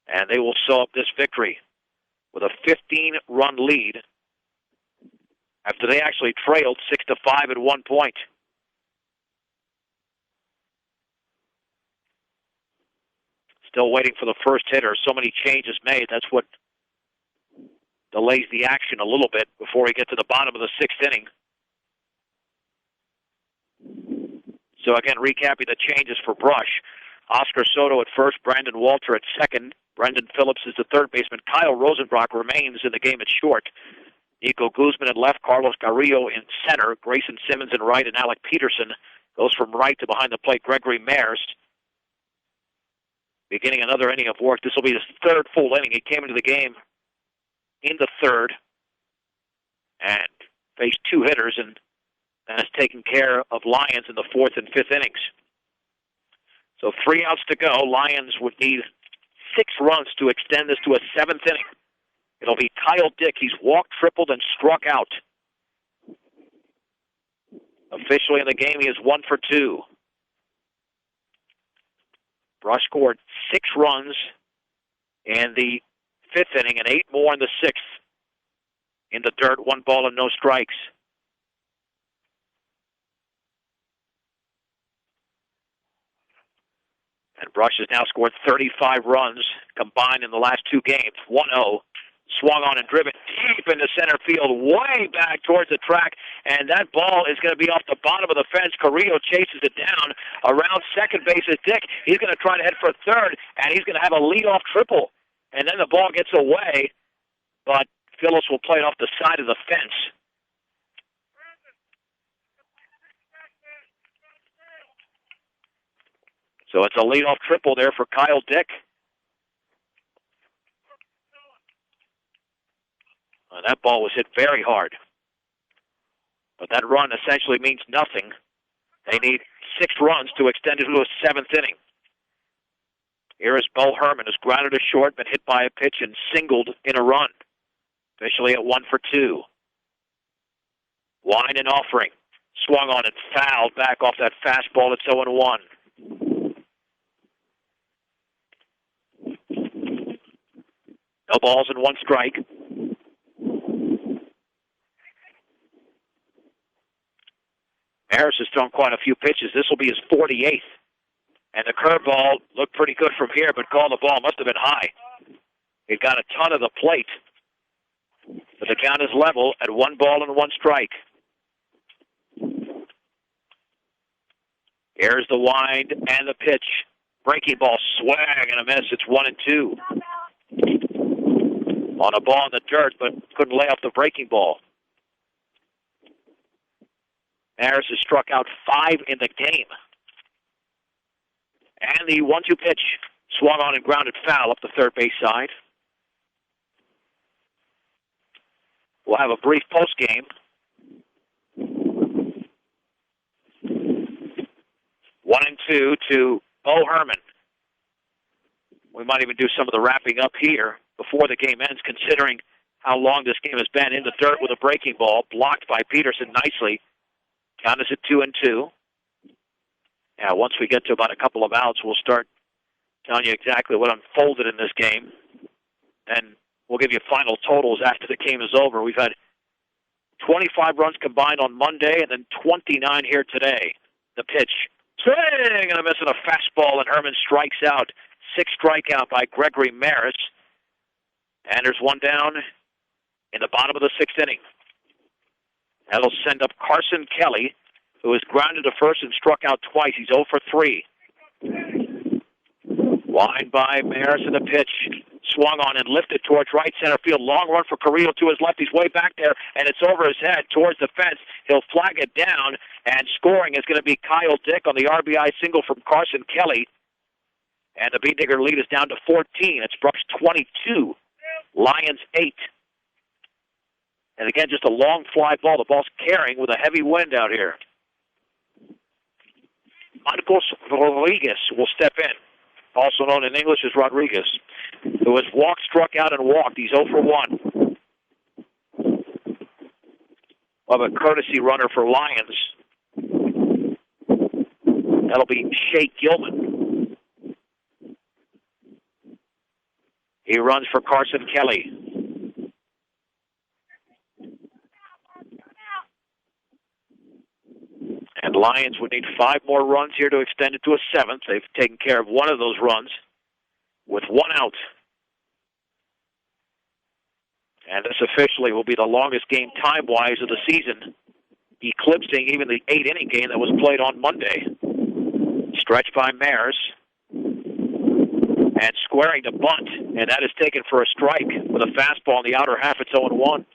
[SPEAKER 1] and they will sew up this victory with a 15-run lead after they actually trailed 6-5 at one point. Still waiting for the first hitter. So many changes made. That's what delays the action a little bit before we get to the bottom of the 6th inning. So again, recapping the changes for Brush. Oscar Soto at first, Brandon Walter at second. Brendan Phillips is the third baseman. Kyle Rosenbrock remains in the game at short. Nico Guzman at left, Carlos Carrillo in center, Grayson Simmons in right, and Alec Peterson goes from right to behind the plate. Gregory Maris beginning another inning of work. This will be his third full inning. He came into the game in the third and faced 2 hitters and has taken care of Lyons in the 4th and 5th innings. So 3 outs to go. Lyons would need 6 runs to extend this to a 7th inning. It'll be Kyle Dick. He's walked, tripled, and struck out. Officially in the game, he is 1 for 2. Brush scored 6 runs in the 5th inning and 8 more in the 6th. In the dirt, 1 ball and no strikes. And Brush has now scored 35 runs combined in the last 2 games. 1-0. Swung on and driven deep into center field, way back towards the track. And that ball is going to be off the bottom of the fence. Carrillo chases it down. Around second base is Dick. He's going to try to head for third, and he's going to have a leadoff triple. And then the ball gets away, but Phillips will play it off the side of the fence. So it's a leadoff triple there for Kyle Dick. That ball was hit very hard. But that run essentially means nothing. They need 6 runs to extend it to a 7th inning. Here is Bo Herman, who's grounded to short, been hit by a pitch and singled in a run. Officially at 1 for 2. Line and offering. Swung on and fouled back off that fastball. It's 0-1. No balls and 1 strike. Harris has thrown quite a few pitches. This will be his 48th. And the curveball looked pretty good from here, but call the ball must have been high. He got a ton of the plate. But the count is level at 1 ball and 1 strike. Here's the wind and the pitch. Breaking ball, swag and a miss. It's 1-2. On a ball in the dirt, but couldn't lay off the breaking ball. Harris has struck out 5 in the game. And the 1-2 pitch swung on and grounded foul up the third base side. We'll have a brief post game. 1-2 to Bo Herman. We might even do some of the wrapping up here before the game ends, considering how long this game has been. In the dirt with a breaking ball, blocked by Peterson nicely. Count is at 2-2. Now, once we get to about a couple of outs, we'll start telling you exactly what unfolded in this game. And we'll give you final totals after the game is over. We've had 25 runs combined on Monday and then 29 here today. The pitch. Swing and a miss on a fastball, and Herman strikes out. 6 strikeout by Gregory Maris. And there's one down in the bottom of the 6th inning. That'll send up Carson Kelly, who is grounded to first and struck out twice. He's 0 for 3. Line by Maris in the pitch. Swung on and lifted towards right center field. Long run for Carrillo to his left. He's way back there, and it's over his head towards the fence. He'll flag it down, and scoring is going to be Kyle Dick on the RBI single from Carson Kelly. And the Beetdigger lead is down to 14. It's Brush 22, Lyons 8. And again, just a long fly ball. The ball's carrying with a heavy wind out here. Marcos Rodriguez will step in, also known in English as Rodriguez, who has walked, struck out, and walked. He's 0 for 1. Of a courtesy runner for Lyons. That'll be Shea Gilman. He runs for Carson Kelly. And Lyons would need 5 more runs here to extend it to a 7th. They've taken care of one of those runs with 1 out. And this officially will be the longest game time-wise of the season, eclipsing even the 8-inning game that was played on Monday. Stretched by Maris. And squaring to bunt, and that is taken for a strike with a fastball in the outer half. It's 0-1.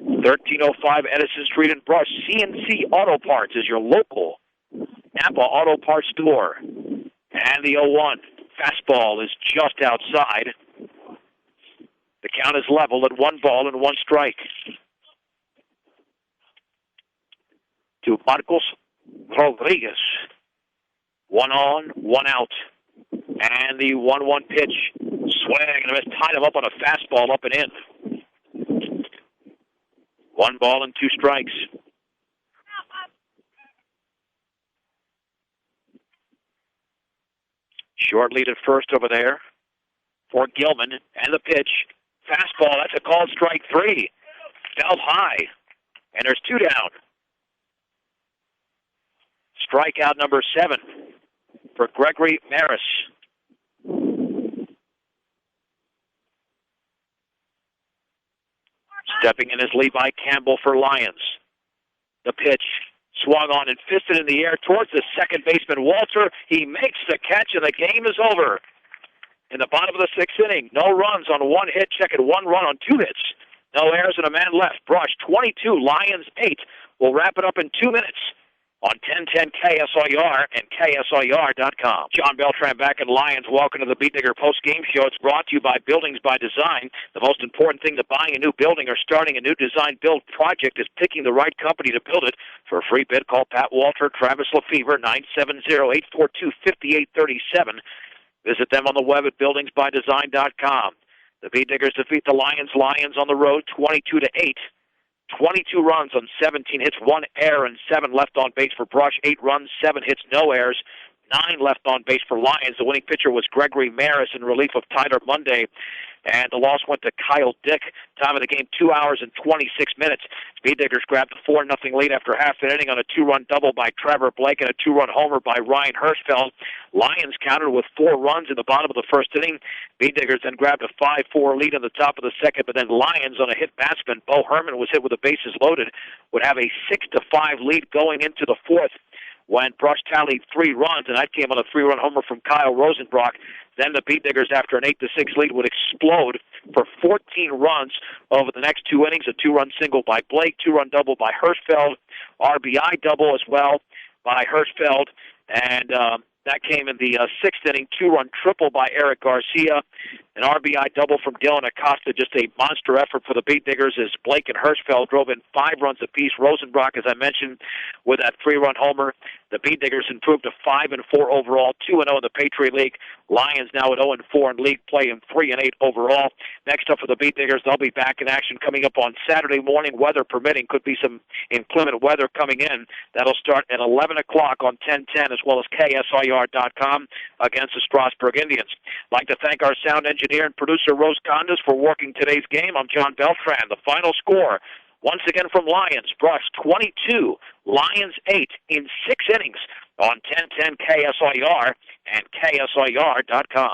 [SPEAKER 1] $1305 Edison Street in Brush. CNC Auto Parts is your local Napa Auto Parts store. And the 0-1. Fastball is just outside. The count is level at 1 ball and 1 strike. To Marcos Rodriguez. 1 on, 1 out. And the 1-1 pitch. Swing and a miss. Tied him up on a fastball up and in. 1 ball and 2 strikes. Short lead at first over there for Gilman. And the pitch. Fastball. That's a called strike 3. Fell high. And there's 2 down. Strikeout number 7 for Gregory Maris. Stepping in is Levi Campbell for Lyons. The pitch swung on and fisted in the air towards the second baseman, Walter. He makes the catch, and the game is over. In the bottom of the 6th inning, no runs on 1 hit. Check it, 1 run on 2 hits. No errors and a man left. Brush 22, Lyons 8. We'll wrap it up in 2 minutes on 1010 KSIR and KSIR.com. John Beltran back in Lyons. Welcome to the Beetdigger post-game show. It's brought to you by Buildings by Design. The most important thing to buying a new building or starting a new design build project is picking the right company to build it. For a free bid, call Pat Walter, Travis Lefevre, 970-842-5837. Visit them on the web at buildingsbydesign.com. The Beetdiggers defeat the Lions. Lions on the road, 22-8. 22 runs on 17 hits, 1 error, and 7 left on base for Brush. 8 runs, 7 hits, no errors, 9 left on base for Lyons. The winning pitcher was Gregory Maris in relief of Tyler Monday. And the loss went to Kyle Dick. Time of the game, 2 hours and 26 minutes. Beetdiggers grabbed a 4-0 lead after half an inning on a 2-run double by Trevor Blake and a 2-run homer by Ryan Hirschfeld. Lions countered with 4 runs in the bottom of the 1st inning. Beetdiggers then grabbed a 5-4 lead in the top of the 2nd, but then Lions on a hit batsman. Bo Herman was hit with the bases loaded, would have a 6-5 lead going into the 4th. When Brush tallied 3 runs, and that came on a 3-run homer from Kyle Rosenbrock. Then the Beetdiggers, after an 8-6 lead, would explode for 14 runs over the next 2 innings. A 2-run single by Blake, 2-run double by Hirschfeld, RBI double as well by Hirschfeld, and that came in the 6th inning. 2-run triple by Eric Garcia. An RBI double from Dylan Acosta, just a monster effort for the Beat Diggers as Blake and Hirschfeld drove in 5 runs apiece. Rosenbrock, as I mentioned, with that 3-run homer. The Beat Diggers improved to 5-4 overall, 2-0 in the Patriot League. Lions now at 0-4 in league play and 3-8 overall. Next up for the Beat Diggers, they'll be back in action coming up on Saturday morning, weather permitting. Could be some inclement weather coming in. That'll start at 11 o'clock on 1010 as well as KSIR.com against the Strasburg Indians. I'd like to thank our sound engineer and producer, Rose Condas, for working today's game. I'm John Beltran. The final score, once again from Lyons, Brush 22, Lions 8 in 6 innings on 1010 KSIR and KSIR.com.